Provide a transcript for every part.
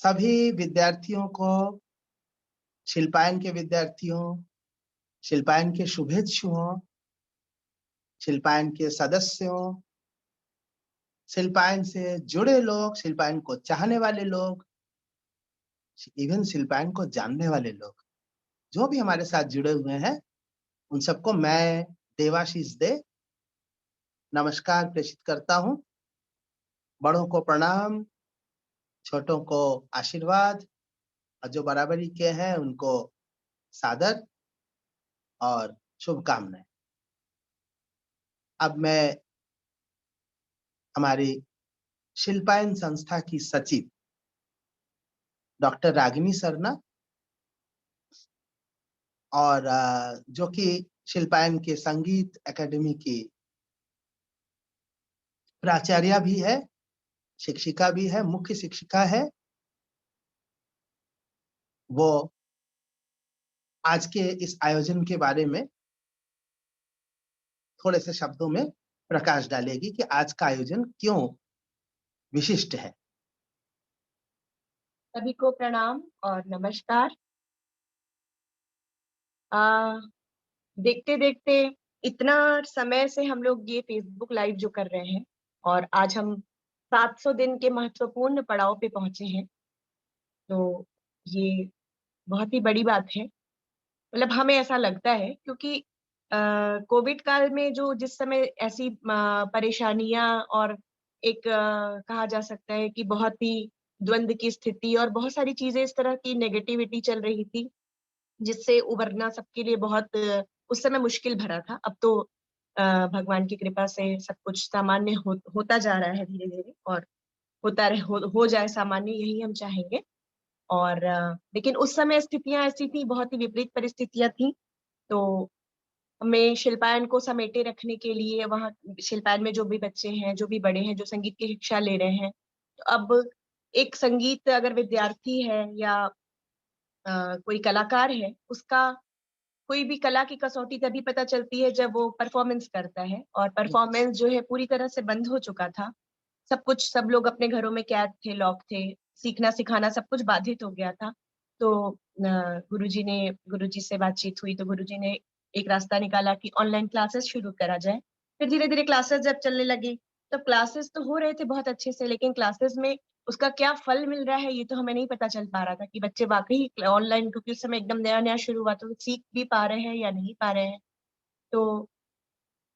सभी विद्यार्थियों को, शिल्पायन के विद्यार्थियों, शिल्पायन के शुभेच्छुओं, शिल्पायन के सदस्यों, शिल्पायन से जुड़े लोग, शिल्पायन को चाहने वाले लोग, इवन शिल्पायन को जानने वाले लोग, जो भी हमारे साथ जुड़े हुए हैं, उन सबको मैं देवाशीष दे नमस्कार प्रेषित करता हूं। बड़ों को प्रणाम, छोटों को आशीर्वाद, और जो बराबरी के हैं उनको सादर और शुभकामनाएं। अब मैं हमारी शिल्पायन संस्था की सचिव डॉक्टर रागिनी सरना और जो कि शिल्पायन के संगीत एकेडमी की प्राचार्य भी है, शिक्षिका भी है, मुख्य शिक्षिका है, वो आज के इस आयोजन के बारे में थोड़े से शब्दों में प्रकाश डालेगी कि आज का आयोजन क्यों विशिष्ट है। सभी को प्रणाम और नमस्कार। देखते देखते इतना समय से हम लोग ये फेसबुक लाइव जो कर रहे हैं और आज हम 700 दिन के महत्वपूर्ण पड़ाव पे पहुंचे हैं, तो ये बहुत ही बड़ी बात है। मतलब हमें ऐसा लगता है क्योंकि कोविड काल में जो जिस समय ऐसी परेशानियां और एक कहा जा सकता है कि बहुत ही द्वंद की स्थिति और बहुत सारी चीजें इस तरह की नेगेटिविटी चल रही थी, जिससे उबरना सबके लिए बहुत उस समय मुश्किल भरा था। अब तो भगवान की कृपा से सब कुछ सामान्य होता जा रहा है धीरे धीरे, और हो जाए सामान्य, यही हम चाहेंगे। और लेकिन उस समय स्थितियां ऐसी थी, बहुत ही विपरीत परिस्थितियां थी। तो हमें शिल्पायन को समेटे रखने के लिए वहाँ शिल्पायन में जो भी बच्चे हैं, जो भी बड़े हैं, जो संगीत की शिक्षा ले रहे हैं, तो अब एक संगीत अगर विद्यार्थी है या कोई कलाकार है, उसका कोई भी कला की कसौटी तभी पता चलती है जब वो परफॉर्मेंस करता है। और परफॉर्मेंस जो है पूरी तरह से बंद हो चुका था। सब लोग अपने घरों में कैद थे, लॉक थे, सीखना सिखाना सब कुछ बाधित हो गया था। तो गुरुजी से बातचीत हुई तो गुरुजी ने एक रास्ता निकाला कि ऑनलाइन क्लासेस शुरू करा जाए। फिर धीरे धीरे क्लासेस जब चलने लगी, तो क्लासेस तो हो रहे थे बहुत अच्छे से, लेकिन क्लासेस में उसका क्या फल मिल रहा है ये तो हमें नहीं पता चल पा रहा था कि बच्चे वाकई ऑनलाइन, क्योंकि उस समय एकदम नया नया शुरू हुआ, तो सीख भी पा रहे हैं या नहीं पा रहे हैं। तो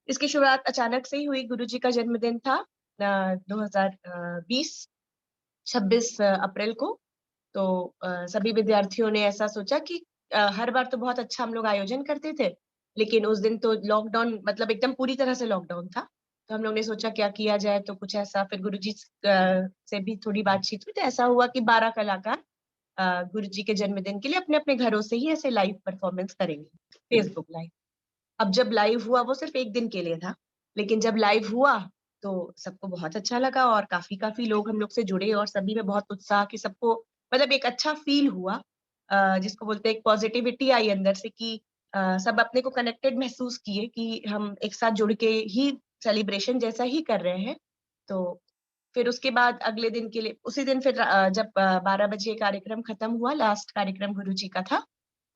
इसकी शुरुआत अचानक से ही हुई। गुरुजी का जन्मदिन था 2020 26 अप्रैल को। तो सभी विद्यार्थियों ने ऐसा सोचा कि हर बार तो बहुत अच्छा हम लोग आयोजन करते थे, लेकिन उस दिन तो लॉकडाउन, मतलब एकदम पूरी तरह से लॉकडाउन था। तो हम लोग ने सोचा क्या किया जाए, तो कुछ ऐसा, फिर गुरुजी से भी थोड़ी बातचीत हुई, तो ऐसा हुआ कि 12 कलाकार गुरुजी के जन्मदिन के लिए अपने अपने घरों से ही ऐसे लाइव परफॉर्मेंस करेंगे, फेसबुक लाइव। अब जब लाइव हुआ, वो सिर्फ एक दिन के लिए था, लेकिन जब लाइव हुआ तो सबको बहुत अच्छा लगा और काफी काफी लोग हम लोग से जुड़े और सभी में बहुत उत्साह कि सबको, मतलब एक अच्छा फील हुआ, जिसको बोलते हैं एक पॉजिटिविटी आई अंदर से कि सब अपने को कनेक्टेड महसूस किए कि हम एक साथ जुड़ के ही सेलिब्रेशन जैसा ही कर रहे हैं। तो फिर उसके बाद अगले दिन के लिए उसी दिन फिर जब 12 बजे कार्यक्रम खत्म हुआ, लास्ट कार्यक्रम गुरुजी का था,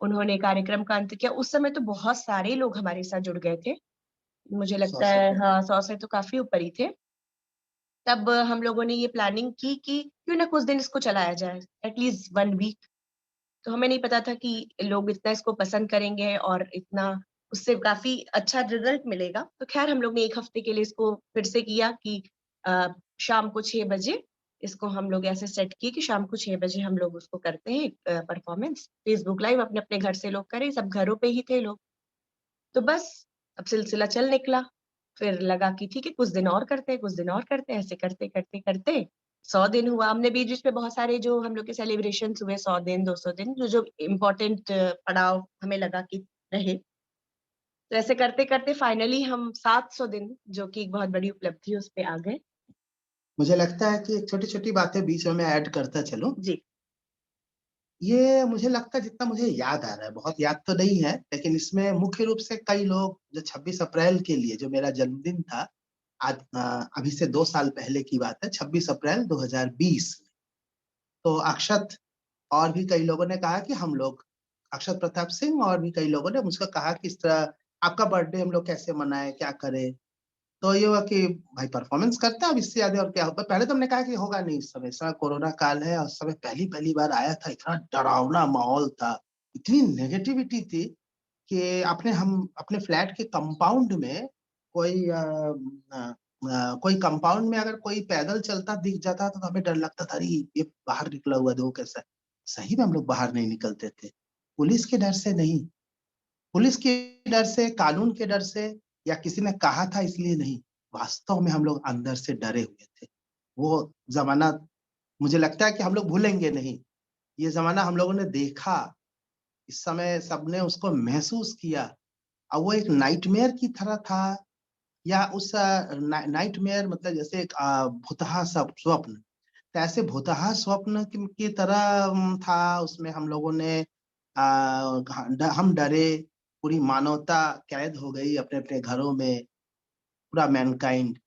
उन्होंने कार्यक्रम का अंत किया। उस समय तो बहुत सारे लोग हमारे साथ जुड़ गए थे, मुझे लगता है हाँ 100 से तो काफी ऊपर ही थे। तब हम लोगों ने ये प्लानिंग की कि क्यों ना कुछ दिन इसको चलाया जाए, एटलीस्ट 1 वीक। तो हमें नहीं पता था कि लोग इतना इसको पसंद करेंगे और इतना उससे काफी अच्छा रिजल्ट मिलेगा। तो खैर हम लोग ने 1 हफ्ते के लिए इसको फिर से किया कि अ, शाम को 6 बजे इसको हम लोग ऐसे सेट किए कि शाम को 6 बजे हम लोग उसको करते हैं परफॉर्मेंस फेसबुक लाइव। अपने अपने घर से लोग करें, सब घरों पे ही थे लोग। तो बस अब सिलसिला चल निकला। फिर लगा कि ठीक है कुछ दिन और करते हैं, कुछ दिन और करते हैं, ऐसे करते करते करते 100 दिन हुआ। हमने बीच बीच में बहुत सारे जो हम लोग के सेलिब्रेशन हुए, 100 दिन 200 दिन, जो जो इम्पोर्टेंट पड़ाव हमें लगा कि रहे। तो ऐसे करते करते फाइनली हम 700 दिन, जो कि एक बहुत बड़ी उपलब्धि, उस पे आ गए। मुझे लगता है कि छोटी छोटी बातें बीच में मैं ऐड करता चलूं। जी ये मुझे लगता है, जितना मुझे याद आ रहा है, बहुत याद तो नहीं है, लेकिन इसमें मुख्य रूप से कई लोग, जो 26 अप्रैल के लिए, जो मेरा जन्मदिन था, आज अभी से 2 साल पहले की बात है, 26 अप्रैल 2020 में तो अक्षत और भी कई लोगों ने कहा कि हम लोग अक्षत प्रताप सिंह और भी कई लोगों ने मुझको कहा कि इस तरह आपका बर्थडे हम लोग कैसे मनाएँ, क्या करें? तो ये हुआ कि भाई परफॉर्मेंस करते हैं, अब इससे ज़्यादा और क्या होगा? पहले तो हमने कहा कि होगा नहीं इस समय कोरोना काल है और उस समय पहली-पहली बार आया था, इतना डरावना माहौल था, इतनी नेगेटिविटी थी कि हम अपने फ्लैट के कंपाउंड में कोई कोई कंपाउंड में अगर कोई पैदल चलता दिख जाता तो हमें डर लगता था, अरे! ये बाहर निकला हुआ देखो कैसा है। सही में हम लोग बाहर नहीं निकलते थे। पुलिस के डर से नहीं, पुलिस के डर से, कानून के डर से या किसी ने कहा था इसलिए नहीं, वास्तव में हम लोग अंदर से डरे हुए थे। वो ज़माना मुझे लगता है कि हम लोग भूलेंगे नहीं। ये ज़माना हम लोगों ने देखा, इस समय सबने उसको महसूस किया और वो एक नाइटमेयर की तरह था या उस नाइटमेयर मतलब जैसे एक भुतहा स्वप्न। तो ऐसे भुतहा स्वप्न की तरह था उसमें हम लोगों ने हम डरे, पूरी मानवता कैद हो गई अपने-अपने घरों में, पूरा मैनकाइंड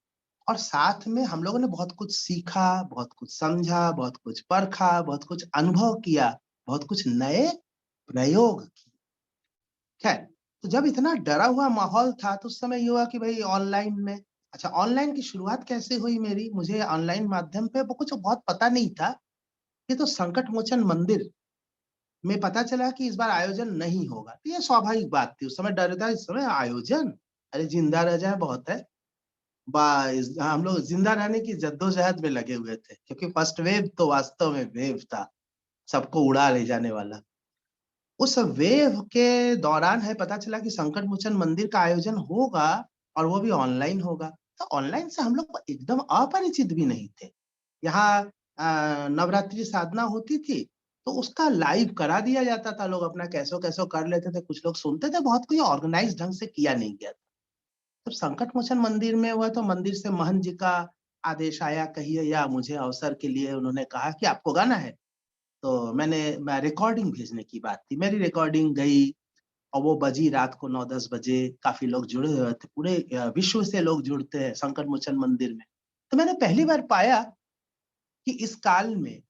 और साथ में हम लोगों ने बहुत कुछ सीखा, बहुत कुछ समझा, बहुत कुछ परखा, बहुत कुछ अनुभव किया, बहुत कुछ नए प्रयोग किए। खैर, तो जब इतना डरा हुआ माहौल था तो उस समय ये हुआ कि भई ऑनलाइन में अच्छा ऑनलाइन की शुरुआत कैसे हुई मेरी? मुझे ऑनलाइन माध्यम पे वो कुछ बहुत पता नहीं था। ये तो संकट मोचन मंदिर में पता चला कि इस बार आयोजन नहीं होगा। तो ये स्वाभाविक बात थी। उस समय डर था इस समय आयोजन? अरे जिंदा रह जाए बहुत है। हम लोग जिंदा रहने की जद्दोजहद में लगे हुए थे क्योंकि फर्स्ट वेव तो वास्तव में वेव था, सबको उड़ा ले जाने वाला। उस वेव के दौरान है पता चला कि संकट मोचन मंदिर का आयोजन होगा और वो भी ऑनलाइन होगा। तो ऑनलाइन से हम लोग एकदम अपरिचित भी नहीं थे। यहाँ नवरात्रि साधना होती थी, तो उसका लाइव करा दिया जाता था, लोग अपना कैसो-कैसो कर लेते थे, कुछ लोग सुनते थे, बहुत कोई ऑर्गनाइज़ ढंग से किया नहीं गया। जब संकट मोचन मंदिर में हुआ तो मंदिर से महंत जी का आदेश आया कहिए या मुझे अवसर के लिए उन्होंने कहा कि आपको गाना है। तो मैं रिकॉर्डिंग भेजने की बात थी। मेरी रिकॉर्डिंग गई और वो बजी रात को 9-10 बजे, काफ़ी लोग जुड़े हुए थे, पूरे विश्व से लोग जुड़ते हैं संकट मोचन मंदिर में। तो मैंने पहली बार पाया कि इस काल में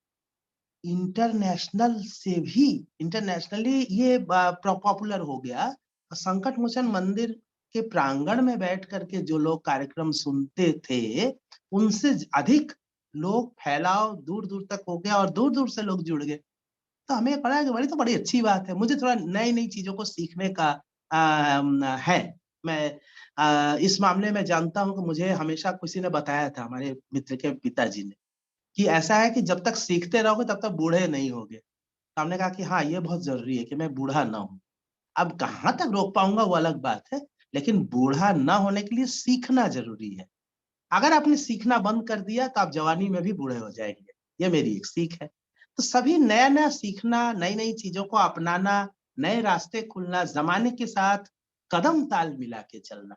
इंटरनेशनली ये पॉपुलर हो गया। संकट मोचन मंदिर के प्रांगण में बैठ कर के जो लोग कार्यक्रम सुनते थे, उनसे अधिक लोग फैलाव दूर-दूर तक हो गया और दूर-दूर से लोग जुड़ गए। तो हमें पड़ा कि बड़ी अच्छी बात है। मुझे थोड़ा नई-नई चीज़ों को सीखने का है। मैं इस मामले में जानता हूँ कि मुझे हमेशा किसी ने बताया था, हमारे मित्र के पिताजी ने, कि ऐसा है कि जब तक सीखते रहोगे तब तक बूढ़े नहीं होगे। तो हमने कहा कि हाँ, ये बहुत ज़रूरी है कि मैं बूढ़ा ना हूँ। अब कहाँ तक रोक पाऊँगा वो अलग बात है, लेकिन बूढ़ा ना होने के लिए सीखना ज़रूरी है। अगर आपने सीखना बंद कर दिया तो आप जवानी में भी बूढ़े हो जाएँगे। ये मेरी एक सीख है। तो सभी नया-नया सीखना, नई-नई चीज़ों को अपनाना, नए रास्ते खुलना, ज़माने के साथ कदम ताल मिला के चलना,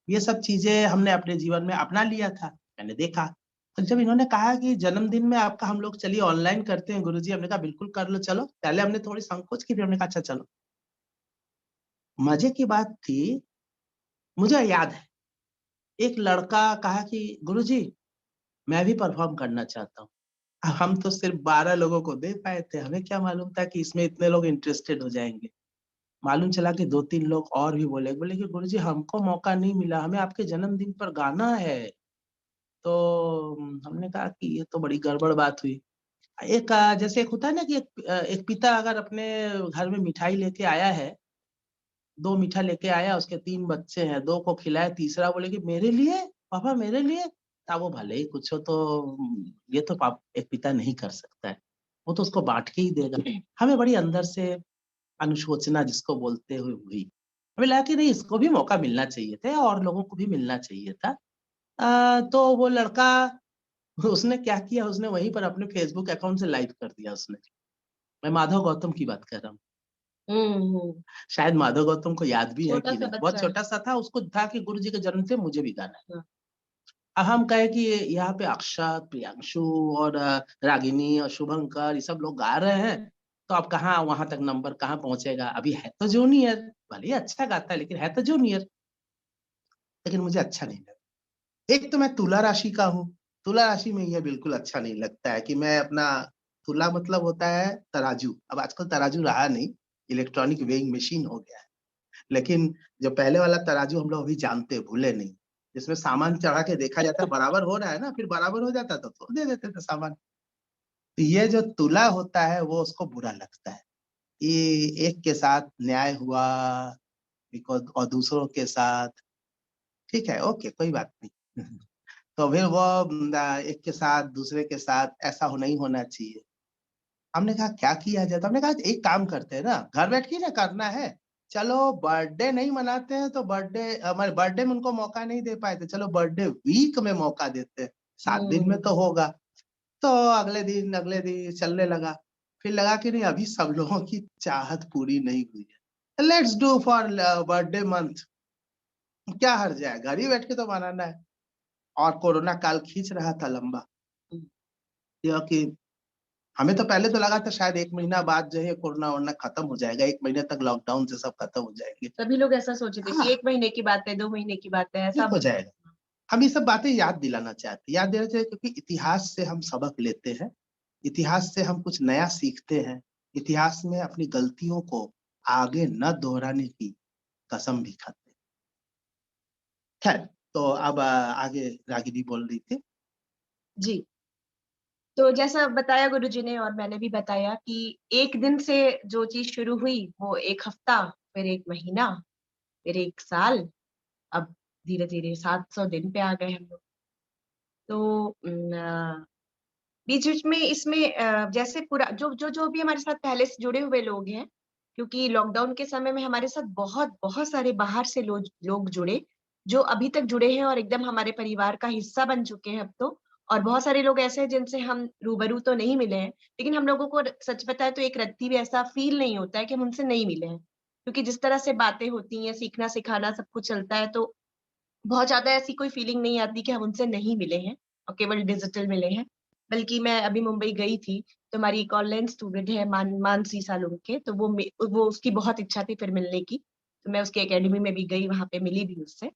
ये सब चीज़ें हमने अपने जीवन में अपना लिया था। मैंने देखा, तो जब इन्होंने कहा कि जन्मदिन में आपका हम लोग चलिए ऑनलाइन करते हैं गुरुजी, हमने कहा बिल्कुल कर लो चलो। पहले हमने थोड़ी संकोच की, फिर हमने कहा अच्छा चलो। मज़े की बात थी, मुझे याद है, एक लड़का कहा कि गुरुजी मैं भी परफ़ॉर्म करना चाहता हूँ। हम तो सिर्फ़ 12 लोगों को दे पाए थे, हमें क्या मालूम था कि इसमें इतने लोग इंटरेस्टेड हो जाएँगे। मालूम चला कि 2-3 लोग और भी बोले कि गुरुजी हमको मौका नहीं मिला, हमें आपके जन्मदिन पर गाना है। तो हमने कहा कि ये तो बड़ी गड़बड़ बात हुई। एक जैसे एक होता है ना कि एक पिता अगर अपने घर में मिठाई लेके आया है, 2 मीठा लेके आया, उसके 3 बच्चे हैं, 2 को खिलाया, तीसरा बोले कि मेरे लिए? पापा मेरे लिए? अब वो भले ही कुछ हो तो ये तो एक पिता नहीं कर सकता है। वो तो उसको बाँट के ही देगा। हमें बड़ी अंदर से अनुशोचना जिसको बोलते हुए हुई। हमें लगा कि नहीं इसको भी मौका मिलना चाहिए था और लोगों को भी मिलना चाहिए था। तो वो लड़का उसने क्या किया, उसने वहीं पर अपने फ़ेसबुक अकाउंट से लाइव कर दिया उसने। मैं माधव गौतम की बात कर रहा हूँ। हुँ, हुँ। शायद माधव गौतम को याद भी है कि छोटा-सा नहीं, बहुत बच्चा। छोटा-सा था, उसको था कि गुरुजी के जन्म से मुझे भी गाना है। हाँ। अब हम कहें कि यहाँ पे अक्षत, प्रियांशु और रागिनी और शुभंकर ये सब लोग गा रहे हैं, तो अब कहाँ वहाँ तक नंबर कहाँ पहुँचेगा? अभी है तो जूनियर, भले ही अच्छा गाता है लेकिन है तो जूनियर, लेकिन मुझे अच्छा नहीं लगा। एक तो मैं तुला राशि का हूँ, तुला राशि में ये बिल्कुल अच्छा नहीं लगता है कि मैं अपना तुला मतलब होता है तराजू। अब आजकल तराजू रहा नहीं, इलेक्ट्रॉनिक वेइंग मशीन हो गया है। लेकिन जो पहले वाला तराजू हम लोग अभी जानते हैं, भूले नहीं। जिसमें सामान चढ़ा के देखा जाता है, बराबर हो रहा है ना, फिर बराबर हो जाता तो दे देते थे सामान। तो ये जो तुला होता है वो उसको बुरा लगता है। ये एक के साथ न्याय हुआ, और दूसरों के साथ ठीक है, ओके, कोई बात नहीं। तो फिर वो एक के साथ दूसरे के साथ ऐसा हो नहीं होना चाहिए। हमने कहा क्या किया जाए, तो हमने कहा एक काम करते हैं ना, घर बैठ के ना करना है, चलो बर्थडे नहीं मनाते हैं तो बर्थडे, हमारे बर्थडे में उनको मौका नहीं दे पाए थे, चलो बर्थडे वीक में मौका देते हैं, 7 दिन में तो होगा। तो अगले दिन चलने लगा। फिर लगा कि नहीं, अभी सब लोगों की चाहत पूरी नहीं हुई है, let's do for birthday month. क्या हर्ज है, घर ही बैठ के तो मनाना है। और कोरोना काल खींच रहा था लंबा, क्योंकि हमें तो पहले तो लगा था शायद 1 महीना बाद जो है कोरोना वोरोना खत्म हो जाएगा, 1 महीने तक लॉकडाउन से सब खत्म हो जाएंगे। सभी लोग ऐसा सोचे थे कि हाँ, 1 महीने की बात है, 2 महीने की बात है, ऐसा। ठीक हो जाएगा। हम ये सब बातें याद दिलाना चाहते हैं, याद देना चाहिए, क्योंकि इतिहास से हम सबक लेते हैं, इतिहास से हम कुछ नया सीखते हैं, इतिहास में अपनी गलतियों को आगे न दोहराने की कसम भी खाते हैं। खैर, तो अब आगे रागिनी बोल रही थी। जी। तो जैसा बताया गुरुजी ने और मैंने भी बताया कि एक दिन से जो चीज शुरू हुई वो 1 हफ्ता, फिर 1 महीना, फिर 1 साल, अब धीरे धीरे 700 दिन पे आ गए हम लोग। तो बीच बीच में इसमें जैसे पूरा जो जो जो भी हमारे साथ पहले से जुड़े हुए लोग हैं, क्योंकि लॉकडाउन के समय में हमारे साथ बहुत बहुत सारे बाहर से लोग जुड़े, जो अभी तक जुड़े हैं और एकदम हमारे परिवार का हिस्सा बन चुके हैं अब तो। और बहुत सारे लोग ऐसे हैं जिनसे हम रूबरू तो नहीं मिले हैं, लेकिन हम लोगों को सच बताए तो एक रत्ती भी ऐसा फील नहीं होता है कि हम उनसे नहीं मिले हैं, क्योंकि जिस तरह से बातें होती हैं, सीखना सिखाना सब कुछ चलता है, तो बहुत ज़्यादा ऐसी कोई फीलिंग नहीं आती कि हम उनसे नहीं मिले हैं और केवल डिजिटल मिले हैं। बल्कि मैं अभी मुंबई गई थी, तो हमारी एक ऑनलाइन स्टूडेंट है मानसी सालुंके, तो वो उसकी बहुत इच्छा थी फिर मिलने की। तो मैं उसकी अकेडमी में भी गई, वहाँ पे मिली भी उससे,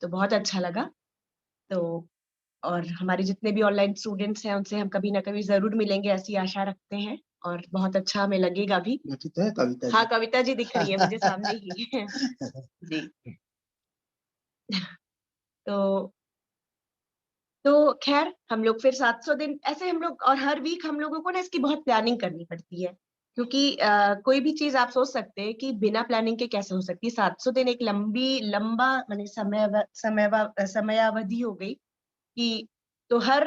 तो बहुत अच्छा लगा। तो और हमारे जितने भी ऑनलाइन स्टूडेंट्स हैं, उनसे हम कभी ना कभी ज़रूर मिलेंगे, ऐसी आशा रखते हैं और बहुत अच्छा हमें लगेगा भी। बेटी तो है कविता हाँ, जी। कविता जी दिख रही है मुझे सामने ही। जी। तो खैर हम लोग फिर 700 दिन ऐसे हम लोग, और हर वीक हम लोगों को ना इसकी बहुत प्लानिंग करनी पड़ती है, क्योंकि कोई भी चीज आप सोच सकते हैं कि बिना प्लानिंग के कैसे हो सकती है। 700 दिन एक लंबा माने समयावधि हो गई कि, तो हर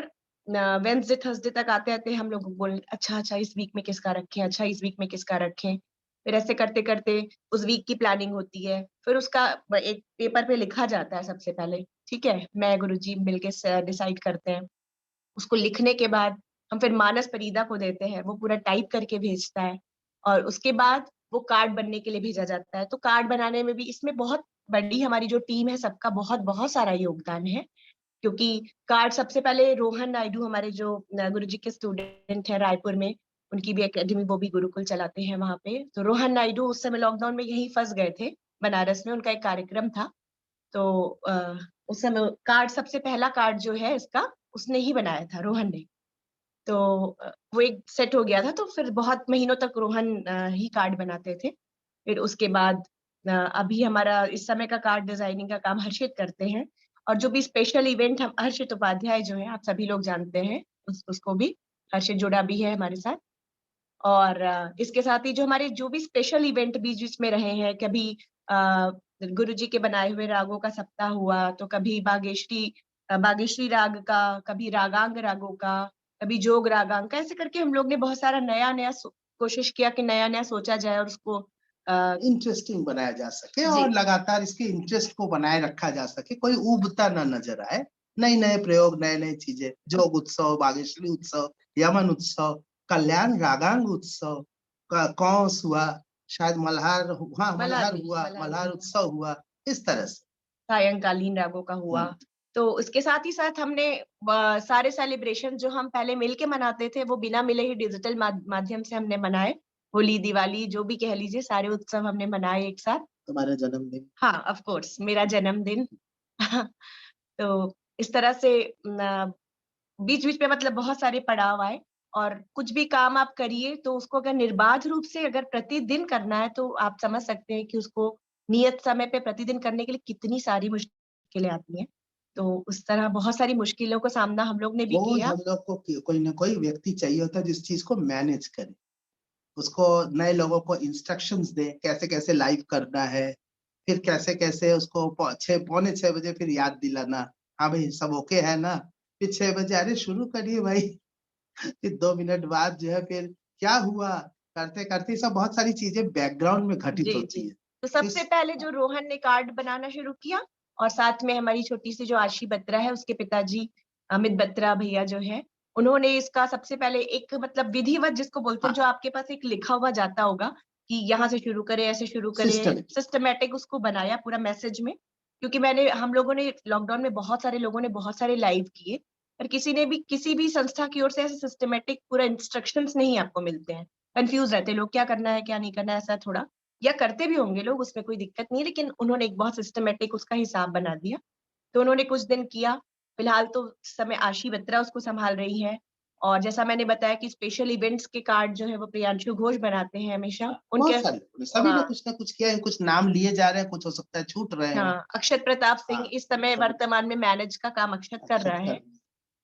वेंसडे थर्सडे तक आते आते हम लोग बोल, अच्छा अच्छा इस वीक में किसका रखें, अच्छा इस वीक में किसका रखें। फिर ऐसे करते करते उस वीक की प्लानिंग होती है, फिर उसका एक पेपर पे लिखा जाता है सबसे पहले। ठीक है, मैं गुरुजी मिलके डिसाइड करते हैं। उसको लिखने के बाद हम फिर मानस परीदा को देते हैं, वो पूरा टाइप करके भेजता है, और उसके बाद वो कार्ड बनने के लिए भेजा जाता है। तो कार्ड बनाने में भी इसमें बहुत बड़ी हमारी जो टीम है, सबका बहुत बहुत सारा योगदान है, क्योंकि कार्ड सबसे पहले रोहन नायडू, हमारे जो गुरुजी के स्टूडेंट है रायपुर में, उनकी भी एकेडमी, वो भी गुरुकुल चलाते हैं वहां पे। तो रोहन नायडू उस समय लॉकडाउन में यहीं फंस गए थे, बनारस में उनका एक कार्यक्रम था। तो उस समय कार्ड, सबसे पहला कार्ड जो है इसका, उसने ही बनाया था, रोहन ने। तो वो एक सेट हो गया था, तो फिर बहुत महीनों तक रोहन ही कार्ड बनाते थे। फिर उसके बाद अभी हमारा इस समय का कार्ड डिजाइनिंग का काम हर्षित करते हैं। और जो भी स्पेशल इवेंट, हम हर्षित उपाध्याय जो है, आप सभी लोग जानते हैं, उसको भी हर्षित जुड़ा भी है हमारे साथ। और इसके साथ ही जो हमारे जो भी स्पेशल इवेंट बीच बीच में रहे हैं, कभी गुरुजी के बनाए हुए रागों का सप्ताह हुआ, तो कभी बागेश्वरी राग का, कभी रागांग रागों का, कभी जोग रागांग का, ऐसे करके हम लोग ने बहुत सारा नया नया कोशिश किया कि नया नया सोचा जाए और उसको इंटरेस्टिंग बनाया जा सके, जी और लगातार इसके इंटरेस्ट को बनाए रखा जा सके, कोई उबता ना नजर आए। नए नए प्रयोग, नए नए चीजें, जोग उत्सव, बागेश्वरी उत्सव, यमन उत्सव, कल्याण रागांग उत्सव, कौस हुआ, शायद मल्हार, हाँ मल्हार मल्हार भी हुआ, मल्हार भी मल्हार हुआ, उत्सव हुआ, इस तरह से। सायंकालीन रागों का हुआ। हम्म। तो उसके साथ ही साथ हमने सारे सेलिब्रेशन जो हम पहले मिलके मनाते थे, वो बिना मिले ही डिजिटल माध्यम से हमने मनाए। होली, दिवाली, जो भी कह लीजिए, सारे उत्सव हमने मनाए एक साथ। तुम्हारा जन्मदिन। हाँ, ऑफ कोर्स मेरा जन्मदिन। तो इस तरह से बीच बीच में मतलब बहुत सारे पड़ाव आए। और कुछ भी काम आप करिए तो उसको अगर निर्बाध रूप से अगर प्रतिदिन करना है तो आप समझ सकते हैं कि उसको नियत समय पे प्रतिदिन करने के लिए कितनी सारी मुश्किलें आती हैं। तो उस तरह बहुत सारी मुश्किलों का सामना हम लोग ने भी रोज किया। हम लोग को कोई ना कोई व्यक्ति चाहिए होता है जिस चीज को मैनेज करे, उसको नए लोगों को इंस्ट्रक्शंस दे कैसे कैसे लाइव करना है, फिर कैसे कैसे उसको 6:45 फिर याद दिलाना, हाँ भाई सब ओके है ना, फिर 6 बजे अरे शुरू करिए भाई। फिर 2 मिनट बाद जो है फिर क्या हुआ, करते करते सब बहुत सारी चीजें बैकग्राउंड में घटित जी, होती जी। है। तो सबसे इस पहले जो रोहन ने कार्ड बनाना शुरू किया और साथ में हमारी छोटी सी जो आशी बत्रा है, उसके पिताजी अमित बत्रा भैया जो हैं, उन्होंने इसका सबसे पहले एक मतलब विधिवत जिसको बोलते हैं, हाँ, जो आपके पास एक लिखा हुआ जाता होगा कि यहाँ से शुरू करें, ऐसे शुरू करें, सिस्टम सिस्टमैटिक उसको बनाया पूरा मैसेज में। क्योंकि हम लोगों ने लॉकडाउन में बहुत सारे लोगों ने बहुत सारे लाइव किए, पर किसी ने भी किसी भी संस्था की ओर से ऐसे सिस्टमैटिक पूरा इंस्ट्रक्शंस नहीं आपको मिलते हैं। कन्फ्यूज़ रहते हैं लोग, क्या करना है, क्या नहीं करना है, ऐसा थोड़ा या करते भी होंगे लोग, उसमें कोई दिक्कत नहीं है, लेकिन उन्होंने एक बहुत सिस्टमैटिक उसका हिसाब बना दिया। तो उन्होंने कुछ दिन किया, फिलहाल तो इस समय आशी बत्रा उसको सँभाल रही है और जैसा मैंने बताया कि स्पेशल इवेंट्स के कार्ड जो है वो प्रियांशु घोष बनाते हैं हमेशा। बहुत उनके सारे लोगों ने, सभी ने हाँ, कुछ ना कुछ किया है, कुछ नाम लिए जा रहे हैं, कुछ हो सकता है छूट रहे हैं। हाँ, अक्षत प्रताप सिंह हाँ, इस समय सभी वर्तमान में मैनेज का काम अक्षत कर रहा अक्षत है। कर,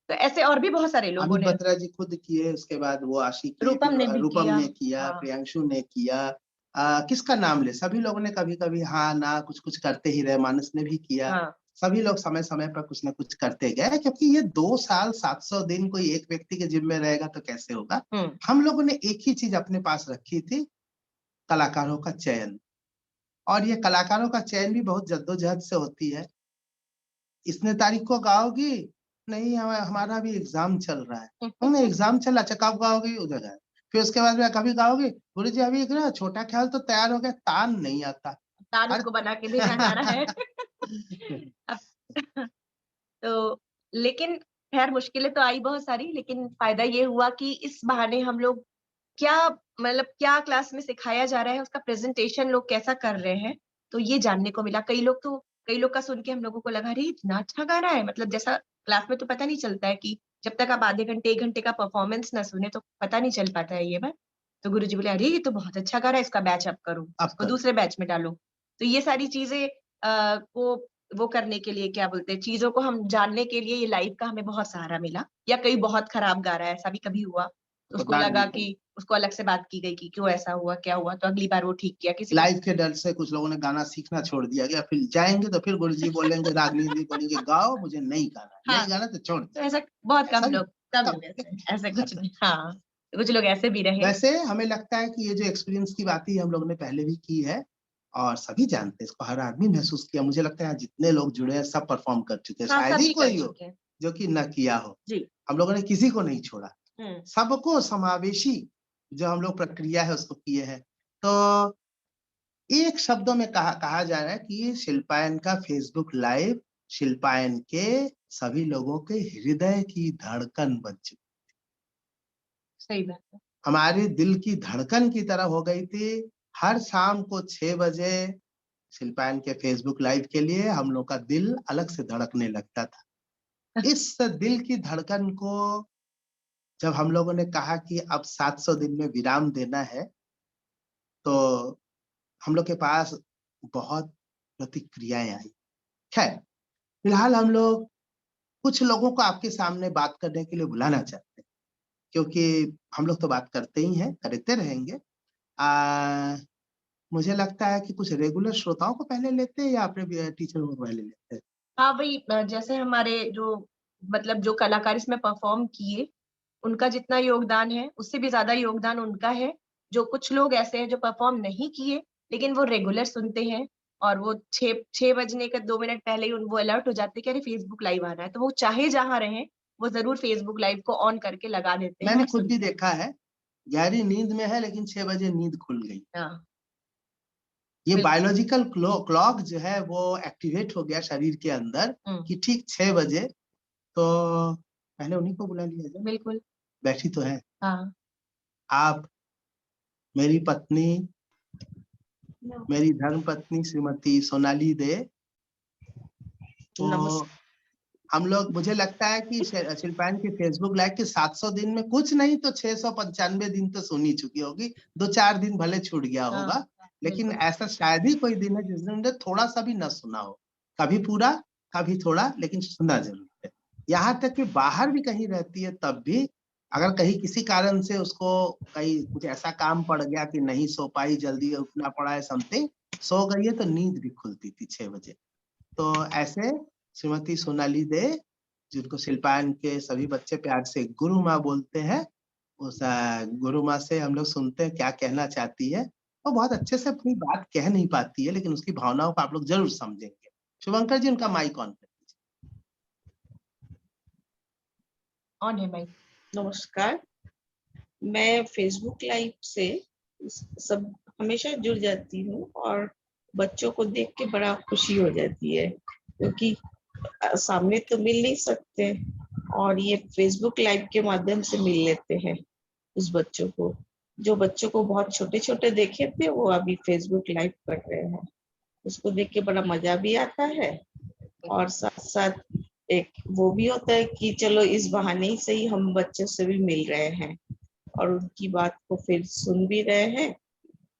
तो ऐसे और भी बहुत सारे लोगों अमित ने, बत्रा जी खुद किए, उसके बाद वो आशी किए, रूपम फिर ने भी रूपम किया। ने किया, हाँ, प्रियांशु ने किया, किसका नाम ले, सभी लोगों ने कभी कभी हाँ ना कुछ कुछ करते ही रहे, मानस ने भी किया। हाँ, सभी लोग समय समय पर कुछ ना कुछ करते गए, क्योंकि ये 2 साल 700 दिन कोई एक व्यक्ति के जिम्मे रहेगा तो कैसे होगा। हुँ, हम लोगों ने एक ही चीज अपने पास रखी थी, कलाकारों का चयन। और ये कलाकारों का चयन भी बहुत जद्दोजहद से होती है। इतने तारीख को गाओगी, नहीं हमारा अभी एग्जाम चल रहा है। हमने एग्जाम चला, अच्छा कब गाओगी, उधर गए। फिर उसके बाद में कभी गाओगे, गुरु जी अभी एक ना छोटा ख्याल तो तैयार हो गया, तान नहीं आता। तान अरे उसको बना के भेजा जा रहा है। अब तो लेकिन खैर मुश्किलें तो आई बहुत सारी, लेकिन फ़ायदा ये हुआ कि इस बहाने हम लोग क्या मतलब क्या क्लास में सिखाया जा रहा है, उसका प्रेज़ेंटेशन लोग कैसा कर रहे हैं, तो ये जानने को मिला। कई लोग का सुन के हम लोगों को लगा अरे! इतना अच्छा गा रहा है, मतलब जैसा क्लास में तो पता नहीं चलता है कि जब तक आप आधे घंटे, 1 घंटे का परफ़ॉर्मेंस ना सुने तो पता नहीं चल पाता है ये बात। तो गुरुजी बोले, "अरे! ये तो बहुत अच्छा गा रहा है, इसका बैच अप करो, अब इसको करो। दूसरे बैच में डालो।" तो ये सारी चीज़ें वो करने के लिए क्या बोलते हैं, चीज़ों को हम जानने के लिए ये लाइव का हमें बहुत सहारा मिला। या कोई बहुत खराब गा रहा है, ऐसा भी कभी हुआ, तो तो उसको डांट भी लगा पड़ी। कि उसको अलग से बात की गई कि क्यों ऐसा हुआ, क्या हुआ, तो अगली बार वो ठीक किया। किसी को लाइव के डर से कुछ लोगों ने गाना सीखना छोड़ दिया गया, फिर जाएंगे तो फिर गुरु जी बोलेंगे, रागनी जी बोलेंगे गाओ, मुझे नहीं गाना, हाँ, नहीं गाना तो छोड़ तो दो। ऐसा बहुत ऐसा भी कम कब लोग ऐसे कुछ नहीं, हाँ, तो कुछ लोग ऐसे भी रहे। वैसे हमें लगता है कि ये जो एक्सपीरियंस की बात ही हम लोगों ने पहले भी की है, और सभी जानते हैं इसको, हर आदमी महसूस किया। मुझे लगता है जितने लोग जुड़े हैं सब परफॉर्म कर चुके हैं, हाँ, शायद ही सभी कर कोई हो चुके हैं। जो कि न किया हो। जी, हम लोगों ने किसी को नहीं छोड़ा, हुँ, सबको समावेशी जो हम लोग प्रक्रिया है उसको किए हैं। तो एक शब्दों में कहा जा रहा है कि ये शिल्पायन का फेसबुक लाइव शिल्पायन के सभी लोगों के हृदय की धड़कन बन चुकी, सही बात है। हमारे दिल की धड़कन की तरह हो गई थी। हर शाम को 6 बजे शिल्पायन के फेसबुक लाइव के लिए हम लोग का दिल अलग से धड़कने लगता था। इस दिल की धड़कन को जब हम लोगों ने कहा कि अब 700 दिन में विराम देना है, तो हम लोग के पास बहुत प्रतिक्रियाएँ आई। खैर, फिलहाल हम लोग कुछ लोगों को आपके सामने बात करने के लिए बुलाना चाहते हैं, क्योंकि हम लोग तो बात करते ही हैं, करते रहेंगे। मुझे लगता है कि कुछ रेगुलर श्रोताओं को पहले लेते हैं या अपने टीचर को पहले लेते हैं? हाँ, वही जैसे हमारे जो मतलब जो कलाकार इसमें परफ़ॉर्म किए, उनका जितना योगदान है, उससे भी ज़्यादा योगदान उनका है। जो कुछ लोग ऐसे हैं जो परफ़ॉर्म नहीं किए, लेकिन वो रेगुलर सुनते हैं और वो 6 बजने का 2 मिनट पहले ही वो अलर्ट हो जाते हैं कि अरे फेसबुक लाइव आ रहा है। तो वो चाहे जहाँ रहें, वो ज़रूर फेसबुक लाइव को ऑन करके लगा देते हैं मैंने और खुद भी सुनते हैं। देखा है, गहरी नींद में है लेकिन 6 बजे नींद खुल गई। हाँ, ये बिल्कुल। बायोलॉजिकल क्लॉक जो है वो एक्टिवेट हो गया शरीर के अंदर हुँ, कि ठीक 6 बजे, तो पहले उन्हीं को बुला लिया जाए। बिल्कुल। बैठी तो हैं। हाँ। आप, मेरी पत्नी, मेरी धर्मपत्नी श्रीमती सोनाली दे, तो नमस्कार। हम लोग, मुझे लगता है कि शिल्पायन की फेसबुक लाइव के 700 दिन में कुछ नहीं तो 695 दिन तो सुन ही चुकी होगी। 2-4 दिन भले छूट गया होगा, लेकिन बिल्कुल। ऐसा शायद ही कोई दिन है जिस दिन उन्होंने थोड़ा सा भी न सुना हो। कभी पूरा, कभी थोड़ा, लेकिन सुना जरूर है। यहाँ तक कि बाहर भी कहीं रहती है तब भी, अगर कहीं किसी कारण से उसको कहीं कुछ ऐसा काम पड़ गया कि नहीं सो पाई, जल्दी उठना पड़ा है समथिंग, सो गई है तो नींद भी खुलती थी 6 बजे। तो ऐसे श्रीमती सोनाली दे, जिनको शिल्पायन के सभी बच्चे प्यार से गुरु माँ बोलते हैं, उस गुरु माँ से हम लोग सुनते हैं क्या कहना चाहती है। वो बहुत अच्छे से अपनी बात कह नहीं पाती है, लेकिन उसकी भावनाओं को आप लोग जरूर समझेंगे। शुभंकर जी, उनका माइक ऑन कर दीजिए। ऑन है माइक। नमस्कार, मैं फेसबुक लाइव से सब हमेशा जुड़ जाती हूँ और बच्चों को देख के बड़ा खुशी हो जाती है, क्योंकि सामने तो मिल नहीं सकते और ये फेसबुक लाइव के माध्यम से मिल लेते हैं उस बच्चों को। जो बच्चों को बहुत छोटे-छोटे देखे थे वो अभी फेसबुक लाइव कर रहे हैं। उसको देख के बड़ा मजा भी आता है और साथ-साथ एक वो भी होता है कि चलो इस बहाने ही सही हम बच्चों से भी मिल रहे हैं और उनकी बात को फिर सुन भी रहे हैं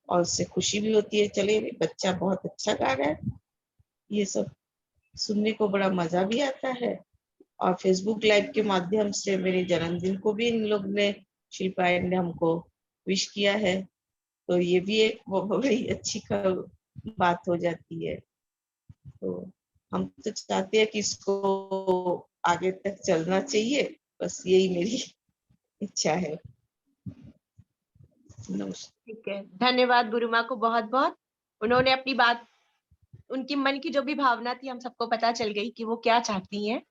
और उससे खुशी भी होती है, चले बच्चा बहुत अच्छा गा रहा है। ये सब सुनने को बड़ा मजा भी आता है और फेसबुक लाइव के माध्यम से मेरे जन्मदिन को भी इन लोग ने, शिल्पायन ने हमको विश किया है, तो ये भी एक बड़ी अच्छी बात हो जाती है। तो हम तो चाहते हैं कि इसको आगे तक चलना चाहिए, बस यही मेरी इच्छा है। नमस्कार। ठीक है, धन्यवाद गुरु माँ को बहुत-बहुत। उन्होंने अपनी बात, उनकी मन की जो भी भावना थी हम सबको पता चल गई कि वो क्या चाहती हैं।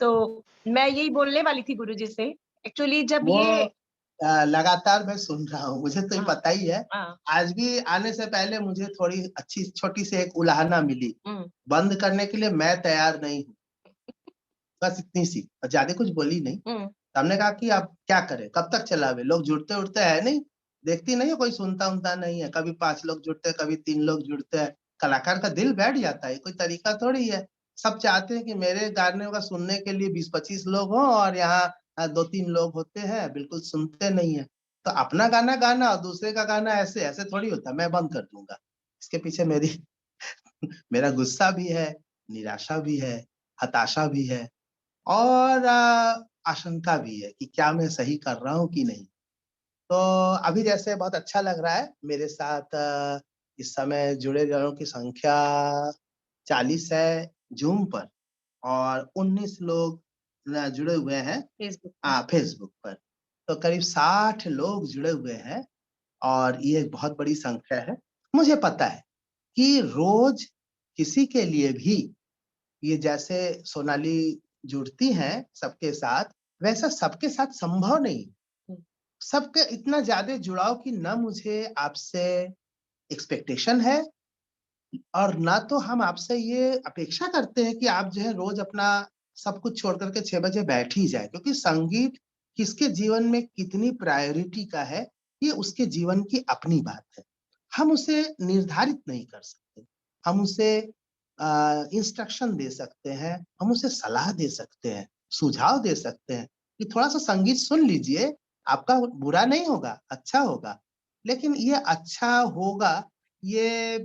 तो मैं यही बोलने वाली थी गुरुजी से, एक्चुअली जब वो ये लगातार मैं सुन रहा हूँ, मुझे तो ये हाँ, पता ही है। हाँ, आज भी आने से पहले मुझे थोड़ी अच्छी छोटी सी एक उलाहना मिली। हुँ, बंद करने के लिए मैं तैयार नहीं हूँ, बस इतनी सी, और ज्यादा कुछ बोली नहीं। हुँ, तो हमने कहा कि अब क्या करें, कब तक चलावे, लोग जुड़ते उड़ते है नहीं, देखती नहीं है, कोई सुनता उनता नहीं है। कभी 5 लोग जुड़ते हैं, कभी 3 लोग जुड़ते हैं। कलाकार का दिल बैठ जाता है, कोई तरीका थोड़ी है। सब चाहते हैं कि मेरे गाने का सुनने के लिए 20-25 लोग हों और यहाँ 2-3 लोग होते हैं, बिल्कुल सुनते नहीं है। तो अपना गाना गाना और दूसरे का गाना ऐसे ऐसे थोड़ी होता है, मैं बंद कर दूंगा। इसके पीछे मेरी मेरा गुस्सा भी है, निराशा भी है, हताशा भी है और आशंका भी है कि क्या मैं सही कर रहा हूँ कि नहीं। तो अभी जैसे बहुत अच्छा लग रहा है, मेरे साथ इस समय जुड़े जनों की संख्या 40 है ज़ूम पर और 19 लोग जुड़े हुए हैं फेसबुक फेसबुक पर। तो करीब 60 लोग जुड़े हुए हैं और ये एक बहुत बड़ी संख्या है। मुझे पता है कि रोज किसी के लिए भी ये जैसे सोनाली जुड़ती हैं सबके साथ, वैसा सबके साथ संभव नहीं। हुँ, सबके इतना ज़्यादा जुड़ाव कि ना मुझे आपसे एक्सपेक्टेशन है और ना तो हम आपसे ये अपेक्षा करते हैं कि आप जो है रोज़ अपना सब कुछ छोड़ कर के 6 बजे बैठ ही जाएँ, क्योंकि संगीत किसके जीवन में कितनी प्रायोरिटी का है, ये उसके जीवन की अपनी बात है। हम उसे निर्धारित नहीं कर सकते। हम उसे इंस्ट्रक्शन दे सकते हैं, हम उसे सलाह दे सकते हैं, सुझाव दे सकते हैं कि थोड़ा-सा संगीत सुन लीजिए, आपका बुरा नहीं होगा, अच्छा होगा। लेकिन ये अच्छा होगा, ये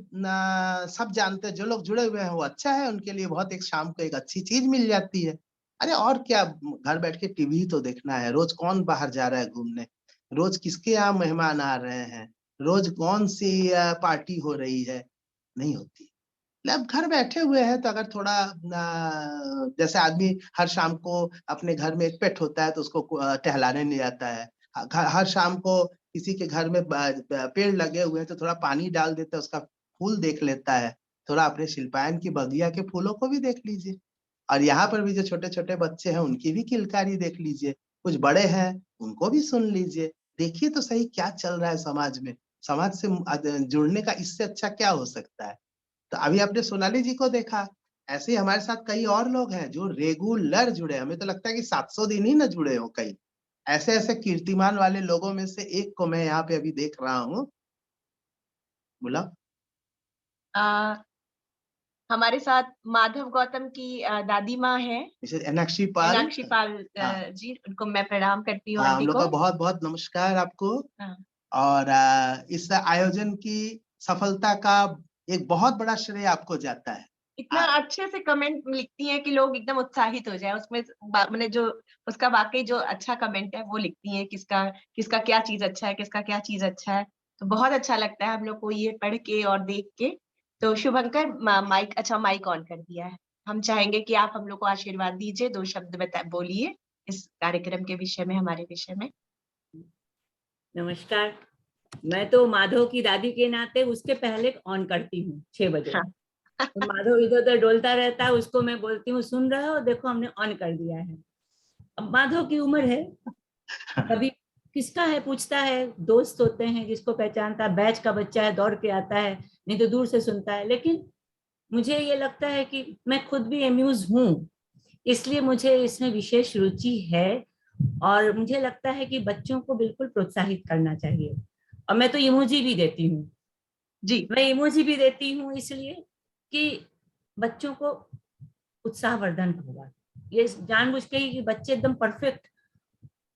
सब जानते हैं, जो लोग जुड़े हुए हैं वो अच्छा है, उनके लिए बहुत एक शाम को एक अच्छी चीज़ मिल जाती है। अरे और क्या, घर बैठ के टीवी ही तो देखना है, रोज़ कौन बाहर जा रहा है घूमने, रोज़ किसके यहाँ मेहमान आ रहे हैं, रोज़ कौन-सी पार्टी हो रही है, नहीं होती। अब घर बैठे हुए हैं तो अगर थोड़ा जैसे आदमी हर शाम को अपने घर में एक पेट होता है तो उसको टहलाने ले जाता है। हर शाम को किसी के घर में पेड़ लगे हुए हैं तो थोड़ा पानी डाल देता है, उसका फूल देख लेता है। थोड़ा अपने शिल्पायन की बगिया के फूलों को भी देख लीजिए। और यहाँ पर भी जो छोटे-छोटे बच्चे हैं उनकी भी किलकारी देख लीजिए। कुछ बड़े हैं उनको भी सुन लीजिए। देखिए तो सही क्या चल रहा है समाज में। समाज से जुड़ने का इससे अच्छा क्या हो सकता है? तो अभी आपने सोनाली जी को देखा, ऐसे ही हमारे साथ कई और लोग हैं जो रेगुलर जुड़े हैं। हमें तो लगता है कि 700 दिन ही ना जुड़े हों कई। ऐसे-ऐसे कीर्तिमान वाले लोगों में से एक को मैं यहाँ पे अभी देख रहा हूँ। बोला? अ, हमारे साथ माधव गौतम की दादी माँ है, मिसेस एनाक्षी पाल। मीनाक्षी पाल हाँ। जी, उनको मैं प्रणाम करती हूँ हाँ, आंटी हम लोग को। का बहुत बहुत नमस्कार आपको। हाँ। और इस आयोजन की सफलता का एक बहुत बड़ा श्रेय आपको जाता है। इतना अच्छे से कमेंट लिखती हैं कि लोग एकदम उत्साहित हो जाए, उसमें मैंने जो उसका वाकई जो अच्छा कमेंट है वो लिखती हैं, किसका किसका क्या चीज अच्छा है, किसका क्या चीज अच्छा है। तो बहुत अच्छा लगता है हम लोग को ये पढ़ के और देख के। तो शुभंकर माइक ऑन कर दिया है। हम चाहेंगे कि आप हम लोग को आशीर्वाद दीजिए, 2 शब्द बोलिए इस कार्यक्रम के विषय में, हमारे विषय में। नमस्कार। मैं तो माधव की दादी के नाते उसके पहले ऑन करती हूँ 6 बजे। हाँ। तो माधव इधर उधर डोलता रहता है, उसको मैं बोलती हूँ सुन रहे हो, देखो हमने ऑन कर दिया है। अब माधव की उम्र है, कभी किसका है पूछता है, दोस्त होते हैं जिसको पहचानता है, बैच का बच्चा है दौड़ के आता है, नहीं तो दूर से सुनता है। लेकिन मुझे ये लगता है कि मैं खुद भी अम्यूज हूँ, इसलिए मुझे इसमें विशेष रुचि है। और मुझे लगता है कि बच्चों को बिल्कुल प्रोत्साहित करना चाहिए। और मैं तो इमोजी भी देती हूँ जी। मैं इमोजी भी देती हूँ इसलिए कि बच्चों को उत्साहवर्धन होगा। ये जानबूझ के ही कि बच्चे एकदम परफेक्ट,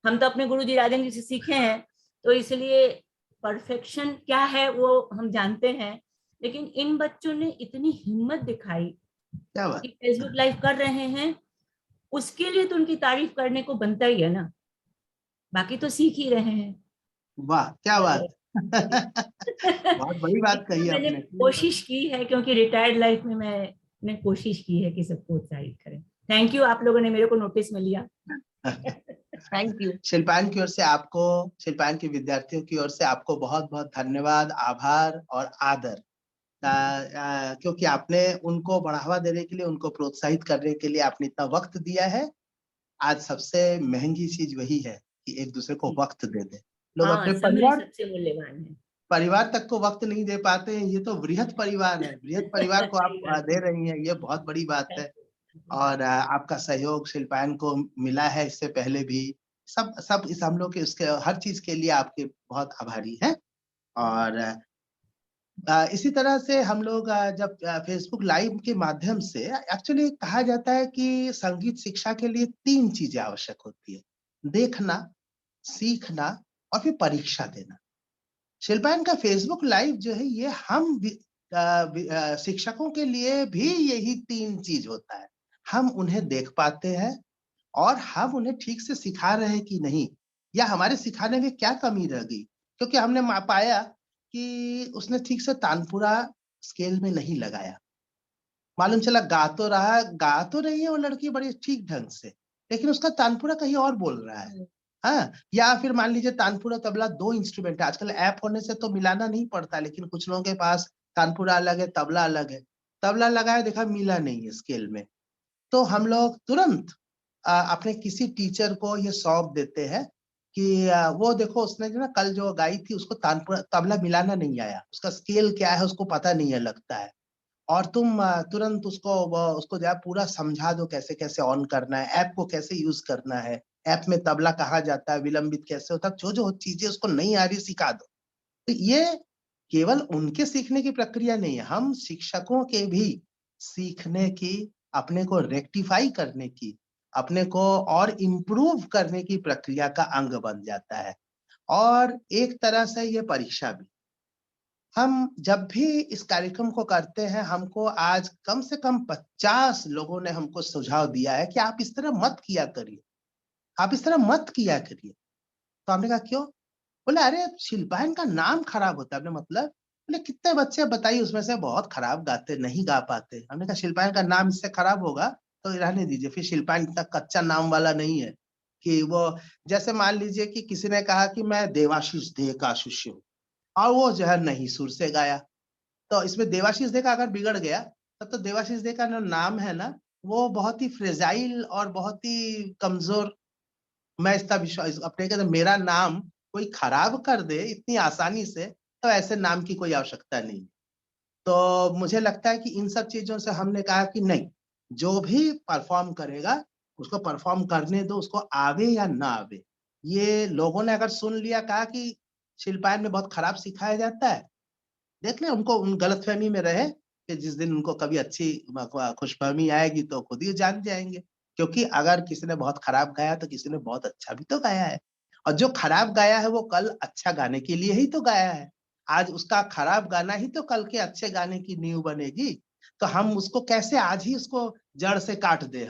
हम तो अपने गुरुजी राजन जी से सीखे हैं, तो इसलिए परफेक्शन क्या है वो हम जानते हैं। लेकिन इन बच्चों ने इतनी हिम्मत दिखाई क्या बात। कि फेसबुक लाइव कर रहे हैं, उसके लिए तो उनकी तारीफ करने को बनता ही है ना, बाकी तो सीख ही रहे हैं। वाह, क्या बात। बहुत बड़ी बात इतना कही मैंने आपने। कोशिश की है, क्योंकि रिटायर्ड लाइफ में मैंने कोशिश की है कि सबको उत्साहित करें। थैंक यू, आप लोगों ने मेरे को नोटिस में लिया। Thank you. शिल्पायन की ओर से आपको, शिल्पायन के विद्यार्थियों की ओर से आपको बहुत बहुत धन्यवाद, आभार और आदर। क्योंकि आपने उनको बढ़ावा देने के लिए, उनको प्रोत्साहित करने के लिए आपने इतना वक्त दिया है। आज सबसे महंगी चीज वही है कि एक दूसरे को वक्त दे दे। लोग हाँ, अपने समय सबसे मूल्यवान है। परिवार तक को वक्त नहीं दे पाते हैं, ये तो वृहत परिवार है। वृहत परिवार को आप सही बात दे है। रही हैं, ये बहुत बड़ी बात है। Thank और आपका सहयोग शिल्पायन को मिला है इससे पहले भी। सब सब इस हम लोग के उसके हर चीज के लिए आपके बहुत आभारी हैं। और इसी तरह से हम लोग जब फेसबुक लाइव के माध्यम से, एक्चुअली कहा जाता है कि संगीत शिक्षा के लिए 3 चीजें आवश्यक होती है: देखना, सीखना और फिर परीक्षा देना। शिल्पायन का फेसबुक लाइव जो है, ये हम शिक्षकों के लिए भी यही 3 चीज होता है। हम उन्हें देख पाते हैं और हम उन्हें ठीक से सिखा रहे हैं कि नहीं, या हमारे सिखाने में क्या कमी रह गई। क्योंकि हमने पाया कि उसने ठीक से तानपुरा स्केल में नहीं लगाया। मालूम चला गा तो रही है वो लड़की बड़ी ठीक ढंग से, लेकिन उसका तानपुरा कहीं और बोल रहा है। हाँ, या फिर मान लीजिए तानपुरा तबला 2 इंस्ट्रूमेंट है। आजकल ऐप होने से तो मिलाना नहीं पड़ता, लेकिन कुछ लोगों के पास तानपुरा अलग है, तबला अलग है। तबला लगाया, देखा मिला नहीं है स्केल में। तो हम लोग तुरंत अपने किसी टीचर को ये सौंप देते हैं कि वो देखो, उसने जो ना कल जो गाई थी उसको तानपुरा तबला मिलाना नहीं आया, उसका स्केल क्या है उसको पता नहीं है लगता है। और तुम तुरंत उसको जो है पूरा समझा दो, कैसे कैसे ऑन करना है, ऐप को कैसे यूज करना है, ऐप में तबला कहाँ जाता है, विलंबित कैसे होता है, जो जो चीजें उसको नहीं आ रही सिखा दो। तो ये केवल उनके सीखने की प्रक्रिया नहीं है, हम शिक्षकों के भी सीखने की, अपने को रेक्टिफाई करने की, अपने को और इम्प्रूव करने की प्रक्रिया का अंग बन जाता है। और एक तरह से ये परीक्षा भी। हम जब भी इस कार्यक्रम को करते हैं, हमको आज कम से कम 50 लोगों ने हमको सुझाव दिया है कि आप इस तरह मत किया करिए, आप इस तरह मत किया करिए। तो हमने कहा क्यों? बोले अरे शिल्पायन का नाम खराब होता है। हमने मतलब, बोले कितने बच्चे बताइए उसमें से बहुत खराब गाते, नहीं गा पाते। हमने कहा शिल्पायन का नाम इससे खराब होगा तो रहने दीजिए, फिर शिल्पायन इतना कच्चा नाम वाला नहीं है कि वो, जैसे मान लीजिए कि किसी ने कहा कि मैं देवाशीष दे का शिष्य हूँ और वो जो है नहीं सुर से गाया, तो इसमें देवाशीष दे का अगर बिगड़ गया तब तो देवाशीष दे का जो नाम है ना, वो बहुत ही फ्रेजाइल और बहुत ही कमजोर। मैं इसका विश्वास अपने कहते, मेरा नाम कोई खराब कर दे इतनी आसानी से, तो ऐसे नाम की कोई आवश्यकता नहीं। तो मुझे लगता है कि इन सब चीजों से हमने कहा कि नहीं, जो भी परफॉर्म करेगा उसको परफॉर्म करने दो, उसको आवे या ना आवे। ये लोगों ने अगर सुन लिया, कहा कि शिल्पायन में बहुत खराब सिखाया जाता है, देख ले, उनको उन गलतफहमी में रहे कि जिस दिन उनको कभी अच्छी खुशफहमी आएगी तो खुद ही जान जाएंगे, क्योंकि अगर किसी ने बहुत खराब गाया तो किसी ने बहुत अच्छा भी तो गाया है, और जो खराब गाया है वो कल अच्छा गाने के लिए ही तो गाया है। आज उसका खराब गाना ही तो कल के अच्छे गाने की नींव बनेगी। तो हम उसको कैसे आज ही उसको जड़ से काट दे?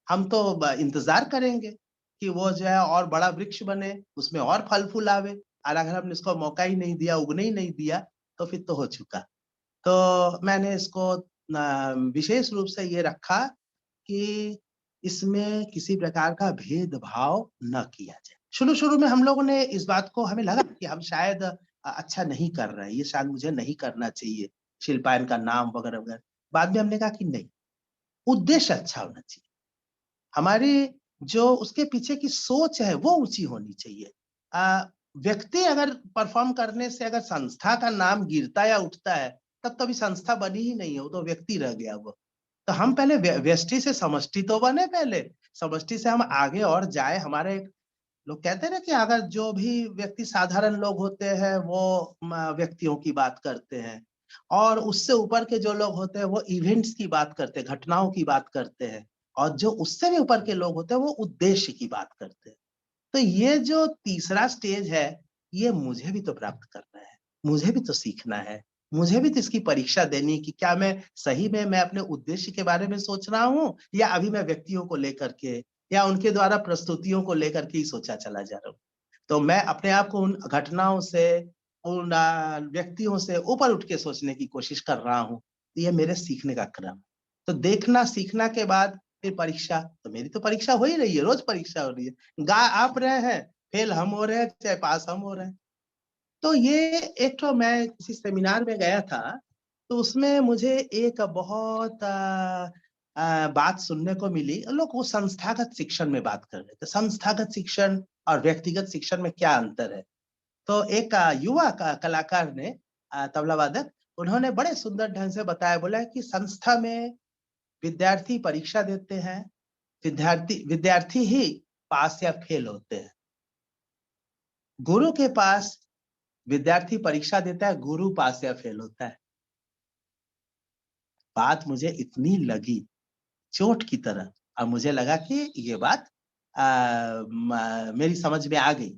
हम तो इंतजार करेंगे कि वो जो है और बड़ा वृक्ष बने, उसमें और फल फूल आवे, और अगर हमने उसको मौका ही नहीं दिया, उगने ही नहीं दिया, तो फिर तो हो चुका। तो मैंने इसको विशेष रूप से ये रखा कि इसमें किसी प्रकार का भेदभाव न किया जाए। शुरू-शुरू में हम लोगों ने इस बात को, हमें लगा कि हम शायद अच्छा नहीं कर रहे हैं, ये शायद मुझे नहीं करना चाहिए, शिल्पायन का नाम वगैरह-वगैरह। बाद में हमने कहा कि नहीं, उद्देश्य अच्छा होना चाहिए। हमारी जो उसके पीछे की सोच है वो ऊँची होनी चाहिए। व्यक्ति अगर परफ़ॉर्म करने से अगर संस्था का नाम गिरता या उठता है, तब तो अभी संस्था बनी ही नहीं है, वो तो व्यक्ति रह गया वो। तो हम पहले व्यष्टि से समष्टि तो बने पहले, समष्टि से हम आगे और जाएँ। हमारे लोग कहते हैं ना कि अगर जो भी व्यक्ति साधारण लोग होते हैं वो व्यक्तियों की बात करते हैं, और उससे ऊपर के जो लोग होते हैं वो इवेंट्स की बात करते हैं, घटनाओं की बात करते हैं, और जो उससे भी ऊपर के लोग होते हैं वो उद्देश्य की बात करते हैं। तो ये जो तीसरा स्टेज है, ये मुझे भी तो प्राप्त करना है, मुझे भी तो सीखना है, मुझे भी तो इसकी परीक्षा देनी है कि क्या मैं सही में मैं अपने उद्देश्य के बारे में सोच रहा हूँ, या अभी मैं व्यक्तियों को लेकर के या उनके द्वारा प्रस्तुतियों को लेकर के ही सोचा चला जा रहा हूँ। तो मैं अपने आप को उन घटनाओं से, उन व्यक्तियों से ऊपर उठ के सोचने की कोशिश कर रहा हूँ। ये मेरे सीखने का क्रम है। तो देखना, सीखना के बाद फिर परीक्षा, तो मेरी तो परीक्षा हो ही रही है, रोज परीक्षा हो रही है। गा आप रहे हैं, फेल हम हो रहे हैं, चाहे पास हम हो रहे हैं। तो ये एक तो मैं किसी सेमिनार में गया था, तो उसमें मुझे एक बहुत बात सुनने को मिली। लोग वो संस्थागत शिक्षण में बात कर रहे थे, संस्थागत शिक्षण और व्यक्तिगत शिक्षण में क्या अंतर है। तो एक युवा कलाकार ने, तबला वादक, उन्होंने बड़े सुंदर ढंग से बताया, बोला कि संस्था में विद्यार्थी परीक्षा देते हैं, विद्यार्थी ही पास या फेल होते हैं। गुरु के पास विद्यार्थी परीक्षा देता है, गुरु पास या फेल होता है। बात मुझे इतनी लगी चोट की तरह, और मुझे लगा कि ये बात मेरी समझ में आ गई।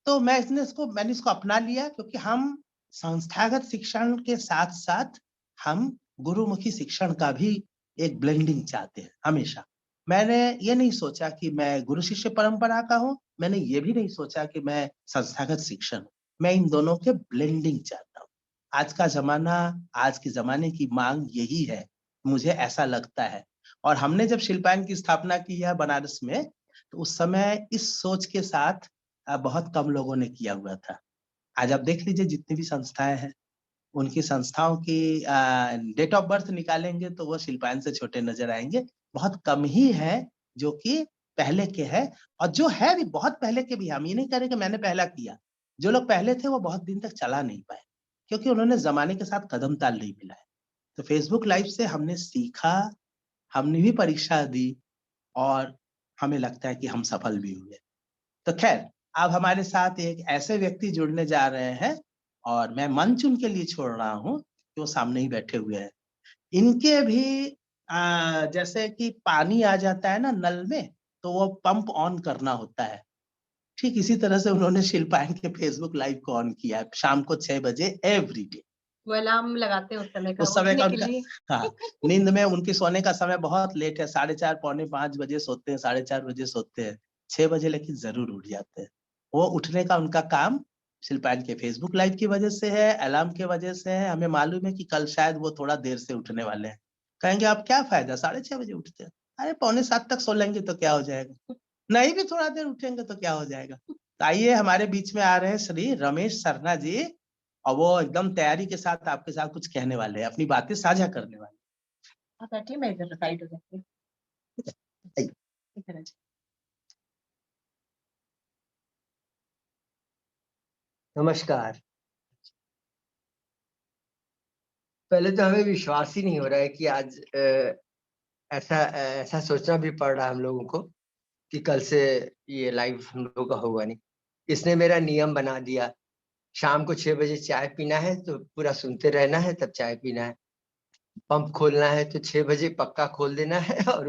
तो मैंने इसको अपना लिया, क्योंकि हम संस्थागत शिक्षण के साथ-साथ हम गुरुमुखी शिक्षण का भी एक ब्लेंडिंग चाहते हैं हमेशा। मैंने ये नहीं सोचा कि मैं गुरु शिष्य परंपरा का हूँ, मैंने ये भी नहीं सोचा कि मैं संस्थागत शिक्षण हूँ। मैं इन दोनों के ब्लेंडिंग चाहता हूँ। आज का ज़माना, आज के ज़माने की माँग यही है, मुझे ऐसा लगता है। और हमने जब शिल्पायन की स्थापना की है बनारस में, तो उस समय इस सोच के साथ बहुत कम लोगों ने किया हुआ था। आज आप देख लीजिए जितनी भी संस्थाएँ हैं, उनकी संस्थाओं की डेट ऑफ बर्थ निकालेंगे तो वो शिल्पायन से छोटे नज़र आएँगे। बहुत कम ही हैं जो कि पहले के हैं, और जो है भी बहुत पहले के भी हैं। हम ये नहीं कह रहे कि मैंने पहला किया। जो लोग पहले थे वो बहुत दिन तक चला नहीं पाए, क्योंकि उन्होंने ज़माने के साथ कदम ताल नहीं मिलाया। तो फेसबुक लाइव से हमने सीखा, हमने भी परीक्षा दी, और हमें लगता है कि हम सफल भी हुए। तो ख़ैर, अब हमारे साथ एक ऐसे व्यक्ति जुड़ने जा रहे हैं, और मैं मंच उनके लिए छोड़ रहा हूँ कि वो सामने ही बैठे हुए हैं। इनके भी जैसे कि पानी आ जाता है ना नल में, तो वो पंप ऑन करना होता है। ठीक इसी तरह से उन्होंने शिल्पायन के फेसबुक लाइव को ऑन किया है, शाम को 6 बजे एवरी डे। वो अलार्म लगाते हैं उस समय का उस समय उठने का के उनका, लिए। हाँ, नींद में उनके सोने का समय बहुत लेट है, 4:30 पौने 5 बजे सोते हैं, 4:30 बजे सोते हैं, 6 बजे लेकिन ज़रूर उठ जाते हैं। वो उठने का उनका काम शिल्पायन के फेसबुक लाइव की वजह से है, अलार्म की वजह से है। हमें मालूम है कि कल शायद वो थोड़ा देर से उठने वाले हैं। कहेंगे अब क्या फ़ायदा, 6:30 बजे उठते हैं। अरे पौने 7 तक सो लेंगे तो क्या हो जाएगा? नहीं भी थोड़ा देर उठेंगे तो क्या हो जाएगा? तो आइए हमारे बीच में आ रहे हैं श्री रमेश सरना जी, और वो एकदम तैयारी के साथ आपके साथ कुछ कहने वाले हैं, अपनी बातें साझा करने वाले आप बैठिए, मैं इधर साइड हो जाती हूँ। आइए। इधर आ जाइए। नमस्कार। पहले तो हमें विश्वास ही नहीं हो रहा है कि आज ऐसा सोचना भी पड़ रहा है हम लोगों को कि कल से ये लाइव हम लोगों का होगा नहीं। इसने मेरा नियम बना दिया, शाम को 6 बजे चाय पीना है तो पूरा सुनते रहना है, तब चाय पीना है। पंप खोलना है तो 6 बजे पक्का खोल देना है और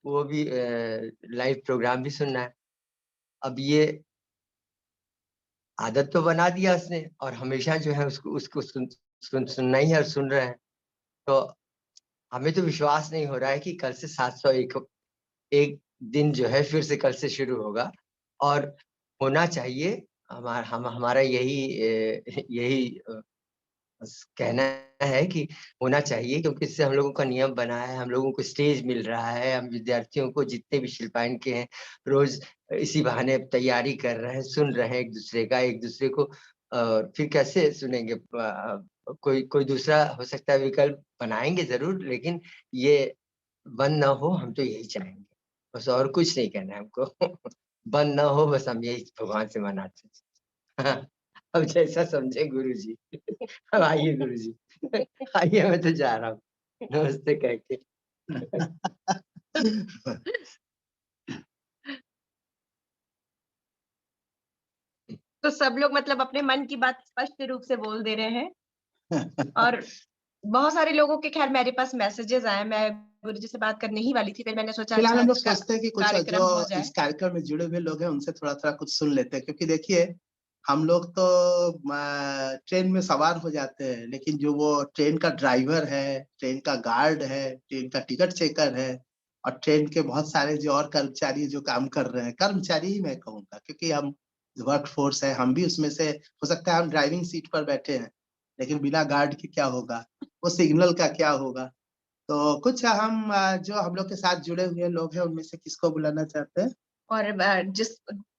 वो भी लाइव प्रोग्राम भी सुनना है। अब ये आदत तो बना दिया उसने और हमेशा जो है उसको सुनना ही है और सुन रहे हैं। तो हमें तो विश्वास नहीं हो रहा है कि कल से 701 एक दिन जो है फिर से कल से शुरू होगा और होना चाहिए। हमारा यही बस कहना है कि होना चाहिए, क्योंकि इससे हम लोगों का नियम बना है, हम लोगों को स्टेज मिल रहा है, हम विद्यार्थियों को जितने भी शिल्पायन के हैं रोज इसी बहाने तैयारी कर रहे हैं, सुन रहे हैं एक दूसरे को। फिर कैसे सुनेंगे? कोई दूसरा हो सकता है विकल्प बनाएंगे जरूर, लेकिन ये बंद ना हो, हम तो यही चाहेंगे, बस और कुछ नहीं कहना है हमको। बंद ना हो, बस हम यही भगवान से मनाते हैं। अब जैसा समझे गुरुजी। अब आइए गुरुजी, आइए, मैं तो जा रहा हूँ नमस्ते कह के। तो सब लोग मतलब अपने मन की बात स्पष्ट रूप से बोल दे रहे हैं और बहुत सारे लोगों के खैर मेरे पास मैसेजेस आए। मैं गुरुजी से बात करने ही वाली थी, फिर मैंने सोचा फिलहाल अच्छा हम लोग आज का सोचते हैं कि कुछ कार्यक्रम जो हो जाए। इस कार्यक्रम में जुड़े हुए लोग हैं उनसे थोड़ा थोड़ा कुछ सुन लेते हैं, क्योंकि देखिए हम लोग तो ट्रेन में सवार हो जाते हैं, लेकिन जो वो ट्रेन का ड्राइवर है, ट्रेन का गार्ड है, ट्रेन का टिकट चेकर है और ट्रेन के बहुत सारे जो और कर्मचारी जो काम कर रहे हैं, कर्मचारी ही मैं कहूँगा, क्योंकि हम वर्क फोर्स है, हम भी उसमें से हो सकता है हम ड्राइविंग सीट पर बैठे हैं, लेकिन बिना गार्ड के क्या होगा, वो सिग्नल का क्या होगा। तो कुछ हम जो हम लोग के साथ जुड़े हुए लोग हैं उनमें से किसको बुलाना चाहते हैं? और जिस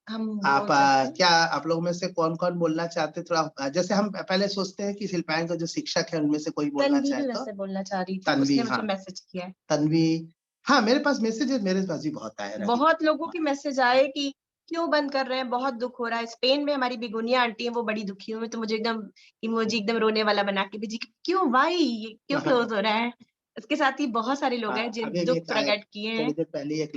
हम आप बोल सकते हैं। क्या आप लोगों में से कौन-कौन बोलना चाहते हैं? थोड़ा जैसे हम पहले सोचते हैं कि शिल्पायन का जो शिक्षक है उनमें से कोई बोलना तन्वी चाहे भी तो? वैसे बोलना चाह रही थी, तन्वी, उसने मुझे हाँ, मैसेज किया है। तन्वी। हाँ, मेरे पास मैसेजेस मेरे पास भी बहुत आए रवि। बहुत लोगों के मैसेज आए कि क्यों बंद कर रहे हैं, बहुत दुख हो रहा है। स्पेन में हमारी बिगुनिया आंटी है, वो बड़ी दुखी हुई, तो मुझे एकदम इमोजी एकदम रोने वाला बना के भेजी, क्यों व्हाई क्यों क्लोज हो रहा है। उसके साथ ही बहुत सारे लोग हैं जिन अभी भी दुख एक आया, प्रकट किए हैं। थोड़ी देर पहले ही एक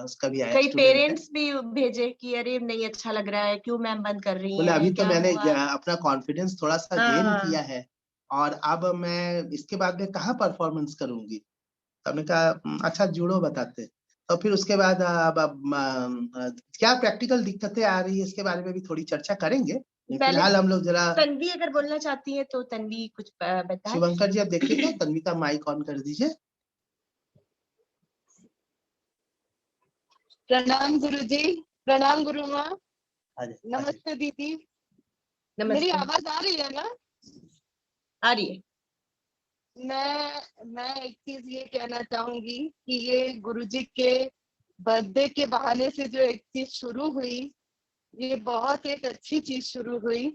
उसका भी आया, कई स्टूडेंट है। पेरेंट्स भी भेजे कि अरे नहीं अच्छा लग रहा है, क्यों मैम बंद कर रही बोले अभी हैं, तो क्या मैंने हुआ। अपना कॉन्फिडेंस थोड़ा-सा गेन हाँ किया है और अब मैं इसके बाद में कहाँ परफॉर्मेंस करूँगी? तो हमने कहा अच्छा जुड़ो बताते हैं। तो फिर उसके बाद क्या प्रैक्टिकल दिक्कतें आ रही है इसके बारे में भी थोड़ी चर्चा करेंगे। पहले फिलहाल हम लोग जरा तन्वी अगर बोलना चाहती है तो तन्वी कुछ बताए। शिवंकर जी आप देखिएगा, तन्वी का माइक ऑन कर दीजिए। प्रणाम गुरुजी, प्रणाम गुरु माँ, आ जाइए, आ जाइए। नमस्ते दीदी। मेरी नमस्ते। आवाज आ रही है ना? आ रही है। मैं एक चीज ये कहना चाहूंगी कि ये गुरुजी के बर्थडे के बहाने से जो एक चीज शुरू हुई, ये बहुत एक अच्छी चीज शुरू हुई।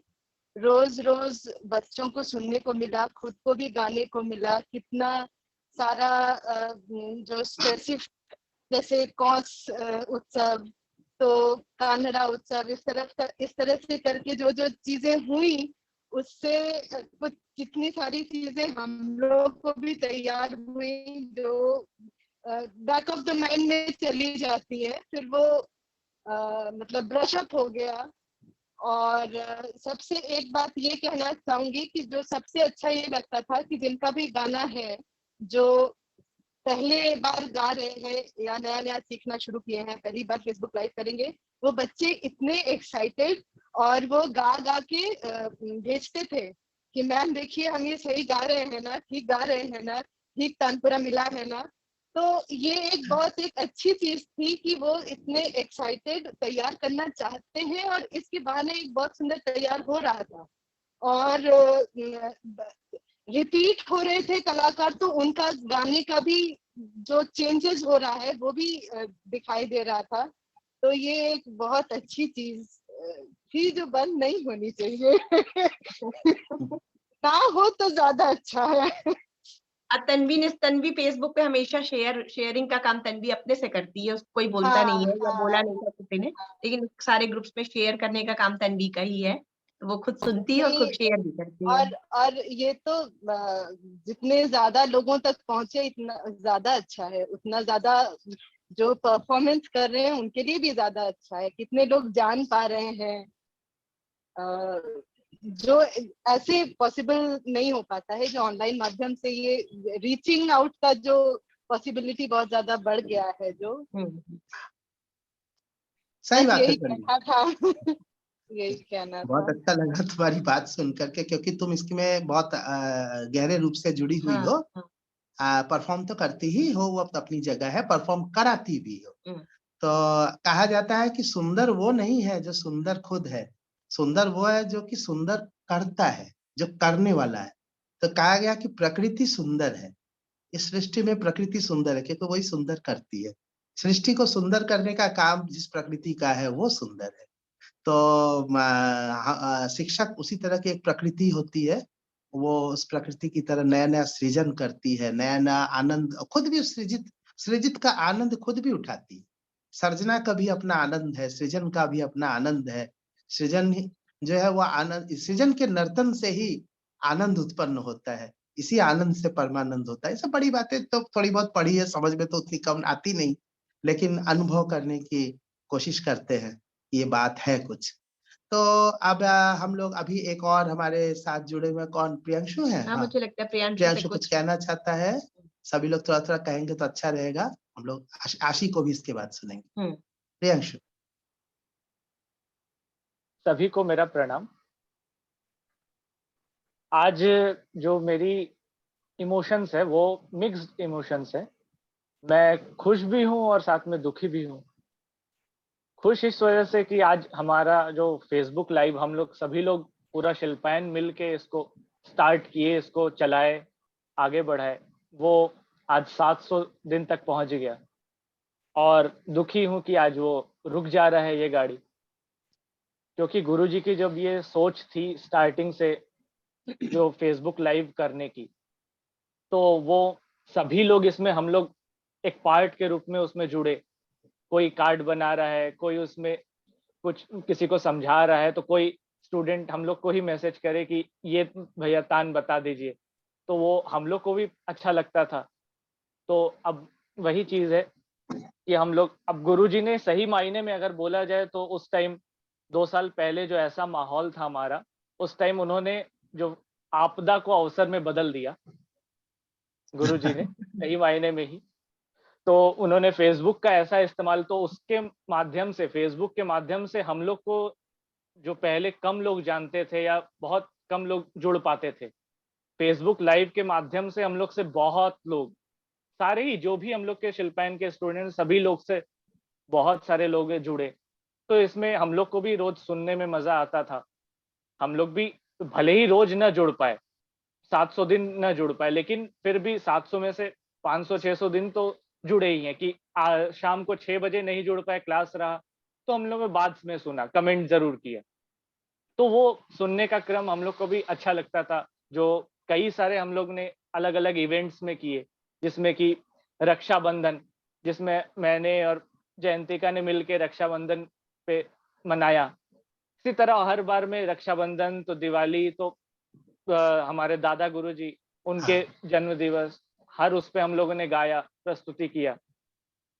रोज रोज बच्चों को सुनने को मिला, खुद को भी गाने को मिला। कितना सारा जो स्पेसिफिक, जैसे कौस उत्सव, तो कान्हड़ा उत्सव, इस तरह से करके जो जो चीजें हुई, उससे कुछ कितनी सारी चीजें हम लोग को भी तैयार हुई जो बैक ऑफ द माइंड में चली जाती है, फिर वो मतलब ब्रश अप हो गया। और सबसे एक बात ये कहना चाहूंगी कि जो सबसे अच्छा ये लगता था कि जिनका भी गाना है, जो पहले बार गा रहे हैं या नया नया सीखना शुरू किए हैं, पहली बार फेसबुक लाइव करेंगे, वो बच्चे इतने एक्साइटेड और वो गा गा के भेजते थे कि मैम देखिए हम ये सही गा रहे हैं ना, ठीक गा रहे हैं ना, ठीक तानपुरा मिला है ना। तो ये एक बहुत एक अच्छी चीज थी कि वो इतने एक्साइटेड तैयार करना चाहते हैं और इसके बहाने एक बहुत सुंदर तैयार हो रहा था। और रिपीट हो रहे थे कलाकार, तो उनका गाने का भी जो चेंजेस हो रहा है वो भी दिखाई दे रहा था। तो ये एक बहुत अच्छी चीज थी जो बंद नहीं होनी चाहिए। ना हो तो ज्यादा अच्छा है। तन्वी फेसबुक पे हमेशा शेयरिंग का काम तन्वी अपने से करती है, उसको कोई बोलता हाँ नहीं है या बोला हाँ। नहीं था किसी ने, लेकिन सारे ग्रुप्स में शेयर करने का काम तन्वी का ही है। तो वो खुद सुनती है और नहीं, खुद शेयर भी करती है। और ये तो जितने ज्यादा लोगों तक पहुंचे इतना ज्यादा अच्छा है, उतना ज्यादा जो परफॉर्मेंस कर रहे हैं उनके लिए भी ज्यादा अच्छा है। कितने लोग जान पा रहे हैं, जो ऐसे पॉसिबल नहीं हो पाता है, जो ऑनलाइन माध्यम से ये रीचिंग आउट का जो पॉसिबिलिटी बहुत ज्यादा बढ़ गया है, जो सही बस बात है यही पंडित। कहना था। यही कहना बहुत था। अच्छा लगा तुम्हारी बात सुन करके, क्योंकि तुम इसमें बहुत गहरे रूप से जुड़ी हुई हाँ, हो। हाँ। परफॉर्म तो करती ही हो, वो अपनी जगह है, परफॉर्म कराती भी हो। हम्म। तो कहा जाता है कि सुंदर वो नहीं है जो सुंदर खुद है, सुंदर वो है जो कि सुंदर करता है, जो करने वाला है। तो कहा गया कि प्रकृति सुंदर है, इस सृष्टि में प्रकृति सुंदर है क्योंकि वही सुंदर करती है। सृष्टि को सुंदर करने का काम जिस प्रकृति का है वो सुंदर है। तो शिक्षक उसी तरह की एक प्रकृति होती है, वो उस प्रकृति की तरह नया नया सृजन करती है, नया नया आनंद खुद भी सृजित सृजित का आनंद खुद भी उठाती है। सर्जना का भी अपना आनंद है, सृजन का भी अपना आनंद है। सृजन जो है वो आनंद, सृजन के नर्तन से ही आनंद उत्पन्न होता है, इसी आनंद से परमानंद होता है। ये सब बड़ी बातें तो थोड़ी बहुत पढ़ी है, समझ में तो उतनी कम आती नहीं, लेकिन अनुभव करने की कोशिश करते हैं, ये बात है कुछ। तो अब हम लोग अभी एक और हमारे साथ जुड़े हुए कौन, प्रियांशु है? हाँ, हाँ, मुझे लगता है प्रियांशु से प्रियांशु कुछ कहना चाहता है। सभी लोग थोड़ा थोड़ा कहेंगे तो अच्छा रहेगा। हम लोग आशी को भी इसके बाद सुनेंगे। प्रियांशु। सभी को मेरा प्रणाम। आज जो मेरी इमोशंस है वो मिक्स्ड इमोशंस है। मैं खुश भी हूँ और साथ में दुखी भी हूँ। खुश इस वजह से कि आज हमारा जो फेसबुक लाइव हम लोग सभी लोग पूरा शिल्पायन मिल के इसको स्टार्ट किए, इसको चलाए, आगे बढ़ाए, वो आज 700 दिन तक पहुंच गया। और दुखी हूँ कि आज वो रुक जा रहा है ये गाड़ी, क्योंकि गुरुजी की जब ये सोच थी स्टार्टिंग से जो फेसबुक लाइव करने की, तो वो सभी लोग इसमें, हम लोग एक पार्ट के रूप में उसमें जुड़े। कोई कार्ड बना रहा है, कोई उसमें कुछ किसी को समझा रहा है, तो कोई स्टूडेंट हम लोग को ही मैसेज करे कि ये भैया तान बता दीजिए, तो वो हम लोग को भी अच्छा लगता था। तो अब वही चीज़ है कि हम लोग, अब गुरुजी ने सही मायने में अगर बोला जाए तो उस टाइम 2 साल पहले जो ऐसा माहौल था हमारा, उस टाइम उन्होंने जो आपदा को अवसर में बदल दिया, गुरुजी ने सही मायने में ही। तो उन्होंने फेसबुक का ऐसा इस्तेमाल, तो उसके माध्यम से, फेसबुक के माध्यम से हम लोग को जो पहले कम लोग जानते थे या बहुत कम लोग जुड़ पाते थे, फेसबुक लाइव के माध्यम से हम लोग से बहुत लोग, सारे ही जो भी हम लोग के शिल्पायन के स्टूडेंट, सभी लोग से बहुत सारे लोग जुड़े। तो इसमें हम लोग को भी रोज सुनने में मजा आता था। हम लोग भी भले ही रोज न जुड़ पाए, 700 दिन न जुड़ पाए, लेकिन फिर भी 700 में से 500-600 दिन तो जुड़े ही हैं कि शाम को 6 बजे नहीं जुड़ पाए, क्लास रहा, तो हम लोग ने बाद में सुना, कमेंट जरूर किया। तो वो सुनने का क्रम हम लोग को भी अच्छा लगता था, जो कई सारे हम लोग ने अलग अलग इवेंट्स में किए, जिसमें कि रक्षाबंधन, जिसमें मैंने और जयंतिका ने मिलके रक्षाबंधन पे मनाया। इसी तरह हर बार में रक्षाबंधन तो दिवाली तो हमारे दादा गुरुजी, उनके जन्म दिवस, हर उस पे हम लोगों ने गाया, प्रस्तुति किया।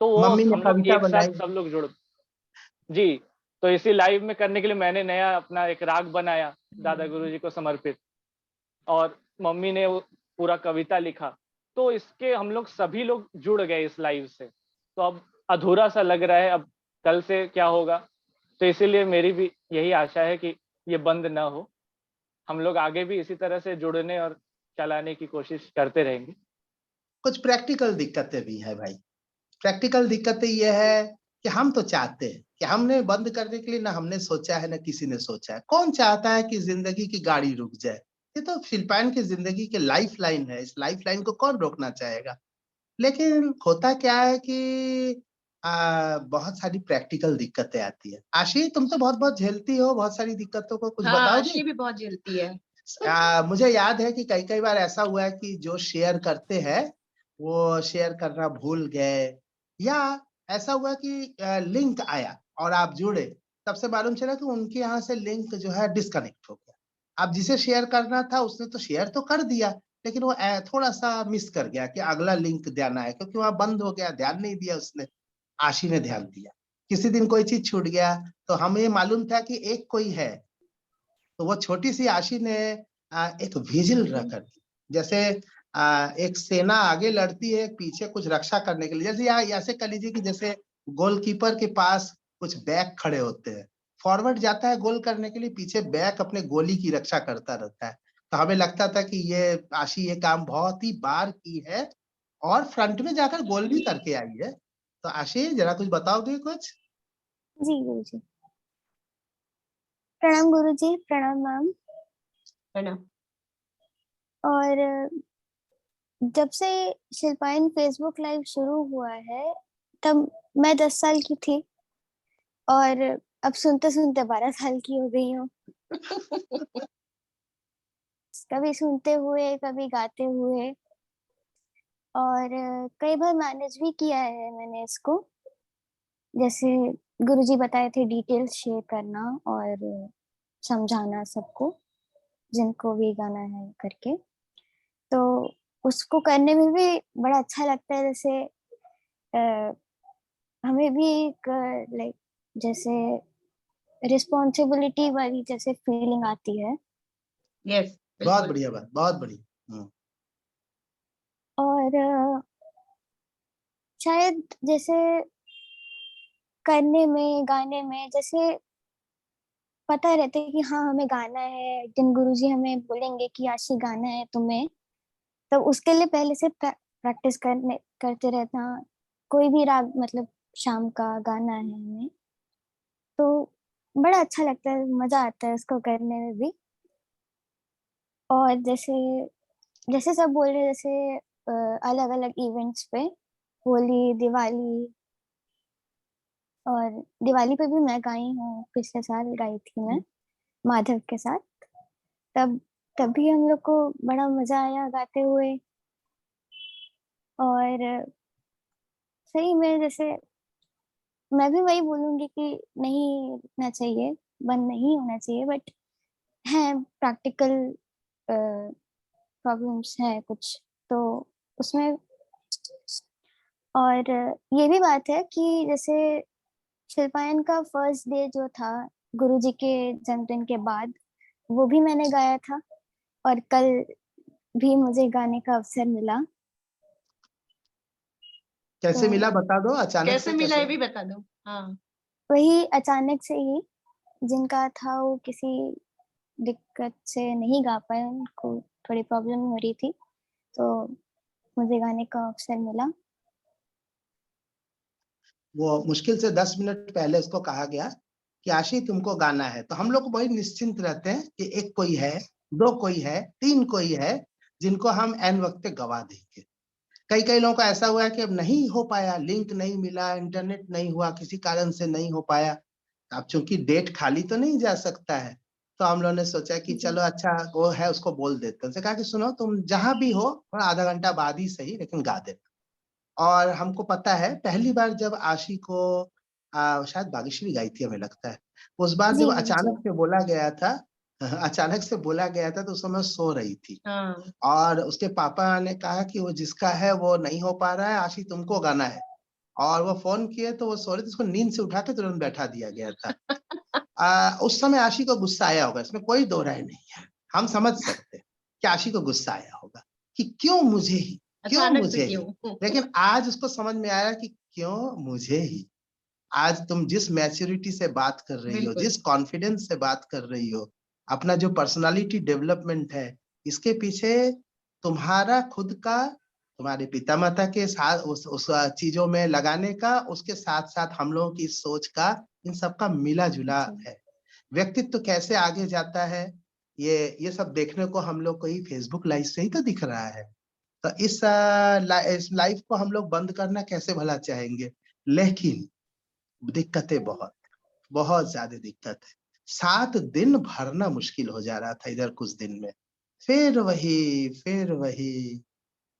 तो वो मम्मी ने हम लोग कविता एक साथ बनाई। सब लोग जुड़ जी। तो इसी लाइव में करने के लिए मैंने नया अपना एक राग बनाया दादा गुरुजी को समर्पित, और मम्मी ने वो पूरा कविता लिखा। तो इसके हम लोग सभी लोग जुड़ गए इस लाइव से। तो अब अधूरा सा लग रहा है, अब कल से क्या होगा। तो इसीलिए मेरी भी यही आशा है कि ये बंद ना हो, हम लोग आगे भी इसी तरह से जुड़ने और चलाने की कोशिश करते रहेंगे। कुछ प्रैक्टिकल दिक्कतें भी है भाई। प्रैक्टिकल दिक्कतें ये है कि हम तो चाहते हैं कि हमने बंद करने के लिए ना हमने सोचा है ना किसी ने सोचा है। कौन चाहता है कि जिंदगी की गाड़ी रुक जाए? ये तो शिल्पायन की जिंदगी की लाइफ लाइन है, इस लाइफ लाइन को कौन रोकना चाहेगा? लेकिन होता क्या है कि बहुत सारी प्रैक्टिकल दिक्कतें आती है। आशी, तुम तो बहुत बहुत झेलती हो बहुत सारी दिक्कतों को, कुछ हाँ, बताओगी? आशी भी बहुत झेलती है। मुझे याद है कि कई कई बार ऐसा हुआ है कि जो शेयर करते हैं वो शेयर करना भूल गए, या ऐसा हुआ कि लिंक आया और आप जुड़े, तब से मालूम चला कि उनके यहाँ से लिंक जो है डिस्कनेक्ट हो गया। अब जिसे शेयर करना था उसने तो शेयर तो कर दिया, लेकिन वो थोड़ा सा मिस कर गया कि अगला लिंक देना है, क्योंकि वहां बंद हो गया, ध्यान नहीं दिया उसने। आशी ने ध्यान दिया। किसी दिन कोई चीज छूट गया तो हमें मालूम था कि एक कोई है, तो वो छोटी सी आशी ने एक विजिल रख दी, जैसे एक सेना आगे लड़ती है पीछे कुछ रक्षा करने के लिए, जैसे यहाँ ऐसे कर लीजिए कि जैसे गोलकीपर के पास कुछ बैक खड़े होते हैं, फॉरवर्ड जाता है गोल करने के लिए, पीछे बैक अपने गोली की रक्षा करता रहता है। तो हमें लगता था कि ये आशी ये काम बहुत ही बार की है और फ्रंट में जाकर गोल भी करके आई है। तो आशी जरा कुछ बताओगे कुछ? जी गुरुजी। प्रणाम गुरुजी, प्रणाम मैम। प्रणाम। और जब से शिल्पायन फेसबुक लाइव शुरू हुआ है तब मैं 10 साल की थी और अब सुनते सुनते 12 साल की हो गई हूँ। कभी सुनते हुए, कभी गाते हुए, और कई बार मैनेज भी किया है मैंने इसको। जैसे गुरुजी बताए थे, डिटेल्स शेयर करना और समझाना सबको जिनको भी गाना है करके, तो उसको करने में भी बड़ा अच्छा लगता है। जैसे हमें भी एक लाइक जैसे रिस्पॉन्सिबिलिटी वाली जैसे फीलिंग आती है। यस, बहुत बढ़िया बात, बहुत बढ़िया। और शायद जैसे करने में, गाने में जैसे पता रहता है कि हाँ हमें गाना है, एक दिन गुरुजी हमें बोलेंगे कि आशी गाना है तुम्हें, तो उसके लिए पहले से प्रैक्टिस करते रहना। कोई भी राग मतलब शाम का गाना है हमें, तो बड़ा अच्छा लगता है, मजा आता है उसको करने में भी। और जैसे जैसे सब बोल रहे हैं, जैसे अलग अलग इवेंट्स पे, होली, दिवाली, और दिवाली पे भी मैं गाई हूँ, पिछले साल गाई थी मैं माधव के साथ। तब तभी हम लोग को बड़ा मजा आया गाते हुए। और सही में जैसे मैं भी वही बोलूंगी कि नहीं रुकना चाहिए, बंद नहीं होना चाहिए, बट है प्रैक्टिकल प्रॉब्लम्स है कुछ तो उसमें। और ये भी बात है कि जैसे शिल्पायन का फर्स्ट डे जो था गुरुजी के जन्मदिन के बाद, वो भी मैंने गाया था, और कल भी मुझे गाने का अवसर मिला। कैसे तो मिला बता दो, अचानक कैसे से मिला ये कैसे? भी बता दो। हाँ, वही अचानक से ही, जिनका था वो किसी दिक्कत से नहीं गा पाए, उनको थोड़ी प्रॉब्लम हो रही थी, तो मुझे गाने का अवसर मिला। वो मुश्किल से 10 मिनट पहले उसको कहा गया कि आशी तुमको गाना है, तो हम लोग वही निश्चिंत रहते हैं कि एक कोई है, दो कोई है, तीन कोई है जिनको हम एन वक्त पे गवा देंगे। कई कई लोगों का ऐसा हुआ है कि अब नहीं हो पाया, लिंक नहीं मिला, इंटरनेट नहीं हुआ, किसी कारण से नहीं हो पाया। अब चूंकि डेट खाली तो नहीं जा सकता है, तो हम लोगों ने सोचा कि चलो अच्छा वो है उसको बोल देते हैं। उनसे कहा कि सुनो तुम जहां भी हो थोड़ा आधा घंटा बाद ही सही, लेकिन गा देना। और हमको पता है पहली बार जब आशी को शायद बागेश्वरी गाई थी हमें लगता है, उस बार जी जब जी। अचानक से बोला गया था अचानक से बोला गया था तो उस समय सो रही थी। हाँ, और उसके पापा ने कहा कि वो जिसका है वो नहीं हो पा रहा है, आशी तुमको गाना है। और वो फोन किए तो वो सो रही थी, उसको नींद से उठा के तुरंत बैठा दिया गया था। उस समय आशी को गुस्सा आया होगा, इसमें कोई दो राय नहीं है। हम समझ सकते हैं कि आशी को गुस्सा आया होगा कि क्यों मुझे ही, क्यों अचानक मुझे से ही। क्यों? लेकिन आज उसको समझ में आया कि क्यों मुझे ही। आज तुम जिस मैच्योरिटी से बात कर रही हो, बिल्कुल। जिस कॉन्फिडेंस से बात कर रही हो, अपना जो पर्सनालिटी डेवलपमेंट है, इसके पीछे तुम्हारा खुद का, तुम्हारे पिता माता के साथ उस चीजों में लगाने का, उसके साथ साथ हम लोगों की सोच का, इन सब का मिला जुला है। व्यक्तित्व कैसे आगे जाता है, ये सब देखने को हम लोग को ही फेसबुक लाइव से ही तो दिख रहा है। तो इस लाइफ को हम लोग बंद करना कैसे भला चाहेंगे, लेकिन दिक्कतें बहुत, बहुत ज्यादा दिक्कत है। 7 दिन भरना मुश्किल हो जा रहा था इधर कुछ दिन में। फिर वही।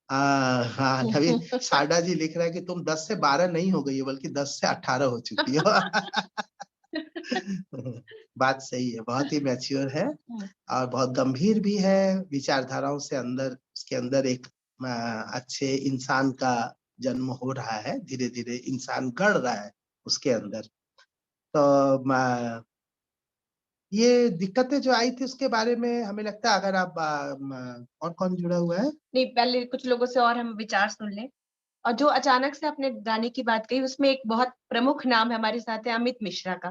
हाँ अभी साडा जी लिख रहा है कि तुम 10 से 12 नहीं हो गई हो, बल्कि 10 से 18 हो चुकी हो। बात सही है, बहुत ही मैच्योर है और बहुत गंभीर भी है विचारधाराओं से। अंदर उसके अंदर एक अच्छे इंसान का जन्म हो रहा है, धीरे धीरे इंसान गढ़ रहा है उसके अंदर। तो ये दिक्कतें जो आई थी उसके बारे में हमें लगता है, अगर आप और कौन जुड़ा हुआ है? नहीं, पहले कुछ लोगों से और हम विचार सुन लें। और जो अचानक से आपने गाने की बात कही, उसमें एक बहुत प्रमुख नाम है हमारे साथ है अमित मिश्रा का।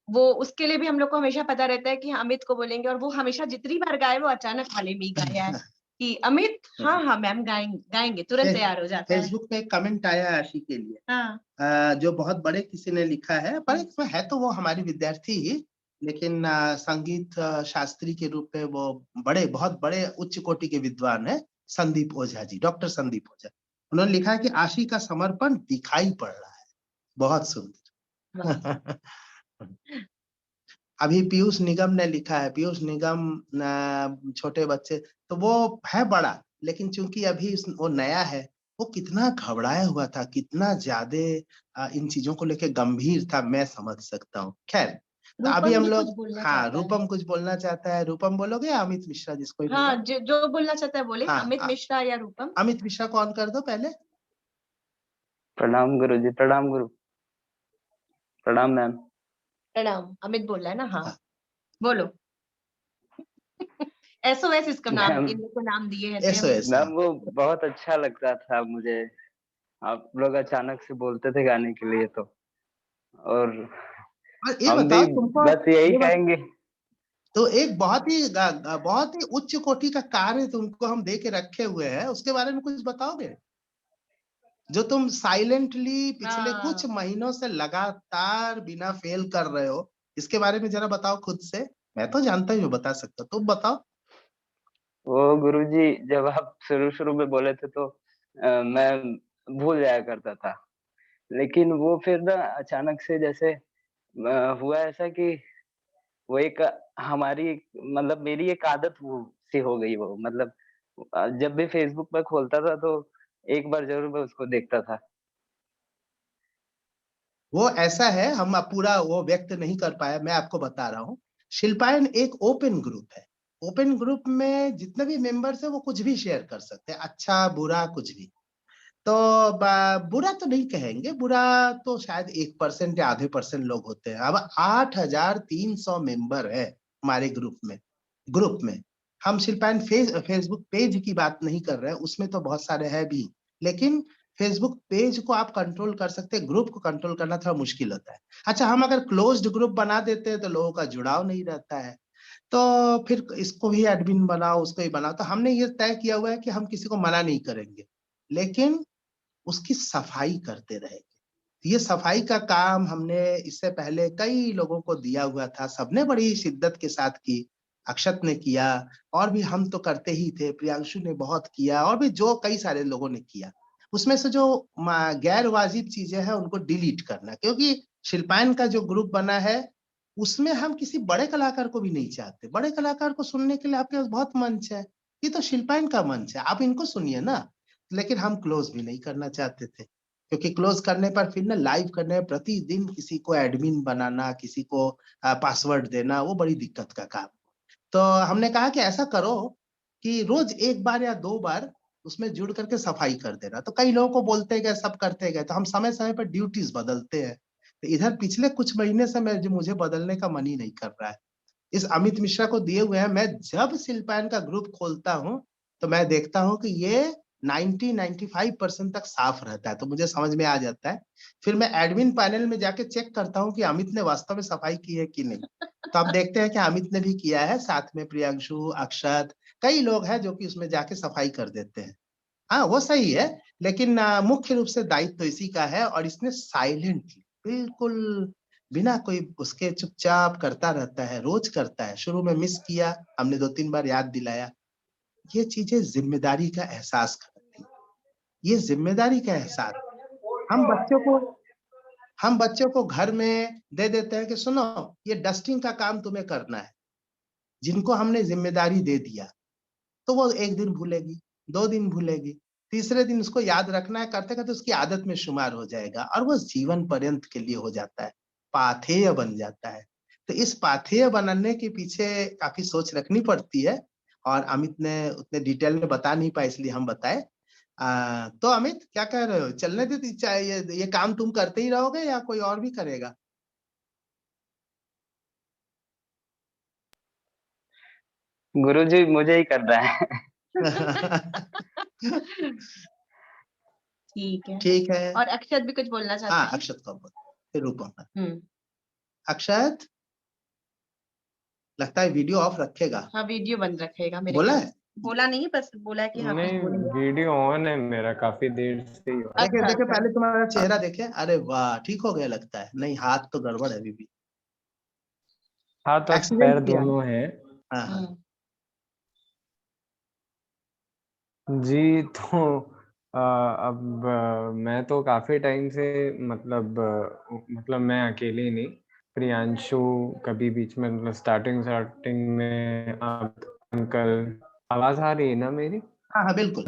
वो उसके लिए भी हम लोग को हमेशा पता रहता है कि अमित को बोलेंगे, और वो हमेशा जितनी बार गाए वो अचानक वाले में ही गाया है कि अमित हाँ हाँ मैम गाएंगे, तुरंत तैयार हो जाता है। फेसबुक पे एक कमेंट आया है आशी के लिए, हाँ जो बहुत बड़े किसी ने लिखा है, पर इसमें है तो वो हमारी विद्यार्थी ही, लेकिन संगीत शास्त्री के रूप में वो बहुत बड़े उच्च कोटि के विद्वान है, संदीप ओझा जी, डॉक्टर संदीप ओझा। उन्होंने लिखा है कि आशी का समर्पण दिखाई पड़ रहा है, बहुत सुंदर। अभी पीयूष निगम ने लिखा है, पीयूष निगम छोटे बच्चे, तो वो है बड़ा, लेकिन चूंकि अभी वो नया है, वो कितना घबराया हुआ था, कितना ज्यादा इन चीजों को लेके गंभीर था, मैं समझ सकता हूँ। खैर, तो अभी हम लोग, हाँ, रूपम कुछ बोलना चाहता है। रूपम बोलोगे या अमित मिश्रा, जिसको हाँ, जो बोलना चाहता है बोले। हाँ, अमित मिश्रा या रूपम? अमित मिश्रा को ऑन कर दो पहले। प्रणाम गुरु जी। प्रणाम गुरु। प्रणाम मैम। प्रणाम। अमित बोल रहा है ना? हाँ बोलो। एसओएस इसका नाम, इन लोग को नाम दिए हैं SOS। मैम वो बहुत अच्छा लगता था मुझे, आप लोग अचानक से बोलते थे गाने के लिए, तो और ये हम बताओ भी तुमको, बस यही कहेंगे। तो एक बहुत ही उच्च कोटि का कार्य तुमको हम दे के रखे हुए हैं, उसके बारे में कुछ बताओगे? जो तुम साइलेंटली पिछले कुछ महीनों से लगातार बिना फेल कर रहे हो, इसके बारे में जरा बताओ खुद से। मैं तो जानता ही हूँ, बता सकता, तुम बताओ। वो गुरुजी जब आप शुरू शुरू में बोले थे तो मैं भूल जाया करता था, लेकिन वो फिर ना अचानक से जैसे हुआ ऐसा कि वो एक हमारी मतलब मेरी एक आदत वो सी हो गई, वो मतलब जब भी फेसबुक पर खोलता था तो एक बार जरूर मैं उसको देखता था। वो ऐसा है, हम अब पूरा वो व्यक्त नहीं कर पाए, मैं आपको बता रहा हूँ। शिल्पायन एक ओपन ग्रुप है। ओपन ग्रुप में जितने भी मेंबर्स है वो कुछ भी शेयर कर सकते हैं, अच्छा बुरा कुछ भी। तो बुरा तो नहीं कहेंगे, बुरा तो शायद 1% या आधे % लोग होते हैं। अब 8,300 मेंबर है हमारे ग्रुप में। हम शिल्पायन फेसबुक पेज की बात नहीं कर रहे हैं, उसमें तो बहुत सारे हैं भी, लेकिन फेसबुक पेज को आप कंट्रोल कर सकते हैं, ग्रुप को कंट्रोल करना थोड़ा मुश्किल होता है। अच्छा, हम अगर क्लोज्ड ग्रुप बना देते हैं तो लोगों का जुड़ाव नहीं रहता है, तो फिर इसको भी एडमिन बनाओ, उसको ही बनाओ। तो हमने ये तय किया हुआ है कि हम किसी को मना नहीं करेंगे, लेकिन उसकी सफाई करते रहेंगे। ये सफाई का काम हमने इससे पहले कई लोगों को दिया हुआ था, सबने बड़ी शिद्दत के साथ की। अक्षत ने किया, और भी हम तो करते ही थे, प्रियांशु ने बहुत किया, और भी जो कई सारे लोगों ने किया। उसमें से जो गैर वाजिब चीजें हैं उनको डिलीट करना, क्योंकि शिल्पायन का जो ग्रुप बना है उसमें हम किसी बड़े कलाकार को भी नहीं चाहते। बड़े कलाकार को सुनने के लिए आपके पास बहुत मंच है, ये तो शिल्पायन का मंच है, आप इनको सुनिए ना। लेकिन हम क्लोज भी नहीं करना चाहते थे, क्योंकि क्लोज करने पर फिर ना लाइव करने में प्रतिदिन किसी को एडमिन बनाना, किसी को पासवर्ड देना, वो बड़ी दिक्कत का काम। तो हमने कहा कि ऐसा करो कि रोज 1 बार या 2 बार उसमें जुड़ करके सफाई कर देना। तो कई लोगों को बोलते गए, सब करते गए, तो हम समय समय पर ड्यूटीज बदलते हैं। तो इधर पिछले कुछ महीने से मुझे बदलने का मन ही नहीं कर रहा है। इस अमित मिश्रा को दिए हुए हैं, मैं जब शिल्पायन का ग्रुप खोलता हूँ तो मैं देखता हूँ कि ये 90-95% तक साफ रहता है, तो मुझे समझ में आ जाता है। फिर मैं एडमिन पैनल में जाके चेक करता हूँ कि अमित ने वास्तव में सफाई की है कि नहीं। तो आप देखते हैं कि अमित ने भी किया है, साथ में प्रियांशु, अक्षत, कई लोग हैं जो कि उसमें जाके सफाई कर देते हैं। हाँ, वो सही है, लेकिन मुख्य रूप से दायित्व तो इसी का है, और इसने साइलेंटली बिल्कुल बिना कोई उसके चुपचाप करता रहता है, रोज करता है। शुरू में मिस किया, हमने 2-3 बार याद दिलाया। ये चीजें जिम्मेदारी का एहसास कराती हैं। ये जिम्मेदारी का एहसास हम बच्चों को हम बच्चों को घर में दे देते हैं कि सुनो, ये डस्टिंग का काम तुम्हें करना है। जिनको हमने जिम्मेदारी दे दिया तो वो 1 दिन भूलेगी, 2 दिन भूलेगी, तीसरे दिन उसको याद रखना है, करते-करते उसकी आदत में शुमार हो जाएगा, और वो जीवन पर्यंत के लिए हो जाता है, पाथेय बन जाता है। तो इस पाथेय बनाने के पीछे काफ़ी सोच रखनी पड़ती है, और अमित ने उतने डिटेल में बता नहीं पाए, इसलिए हम बताए। तो अमित क्या कह रहे हो? चलने दे, चाहे ये काम तुम करते ही रहोगे या कोई और भी करेगा? गुरुजी मुझे ही करना है। ठीक है। ठीक है। और अक्षत भी कुछ बोलना चाहते हाँ, हैं? अक्षत को बोल, फिर रूपम। हम्म। अक्षत, लगता है वीडियो ऑफ रखेगा। हाँ, वीडियो बंद रखेगा मेरे बोला ख्याल है? से। बोला नहीं, बस बोला है कि हाँ कुछ नहीं, बोलेंगे। वीडियो ऑन है मेरा, काफी देर से ही on है। देखे अच्छा, देखे, अच्छा। पहले तुम्हारा चेहरा देखे। अरे वाह, ठीक हो गया लगता है। नहीं, हाथ तो गड़बड़ है अभी भी। हाथ और एक्सीडेंट पैर किया है। दोनों है। हाँ हाँ। हम्म। जी, तो अब मैं तो काफी टाइम से मतलब मैं अकेले नहीं, प्रियांशु कभी बीच में, मतलब स्टार्टिंग में आप अंकल। आवाज आ रही है ना मेरी? हाँ हाँ, बिल्कुल।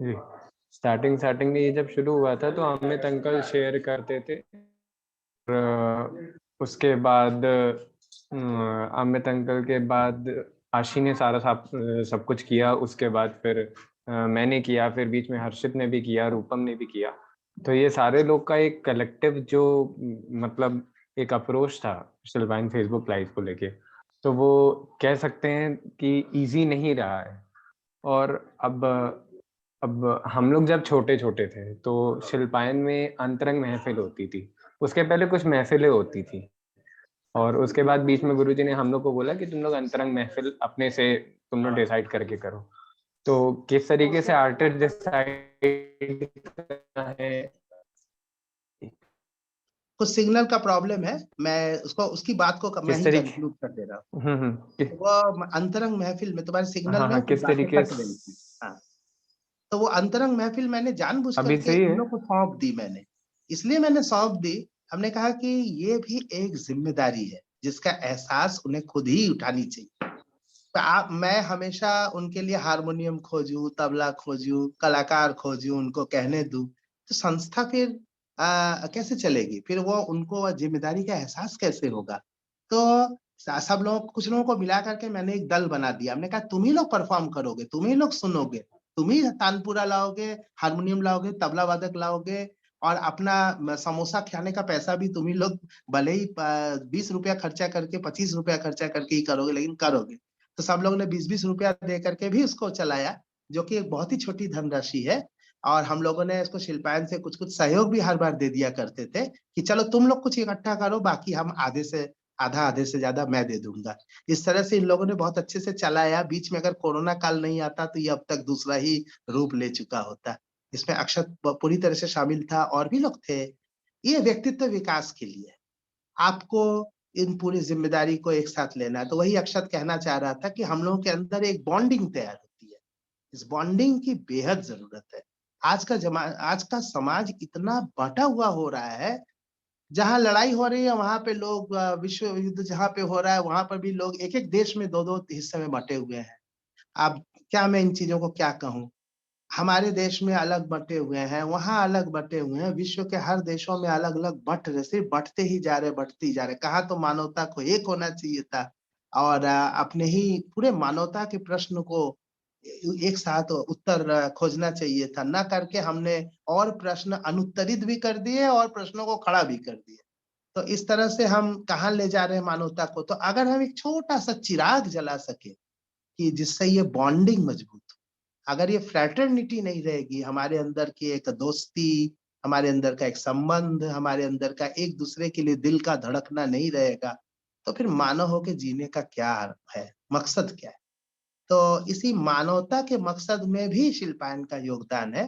जी, स्टार्टिंग में ये जब शुरू हुआ था तो अमित अंकल शेयर करते थे। उसके बाद अमित अंकल के बाद आशी ने सारा सब कुछ किया। उसके बाद फिर मैंने किया, फिर बीच में हर्षित ने भी किया, रूपम ने भी किया। तो ये सारे लोग का एक कलेक्टिव जो मतलब एक अप्रोच था शिल्पाइन फेसबुक लाइव को लेके, तो वो कह सकते हैं कि इजी नहीं रहा है। और अब हम लोग जब छोटे छोटे थे तो शिल्पायन में अंतरंग महफिल होती थी। उसके पहले कुछ महफिलें होती थी, और उसके बाद बीच में गुरुजी ने हम लोग को बोला कि तुम लोग अंतरंग महफिल अपने से तुम लोग डिसाइड करके करो। तो किस तरीके से आर्टिस्ट डिसाइड करना है। कुछ सिग्नल का प्रॉब्लम है। मैं उसकी बात को मैं किस ही तरीके कंक्लूड कर दे रहा हूँ। कि- वो अंतरंग महफिल में तुम्हारे सिग्नल हाँ में हाँ, कुछ किस बातें तरीके कट रही थी। हाँ, तो वो अंतरंग महफिल मैंने जानबूझ अभी करके सही इन है? लोग को सौंप दी। मैंने इसलिए मैंने सौंप दी, हमने कहा कि ये भी एक जिम्मेदारी है जिसका एहसास उन्हें खुद ही उठानी चाहिए। तो मैं हमेशा उनके लिए हारमोनियम खोजूं, तबला खोजूं, कलाकार खोजूं, उनको कहने दूं, तो संस्था फिर कैसे चलेगी? फिर वो उनको जिम्मेदारी का एहसास कैसे होगा? तो सब लोग, कुछ लोगों को मिला करके मैंने एक दल बना दिया। हमने कहा तुम ही लोग परफॉर्म करोगे, तुम ही लोग सुनोगे, तुम ही तानपुरा लाओगे, हारमोनियम लाओगे, तबला वादक लाओगे, और अपना समोसा खाने का पैसा भी तुम ही लोग भले ही 20 रुपया खर्चा करके, 25 रुपया खर्चा करके ही करोगे, लेकिन करोगे। तो सब लोगों ने 20-20 रुपया दे करके भी उसको चलाया, जो कि एक बहुत ही छोटी धनराशि है। और हम लोगों ने इसको शिल्पायन से कुछ कुछ सहयोग भी हर बार दे दिया करते थे कि चलो तुम लोग कुछ इकट्ठा करो, बाकी हम आधे से ज्यादा मैं दे दूंगा। इस तरह से इन लोगों ने बहुत अच्छे से चलाया। बीच में अगर कोरोना काल नहीं आता तो ये अब तक दूसरा ही रूप ले चुका होता। इसमें अक्षत पूरी तरह से शामिल था, और भी लोग थे। ये व्यक्तित्व विकास के लिए आपको इन पूरी जिम्मेदारी को एक साथ लेना है। तो वही अक्षत कहना चाह रहा था कि हम लोगों के अंदर एक बॉन्डिंग तैयार होती है। इस बॉन्डिंग की बेहद जरूरत है। आज का समाज इतना बटा हुआ हो रहा है, जहां लड़ाई हो रही है वहां पे लोग, विश्व युद्ध जहां पे हो रहा है वहां पर भी लोग एक एक देश में दो दो हिस्से में बटे हुए हैं। अब क्या मैं इन चीजों को क्या कहूँ? हमारे देश में अलग बटे हुए हैं, वहां अलग बटे हुए हैं, विश्व के हर देशों में अलग अलग बट रहे, सिर्फ बटते ही जा रहे, बढ़ते ही जा रहे। कहा तो मानवता को एक होना चाहिए था, और अपने ही पूरे मानवता के प्रश्न को एक साथ उत्तर खोजना चाहिए था। न करके हमने और प्रश्न अनुत्तरित भी कर दिए और प्रश्नों को खड़ा भी कर दिए। तो इस तरह से हम कहाँ ले जा रहे हैं मानवता को? तो अगर हम एक छोटा सा चिराग जला सके कि जिससे ये बॉन्डिंग मजबूत हो, अगर ये फ्रैटर्निटी नहीं रहेगी, हमारे अंदर की एक दोस्ती, हमारे अंदर का एक संबंध, हमारे अंदर का एक दूसरे के लिए दिल का धड़कना नहीं रहेगा, तो फिर मानव होके जीने का क्या है, मकसद क्या है? तो इसी मानवता के मकसद में भी शिल्पायन का योगदान है।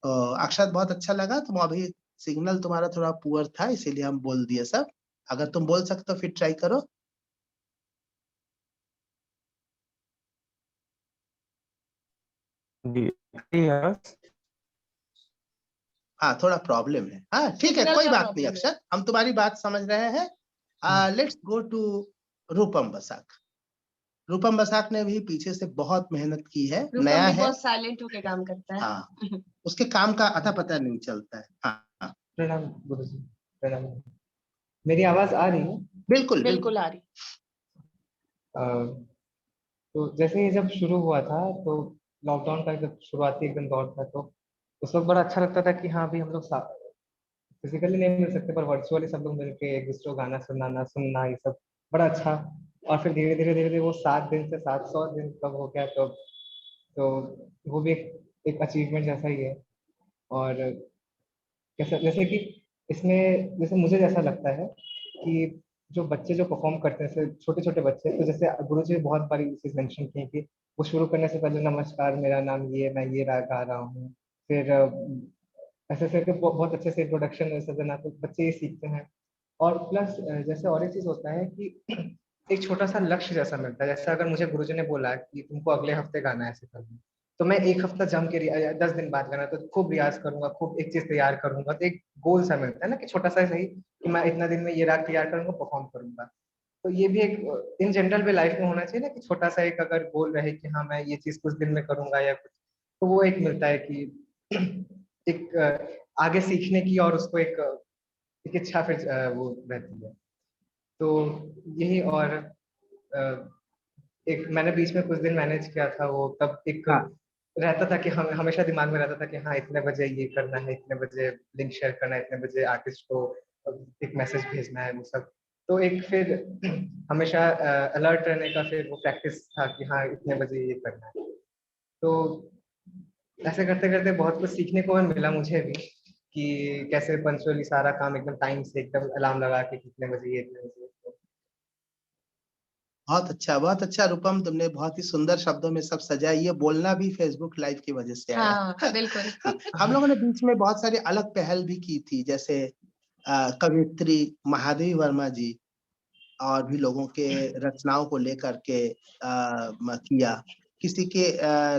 तो अक्षत, बहुत अच्छा लगा। तुम अभी सिग्नल तुम्हारा थोड़ा पुअर था, इसीलिए हम बोल दिए सब। अगर तुम बोल सकते हो फिर ट्राई करो। जी, yes। हाँ, थोड़ा प्रॉब्लम है। हाँ ठीक है, सिग्नल कोई का बात नहीं प्रॉब्लम है। अक्षत, हम तुम्हारी बात समझ रहे हैं। लेट्स गो टू रूपम बसाक। रूपम बसाक ने भी पीछे से बहुत मेहनत की है, रूपम नया भी है। बहुत साइलेंट होके काम करता है। हाँ, उसके काम का अता पता नहीं चलता है। हाँ हाँ, प्रणाम गुरुजी, प्रणाम। मेरी आवाज आ रही है? बिल्कुल बिल्कुल। बिल्कुल आ रही। तो जैसे ये जब शुरू हुआ था तो लॉकडाउन का जब शुरुआती एकदम दौर था, तो उस वक्त बड़ा अच्छा लगता था कि हाँ भी हम लोग फिजिकली नहीं मिल सकते पर वर्चुअली सब लोग मिलके एक दूसरे को गाना सुनना ये सब बड़ा अच्छा। और फिर धीरे धीरे वो 7 दिन से 700 दिन कब हो गया तो वो भी एक अचीवमेंट जैसा ही है। और कैसे जैसे कि इसमें जैसे मुझे जैसा लगता है कि जो बच्चे जो परफॉर्म करते हैं जैसे छोटे छोटे बच्चे, तो जैसे गुरुजी बहुत बार ये चीज मेंशन की कि वो शुरू करने से पहले नमस्कार मेरा नाम ये, मैं ये गा रहा हूँ, फिर ऐसे करके बहुत अच्छे से इंट्रोडक्शन ऐसे देना, तो बच्चे ये सीखते हैं। और प्लस जैसे और एक चीज होता है कि एक छोटा सा लक्ष्य जैसा मिलता है। जैसे अगर मुझे गुरुजी ने बोला कि तुमको अगले हफ्ते गाना है ऐसे करना, तो मैं एक हफ्ता जम के 10 दिन बाद गाना तो खूब रियाज करूंगा, खूब एक चीज तैयार करूंगा, तो एक गोल सा मिलता है ना कि छोटा सा सही कि मैं इतना दिन में ये राग तैयार करूंगा, परफॉर्म करूंगा। तो ये भी एक इन जनरल भी लाइफ में होना चाहिए ना कि छोटा सा एक अगर गोल रहे कि हाँ मैं ये चीज कुछ दिन में करूंगा या कुछ, तो वो एक मिलता है कि एक आगे सीखने की और उसको एक इच्छा फिर वो रहती है। तो यही। और एक मैंने बीच में कुछ दिन मैनेज किया था वो, तब एक रहता था कि हम हमेशा दिमाग में रहता था कि हाँ इतने बजे ये करना है, इतने बजे लिंक शेयर करना है, इतने बजे आर्टिस्ट को एक मैसेज भेजना है, वो सब। तो एक फिर हमेशा अलर्ट रहने का फिर वो प्रैक्टिस था कि हाँ इतने बजे ये करना है। तो ऐसे करते करते बहुत कुछ सीखने को मिला मुझे भी कि कैसे पंचुअली सारा काम एकदम टाइम से एकदम अलार्म लगा के कितने बजे ये इतने बजे। बहुत अच्छा रूपम, तुमने बहुत ही सुंदर शब्दों में सब सजाया। ये बोलना भी फेसबुक लाइव की वजह से आया। हाँ, बिल्कुल। हम लोगों ने बीच में बहुत सारी अलग पहल भी की थी, जैसे कवियत्री महादेवी वर्मा जी और भी लोगों के रचनाओं को लेकर के किया। किसी के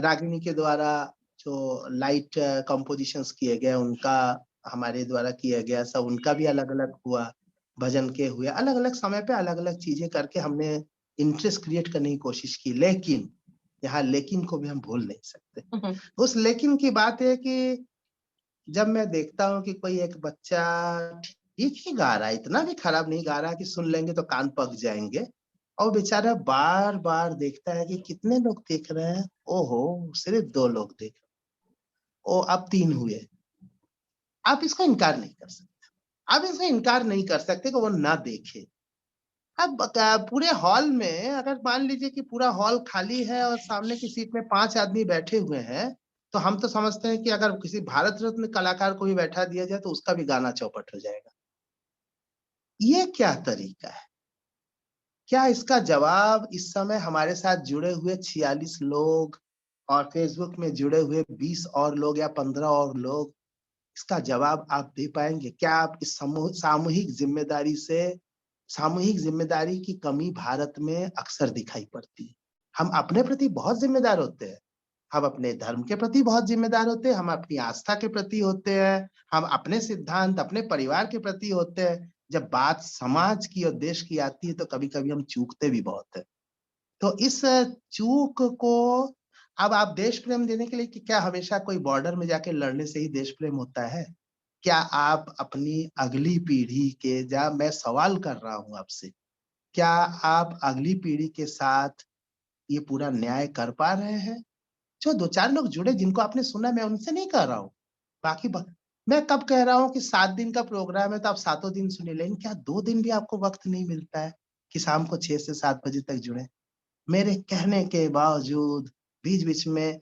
रागिनी के द्वारा जो लाइट कंपोजिशंस किए गए उनका हमारे द्वारा किया गया, सब उनका भी अलग अलग हुआ। भजन के हुए, अलग अलग समय पे अलग अलग चीजें करके हमने इंटरेस्ट क्रिएट करने की कोशिश की। लेकिन यहाँ लेकिन को भी हम भूल नहीं सकते। उस लेकिन की बात है कि जब मैं देखता हूँ कि कोई एक बच्चा ठीक ही गा रहा है, इतना भी खराब नहीं गा रहा कि सुन लेंगे तो कान पक जाएंगे, और बेचारा बार बार देखता है कि कितने लोग देख रहे हैं, ओहो सिर्फ 2 लोग देख रहे हैं, ओ अब 3 हुए। आप इसको इनकार नहीं कर सकते, आप इसको इनकार नहीं कर सकते कि वो ना देखे। अब पूरे हॉल में अगर मान लीजिए कि पूरा हॉल खाली है और सामने की सीट में 5 आदमी बैठे हुए हैं, तो हम तो समझते हैं कि अगर किसी भारत रत्न कलाकार को भी बैठा दिया जाए तो उसका भी गाना चौपट हो जाएगा। ये क्या तरीका है? क्या इसका जवाब इस समय हमारे साथ जुड़े हुए 46 लोग और फेसबुक में जुड़े हुए 20 और लोग या 15 और लोग, इसका जवाब आप दे पाएंगे? क्या आप इस सामूहिक जिम्मेदारी की कमी भारत में अक्सर दिखाई पड़ती है। हम अपने प्रति बहुत जिम्मेदार होते हैं, हम अपने धर्म के प्रति बहुत जिम्मेदार होते हैं, हम अपनी आस्था के प्रति होते हैं, हम अपने सिद्धांत, अपने परिवार के प्रति होते हैं। जब बात समाज की और देश की आती है तो कभी-कभी हम चूकते भी बहुत हैं। तो इस चूक को अब आप देश प्रेम देने के लिए कि क्या हमेशा कोई बॉर्डर में जाके लड़ने से ही देश प्रेम होता है? क्या आप अपनी अगली पीढ़ी के, जहाँ मैं सवाल कर रहा हूँ आपसे, क्या आप अगली पीढ़ी के साथ ये पूरा न्याय कर पा रहे हैं? जो 2-4 लोग जुड़े जिनको आपने सुना, मैं उनसे नहीं कह रहा हूँ। बाकी मैं कब कह रहा हूँ कि 7 दिन का प्रोग्राम है तो आप 7 दिन सुनिए, लेकिन क्या 2 दिन भी आपको वक़्त नहीं मिलता है कि शाम को 6 से 7 बजे तक जुड़े? मेरे कहने के बावजूद बीच-बीच में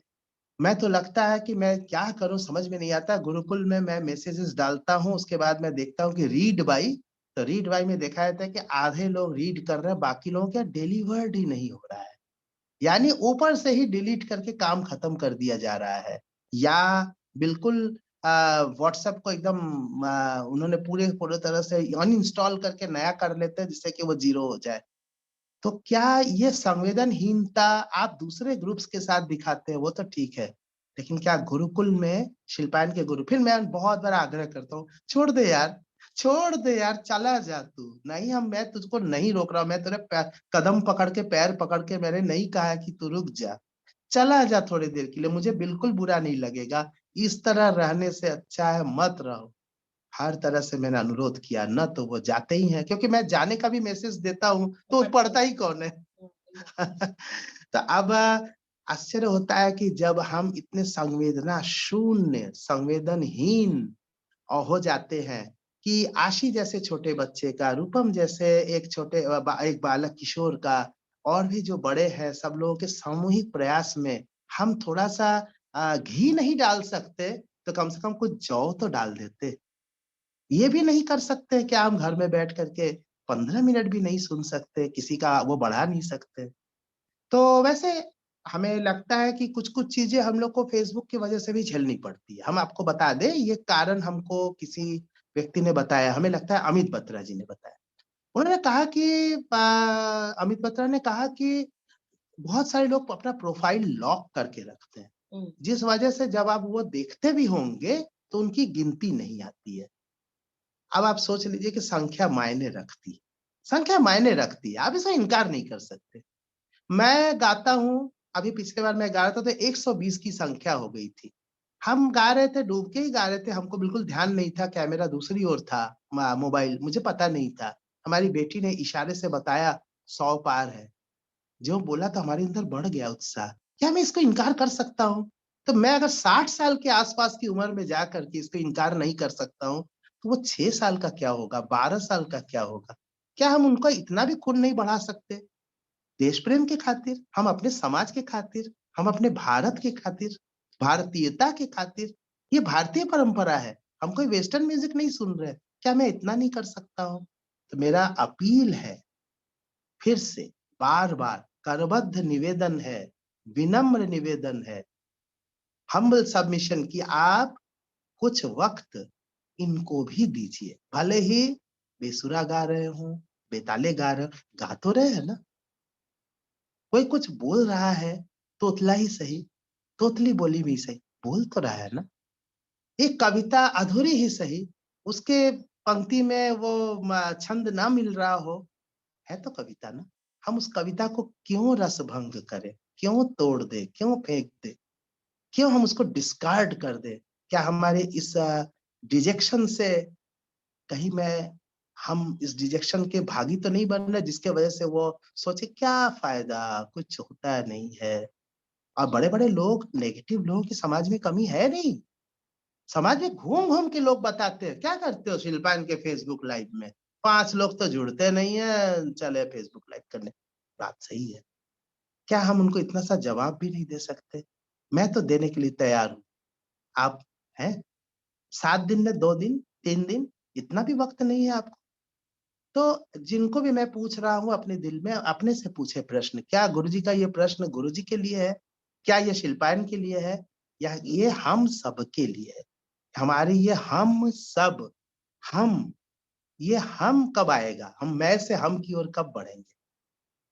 मैं तो लगता है कि मैं क्या करूँ समझ में नहीं आता। गुरुकुल में मैं मैसेजेस डालता हूँ, उसके बाद मैं देखता हूँ कि रीड बाय, तो रीड बाय में देखा जाता है कि आधे लोग रीड कर रहे हैं, बाकी लोगों का डिलीवर्ड ही नहीं हो रहा है। यानी ऊपर से ही डिलीट करके काम खत्म कर दिया जा रहा है, या बिल्कुल व्हाट्सएप को एकदम उन्होंने पूरे तरह से अनइंस्टॉल करके नया कर लेते हैं जिससे कि वो 0 हो जाए। तो क्या ये संवेदनहीनता आप दूसरे ग्रुप्स के साथ दिखाते हैं वो तो ठीक है, लेकिन क्या गुरुकुल में शिल्पायन के गुरु, फिर मैं बहुत बार आग्रह करता हूँ, छोड़ दे यार, चला जा तू। नहीं, मैं तुझको नहीं रोक रहा हूँ, मैं तेरे कदम पकड़ के, पैर पकड़ के मैंने नहीं कहा है कि तू रुक जा, चला जा थोड़ी देर के लिए, मुझे बिल्कुल बुरा नहीं लगेगा। इस तरह रहने से अच्छा है मत रहो। हर तरह से मैंने अनुरोध किया, न तो वो जाते ही हैं, क्योंकि मैं जाने का भी मैसेज देता हूँ तो पढ़ता ही कौन है? तो अब आश्चर्य होता है कि जब हम इतने संवेदना शून्य, संवेदनहीन और हो जाते हैं, कि आशी जैसे छोटे बच्चे का, रूपम जैसे एक बालक किशोर का, और भी जो बड़े हैं, सब लोगों के सामूहिक प्रयास में हम थोड़ा सा घी नहीं डाल सकते तो कम से कम कुछ जौ तो डाल देते। ये भी नहीं कर सकते क्या हम घर में बैठ करके 15 मिनट भी नहीं सुन सकते, किसी का वो बढ़ा नहीं सकते। तो वैसे हमें लगता है कि कुछ-कुछ चीज़ें हम लोग को फ़ेसबुक की वजह से भी झेलनी पड़ती है। हम आपको बता दें, ये कारण हमको किसी व्यक्ति ने बताया, हमें लगता है अमित बत्रा जी ने बताया। उन्होंने कहा कि अमित बत्रा ने कहा कि बहुत सारे लोग अपना प्रोफ़ाइल लॉक करके रखते हैं, जिस वजह से जब आप वो देखते भी होंगे, तो उनकी गिनती नहीं आती है। अब आप सोच लीजिए कि संख्या मायने रखती है। संख्या मायने रखती है, आप इसका इनकार नहीं कर सकते। मैं गाता हूँ, अभी पिछले बार मैं गा रहा था तो 120 की संख्या हो गई थी। हम गा रहे थे, डूब के ही गा रहे थे, हमको बिल्कुल ध्यान नहीं था, कैमरा दूसरी ओर था, मोबाइल, मुझे पता नहीं था। हमारी बेटी ने इशारे से बताया 100 पार है। जो बोला तो हमारे अंदर बढ़ गया उत्साह। क्या मैं इसको इनकार कर सकता हूँ? तो मैं अगर 60 साल के आस-पास की उम्र में जा कर के इसको इनकार नहीं कर सकता हूँ, तो वो 6 साल का क्या होगा? 12 साल का क्या होगा? क्या हम उनका इतना भी खून नहीं बढ़ा सकते? देश प्रेम के खातिर, हम अपने समाज के खातिर, हम अपने भारत के खातिर, भारतीयता के खातिर, ये भारतीय परंपरा है। हम कोई वेस्टर्न म्यूजिक नहीं सुन रहे। क्या मैं इतना नहीं कर सकता हूँ? तो मेरा अपील है, फिर से, बार-बार करबद्ध निवेदन है, विनम्र निवेदन है, हम्बल सबमिशन कि आप कुछ वक़्त इनको भी दीजिए। भले ही बेसुरा गा रहे हों, बेताले गा रहे हों, गा तो रहे हैं ना। कोई कुछ बोल रहा है, तोतला ही सही, तोतली बोली भी सही, बोल तो रहा है ना। एक कविता अधूरी ही सही, उसके पंक्ति में वो छंद ना मिल रहा हो, है तो कविता ना। हम उस कविता को क्यों रसभंग करें? क्यों तोड़ दें? क्यों फेंक दें? क्यों हम उसको डिस्कार्ड कर दें? क्या हमारे इस डिजेक्शन से कहीं मैं हम इस डिजेक्शन के भागी तो नहीं बन रहे जिसके वजह से वो सोचे क्या फ़ायदा, कुछ होता नहीं है। और बड़े-बड़े लोग, नेगेटिव लोगों की समाज में कमी है नहीं। समाज में घूम-घूम के लोग बताते हैं, क्या करते हो शिल्पान के फेसबुक लाइव में? 5 लोग तो जुड़ते नहीं हैं, चले फेसबुक लाइव करने। बात सही है। क्या हम उनको इतना सा जवाब भी नहीं दे सकते? मैं तो देने के लिए तैयार हूँ। आप हैं? 7 दिन में 2 दिन, 3 दिन, इतना भी वक़्त नहीं है आपको? तो जिनको भी मैं पूछ रहा हूँ अपने दिल में, अपने से पूछे प्रश्न, क्या गुरुजी का ये प्रश्न गुरुजी के लिए है? क्या ये शिल्पायन के लिए है? या ये हम सबके लिए है? हमारी ये हम सब, हम, ये हम कब आएगा? हम मैं से हम की ओर कब बढ़ेंगे?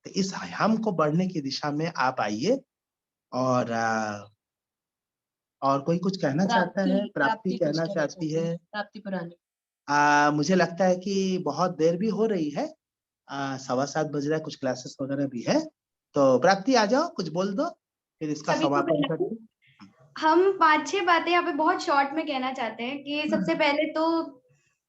तो इस हम को बढ़ने की दिशा में आप आइए और और कोई कुछ कहना चाहता है? प्राप्ति कुछ कहना कहना चाहती चाहती है। प्राप्ति पुरानी। मुझे लगता है कि बहुत देर भी हो रही है। 7:15 बज रहा है, कुछ क्लासेस वगैरह भी है। तो प्राप्ति आ जाओ, कुछ बोल दो, फिर इसका सभी को समापन प्रणाम। करते हम 5-6 बातें यहाँ पे बहुत शॉर्ट में कहना चाहते हैं कि सबसे पहले तो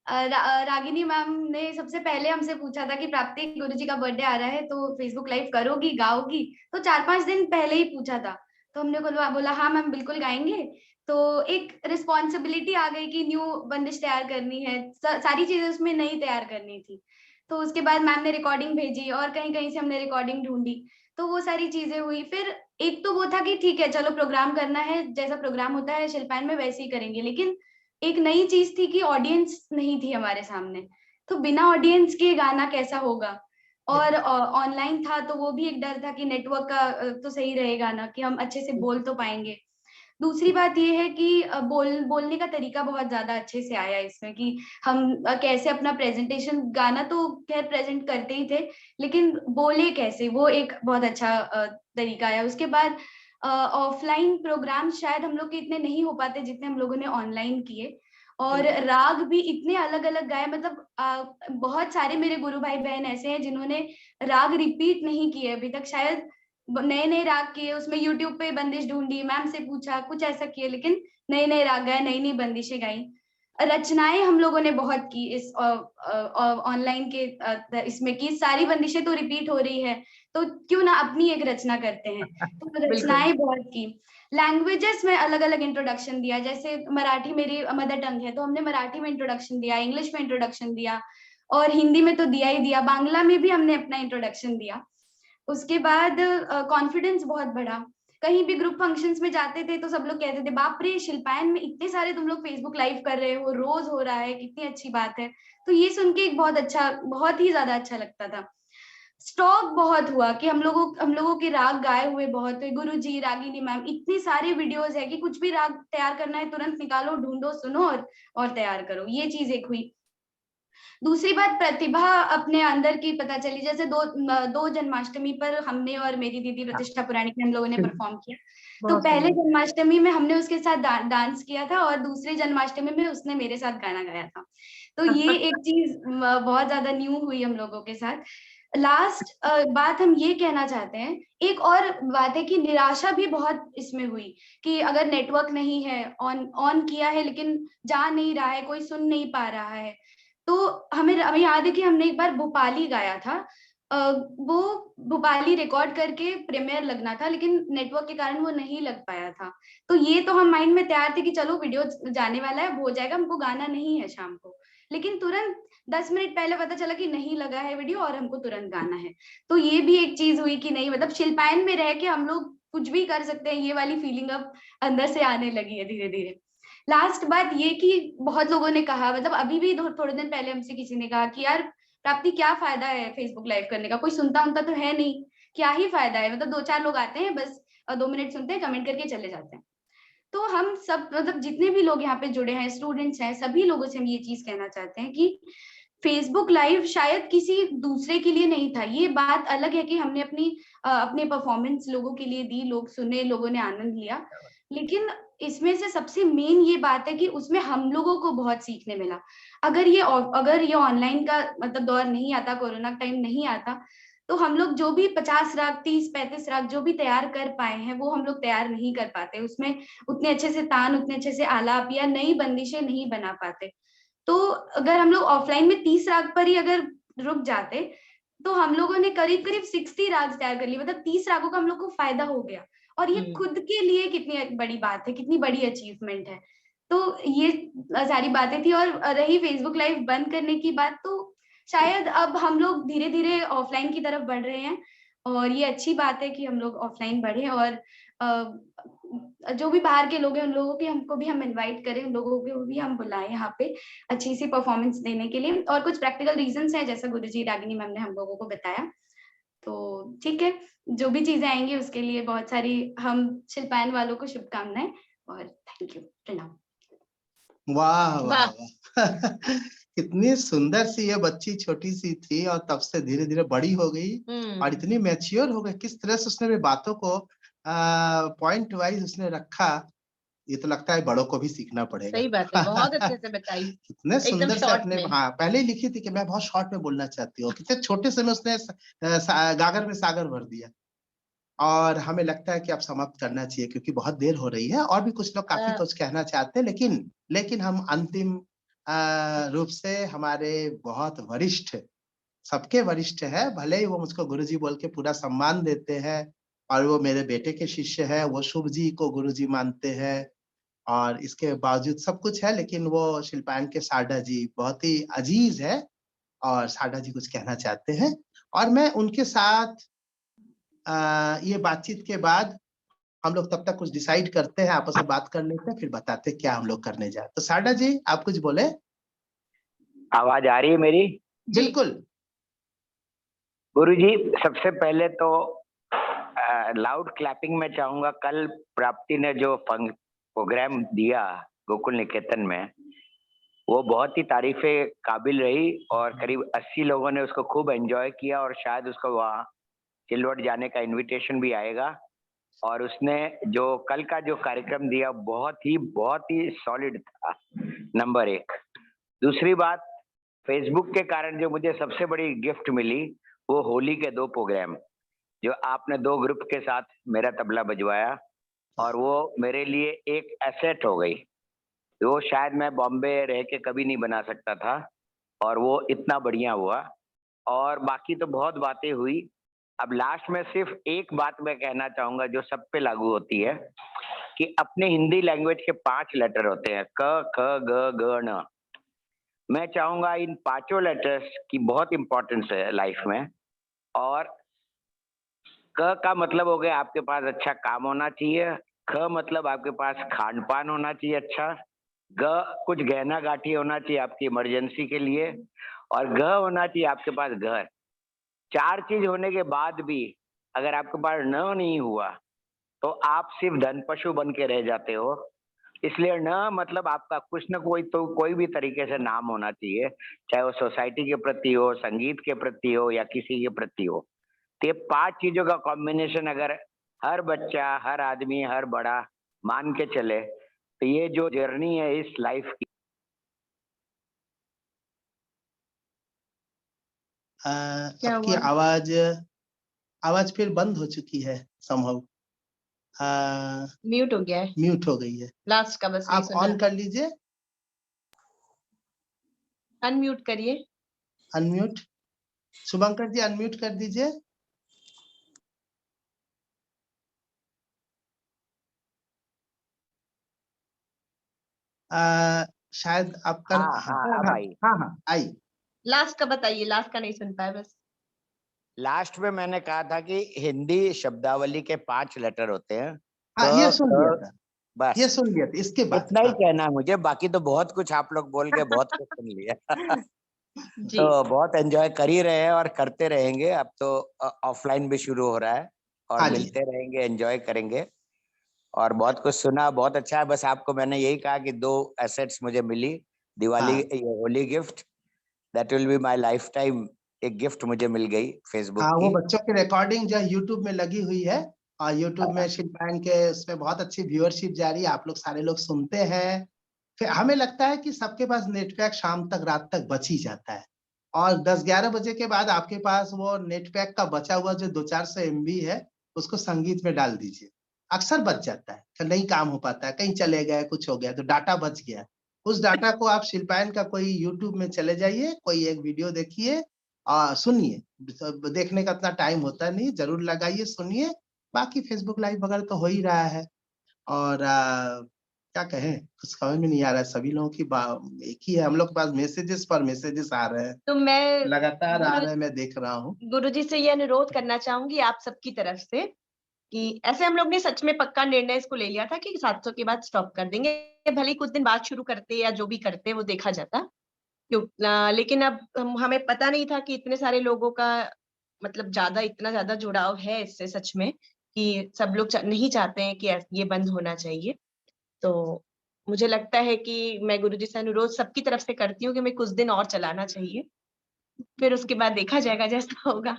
रागिनी मैम ने सबसे पहले हमसे पूछा था कि प्राप्ति गुरुजी का बर्थडे आ रहा है तो फेसबुक लाइव करोगी, गाओगी? तो 4-5 दिन पहले ही पूछा था। तो हमने बोला हाँ मैम बिल्कुल गाएंगे। तो एक रिस्पॉन्सिबिलिटी आ गई कि न्यू बंदिश तैयार करनी है, सारी चीजें उसमें नई तैयार करनी थी। तो उसके बाद मैम ने रिकॉर्डिंग भेजी और कहीं-कहीं से हमने रिकॉर्डिंग ढूँढी। तो वो सारी चीजें हुई। फिर एक तो वो था कि ठीक है चलो प्रोग्राम करना है, जैसा प्रोग्राम होता है शिल्पायन में वैसे ही करेंगे। लेकिन एक नई चीज़ थी कि ऑडियंस नहीं थी हमारे सामने। तो बिना ऑडियंस के गाना कैसा होगा? और ऑनलाइन था तो वो भी एक डर था कि नेटवर्क का तो सही रहेगा ना, कि हम अच्छे से बोल तो पाएँगे। दूसरी बात ये है कि बोलने का तरीका बहुत ज़्यादा अच्छे से आया इसमें कि हम कैसे अपना प्रेज़ेंटेशन, गाना तो ख़ैर प्रेज़ेंट करते ही थे, लेकिन बोले कैसे, वो एक बहुत अच्छा तरीका आया। उसके बाद ऑफ़लाइन प्रोग्राम शायद हम लोग के इतने नहीं हो पाते जितने हम लोगों ने ऑनलाइन किए। और राग भी इतने अलग-अलग गाए, मतलब बहुत सारे मेरे गुरु भाई-बहन ऐसे हैं जिन्होंने राग रिपीट नहीं किए अभी तक। शायद नए-नए राग किए, उसमें यूट्यूब पे बंदिश ढूँढी, मैम से पूछा, कुछ ऐसा किए, लेकिन नए-नए राग गाए, नई-नई बंदिशें गाई। रचनाएं हम लोगों ने बहुत की इस ऑनलाइन के इसमें की, सारी बंदिशें तो रिपीट हो रही है, तो क्यों ना अपनी एक रचना करते हैं, तो रचनाएं बहुत की। लैंग्वेजेस में अलग अलग इंट्रोडक्शन दिया, जैसे मराठी मेरी मदर टंग है तो हमने मराठी में इंट्रोडक्शन दिया, इंग्लिश में इंट्रोडक्शन दिया, और हिंदी में तो दिया ही दिया, बांग्ला में भी हमने अपना इंट्रोडक्शन दिया। उसके बाद कॉन्फिडेंस बहुत बढ़ा। कहीं भी ग्रुप फंक्शंस में जाते थे तो सब लोग कहते थे बाप रे शिल्पायन में इतने सारे तुम लोग फेसबुक लाइव कर रहे हो, रोज हो रहा है, कितनी अच्छी बात है। तो ये सुन के एक बहुत ही ज्यादा अच्छा लगता था। स्टॉक बहुत हुआ कि हम लोगों के राग गाए हुए बहुत हुए, गुरुजी, रागिनी मैम, इतने सारे वीडियोस है कि कुछ भी राग तैयार करना है तुरंत निकालो, ढूंढो, सुनो और तैयार करो। ये चीज एक हुई। दूसरी बात, प्रतिभा अपने अंदर की पता चली। जैसे दो जन्माष्टमी पर हमने और मेरी दीदी प्रतिष्ठा पुराणिक ने हम लोगों ने परफॉर्म किया। तो पहले जन्माष्टमी में हमने उसके साथ डांस किया था, और दूसरी जन्माष्टमी में उसने मेरे साथ गाना गाया था। तो ये एक चीज बहुत ज्यादा न्यू हुई हम लोगों के साथ। लास्ट बात हम ये कहना चाहते हैं, एक और बात है कि निराशा भी बहुत इसमें हुई कि अगर नेटवर्क नहीं है, ऑन किया है लेकिन जा नहीं रहा है, कोई सुन नहीं पा रहा है। तो हमें याद है कि हमने एक बार भोपाली गाया था, वो भोपाली रिकॉर्ड करके प्रीमियर लगना था, लेकिन नेटवर्क के कारण वो नहीं लग पाया था। तो ये तो हम माइंड में तैयार थे कि चलो वीडियो जाने वाला है, हो जाएगा, हमको गाना नहीं है शाम को, लेकिन तुरंत 10 मिनट पहले पता चला कि नहीं लगा है वीडियो और हमको तुरंत गाना है। तो ये भी एक चीज हुई कि नहीं, मतलब शिल्पायन में रह के हम लोग कुछ भी कर सकते हैं, ये वाली फीलिंग अब अंदर से आने लगी है धीरे धीरे। लास्ट बात ये कि बहुत लोगों ने कहा, मतलब अभी भी थोड़े दिन पहले हमसे किसी ने कहा कि यार प्राप्ति क्या फायदा है फेसबुक लाइव करने का, कोई सुनता उनता तो है नहीं, क्या ही फायदा है, मतलब 2-4 लोग आते हैं बस 2 मिनट सुनते हैं, कमेंट करके चले जाते हैं। तो हम सब, मतलब जितने भी लोग यहाँ पे जुड़े हैं, स्टूडेंट्स हैं, सभी लोगों से हम ये चीज कहना चाहते हैं कि फेसबुक लाइव शायद किसी दूसरे के लिए नहीं था। ये बात अलग है कि हमने अपने परफॉर्मेंस लोगों के लिए दी, लोग सुने, लोगों ने आनंद लिया, लेकिन इसमें से सबसे मेन ये बात है कि उसमें हम लोगों को बहुत सीखने मिला। अगर ये ऑनलाइन का मतलब दौर नहीं आता, कोरोना टाइम नहीं आता, तो हम लोग जो भी 50 राग, 30-35 राग जो भी तैयार कर पाए हैं, वो हम लोग तैयार नहीं कर पाते। उसमें उतने अच्छे से तान, उतने अच्छे से आलाप या नई बंदिशें नहीं बना पाते। तो अगर हम लोग ऑफलाइन में 30 राग पर ही अगर रुक जाते, तो हम लोगों ने करीब करीब 60 राग तैयार कर लिए, मतलब 30 रागों का हम लोग को फायदा हो गया। और ये खुद के लिए कितनी बड़ी बात है, कितनी बड़ी अचीवमेंट है। तो ये सारी बातें थी। और रही फेसबुक लाइव बंद करने की बात, तो शायद अब हम लोग धीरे धीरे ऑफलाइन की तरफ बढ़ रहे हैं, और ये अच्छी बात है कि हम लोग ऑफलाइन बढ़े, और जो भी बाहर के लोग हैं उन लोगों के हमको भी हम इनवाइट करें, उन लोगों को भी हम बुलाएं यहाँ पे अच्छी सी परफॉर्मेंस देने के लिए। और कुछ प्रैक्टिकल रीजंस हैं, जैसा गुरुजी, रागिनी मैम ने हम लोगों को बताया। तो ठीक है, जो भी चीजें आएंगी उसके लिए बहुत सारी हम शिल्पायन वालों को शुभकामनाएं, और थैंक यू, प्रणाम। वाह वाह वाह कितनी सुंदर सी ये बच्ची, छोटी सी थी और तब से धीरे धीरे बड़ी हो गई और इतनी मैच्योर हो गई। किस तरह से उसने भी बातों को पॉइंट वाइज उसने रखा, ये तो लगता है बड़ों को भी सीखना पड़ेगा। सही बात है, बहुत अच्छे से बताई। कितने सुंदर से अपने, में। हाँ पहले ही लिखी थी कि मैं बहुत शॉर्ट में बोलना चाहती हूँ, कितने छोटे से में उसने गागर में सागर भर दिया। और हमें लगता है कि अब समाप्त करना चाहिए क्योंकि बहुत देर हो रही है, और भी कुछ लोग काफी कुछ कहना चाहते हैं, लेकिन हम अंतिम रूप से हमारे बहुत वरिष्ठ, सबके वरिष्ठ है, भले ही वो मुझको गुरुजी बोल के पूरा सम्मान देते हैं, और वो मेरे बेटे के शिष्य है, वो शुभ जी को गुरुजी मानते हैं, और इसके बावजूद सब कुछ है, लेकिन वो शिल्पायन के साडा जी बहुत ही अजीज है, और साडा जी कुछ कहना चाहते हैं। और मैं उनके साथ ये बातचीत के बाद हम लोग तब तक कुछ डिसाइड करते हैं, आपस में बात कर लेते हैं, फिर बताते हैं क्या हम लोग करने जाए। तो साडा जी आप कुछ बोले? आवाज आ रही है मेरी? बिल्कुल। गुरुजी, सबसे पहले तो लाउड क्लैपिंग में चाहूंगा। कल प्राप्ति ने जो प्रोग्राम दिया गोकुल निकेतन में, वो बहुत ही तारीफे काबिल रही, और करीब 80 लोगों ने उसको खूब एंजॉय किया, और शायद उसको वहाँ चिल्वट जाने का इनविटेशन भी आएगा। और उसने जो कल का जो कार्यक्रम दिया बहुत ही सॉलिड था, नंबर 1। दूसरी बात, फेसबुक के कारण जो मुझे सबसे बड़ी गिफ्ट मिली वो होली के 2 प्रोग्राम, जो आपने 2 ग्रुप के साथ मेरा तबला बजवाया, और वो मेरे लिए एक एसेट हो गई। वो शायद मैं बॉम्बे रह के कभी नहीं बना सकता था, और वो इतना बढ़िया हुआ। और बाकी तो बहुत बातें हुई। अब लास्ट में सिर्फ एक बात मैं कहना चाहूंगा जो सब पे लागू होती है, कि अपने हिंदी लैंग्वेज के 5 लेटर होते हैं, क ख ग घ न। मैं चाहूंगा इन 5 लेटर्स की बहुत इंपॉर्टेंस है लाइफ में। और क का मतलब हो गया आपके पास अच्छा काम होना चाहिए, ख मतलब आपके पास खान पान होना चाहिए अच्छा, ग कुछ गहना गाठी होना चाहिए आपकी इमरजेंसी के लिए, और घ होना चाहिए आपके पास घर। 4 चीज होने के बाद भी अगर आपके पास न नहीं हुआ तो आप सिर्फ धन पशु बन के रह जाते हो। इसलिए न मतलब आपका कुछ न कोई भी तरीके से नाम होना चाहिए, चाहे वो सोसाइटी के प्रति हो, संगीत के प्रति हो, या किसी के प्रति हो। तो ये 5 चीजों का कॉम्बिनेशन अगर हर बच्चा, हर आदमी, हर बड़ा मान के चले, तो ये जो जर्नी है इस लाइफ की। क्या आपकी हुआ? आवाज फिर बंद हो चुकी है समहाउ। म्यूट हो गया है, म्यूट हो गई है। लास्ट का बस नहीं आप सुना। ऑन कर लीजिए, अनम्यूट करिए। अनम्यूट। शुभंकर जी अनम्यूट कर दीजिए। शायद आपका अब आई। हाँ आई। लास्ट का बताइए, लास्ट का नहीं सुन पाए बस। लास्ट में मैंने कहा था कि हिंदी शब्दावली के 5 लेटर होते हैं। हाँ ये सुन लिया था, बस ये सुन लिया था। इसके बाद इतना ही कहना है मुझे, बाकी तो बहुत कुछ आप लोग बोल के बहुत कुछ सुन लिया। जी। तो बहुत एंजॉय कर ही रहे हैं और करते रहेंगे। अब तो ऑफलाइन भी शुरू हो रहा है और हाँ जी। मिलते रहेंगे, एंजॉय करेंगे। और बहुत कुछ सुना, बहुत अच्छा है। बस आपको मैंने यही कहा कि 2 एसेट्स मुझे मिली, दिवाली हाँ। ये Holi gift, that will be my life time. एक गिफ्ट मुझे मिल गई फेसबुक हाँ, वो की। बच्चों की रिकॉर्डिंग जो यूट्यूब में लगी हुई है, और यूट्यूब में शिल्पायन के उसमें बहुत अच्छी व्यूअरशिप जा रही है। आप लोग सारे लोग सुनते हैं। फिर हमें लगता है कि सबके पास नेट पैक शाम तक, रात तक बच ही जाता है, और 10-11 बजे के बाद आपके पास वो नेट पैक का बचा हुआ जो 200-400 MB है, उसको संगीत में डाल दीजिए। अक्सर बच जाता है, तो नहीं काम हो पाता है, कहीं चले गए, कुछ हो गया तो डाटा बच गया। उस डाटा को आप शिल्पायन का कोई यूट्यूब में चले जाइए, कोई एक वीडियो देखिए, सुनिए। देखने का इतना टाइम होता नहीं, जरूर लगाइए, सुनिए। बाकी फेसबुक लाइव वगैरह तो हो ही रहा है। और क्या कहें, कुछ समझ में नहीं आ रहा है। सभी लोगों की एक ही है, हम लोग के पास मैसेजेस पर मैसेजेस आ रहे हैं, तो मैं लगातार आ रहे हैं, मैं देख रहा हूँ। गुरुजी से ये अनुरोध करना चाहूंगी आप सबकी तरफ से कि ऐसे हम लोग ने सच में पक्का निर्णय इसको ले लिया था कि 700 के बाद स्टॉप कर देंगे, भले ही कुछ दिन बाद शुरू करते या जो भी करते वो देखा जाता। लेकिन अब हमें पता नहीं था कि इतने सारे लोगों का मतलब इतना ज्यादा जुड़ाव है इससे, सच में कि सब लोग नहीं चाहते हैं कि ये बंद होना चाहिए। तो मुझे लगता है कि मैं गुरुजी से अनुरोध सबकी तरफ से करती हूँ कि मैं कुछ दिन और चलाना चाहिए, फिर उसके बाद देखा जाएगा जैसा होगा।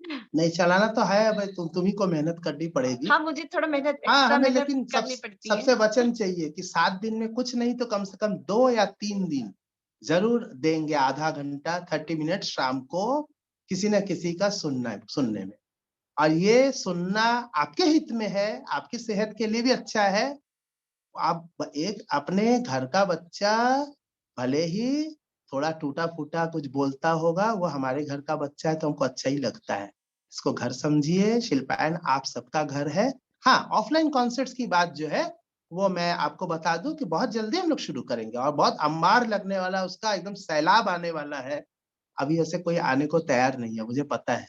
नहीं, चलाना तो है भाई, तुम्ही को मेहनत करनी पड़ेगी। हाँ, मुझे थोड़ा मेहनत, हाँ, एक्स्ट्रा हमें मेहनत लेकिन करनी पड़ती है। सबसे वचन चाहिए कि 7 दिन में कुछ नहीं तो कम से कम 2 या 3 दिन जरूर देंगे, आधा घंटा 30 मिनट शाम को किसी न किसी का सुनने में। और ये सुनना आपके हित में है, आपकी सेहत के लिए भी अच्छा है। आप एक अपने घर का बच्चा भले ही थोड़ा टूटा फूटा कुछ बोलता होगा, वो हमारे घर का बच्चा है तो हमको अच्छा ही लगता है। इसको घर समझिए, शिल्पायन आप सबका घर है। हाँ, ऑफलाइन कॉन्सर्ट्स की बात जो है वो मैं आपको बता दूं कि बहुत जल्दी हम लोग शुरू करेंगे, और बहुत अंबार लगने वाला, उसका एकदम सैलाब आने वाला है। अभी ऐसे कोई आने को तैयार नहीं है, मुझे पता है।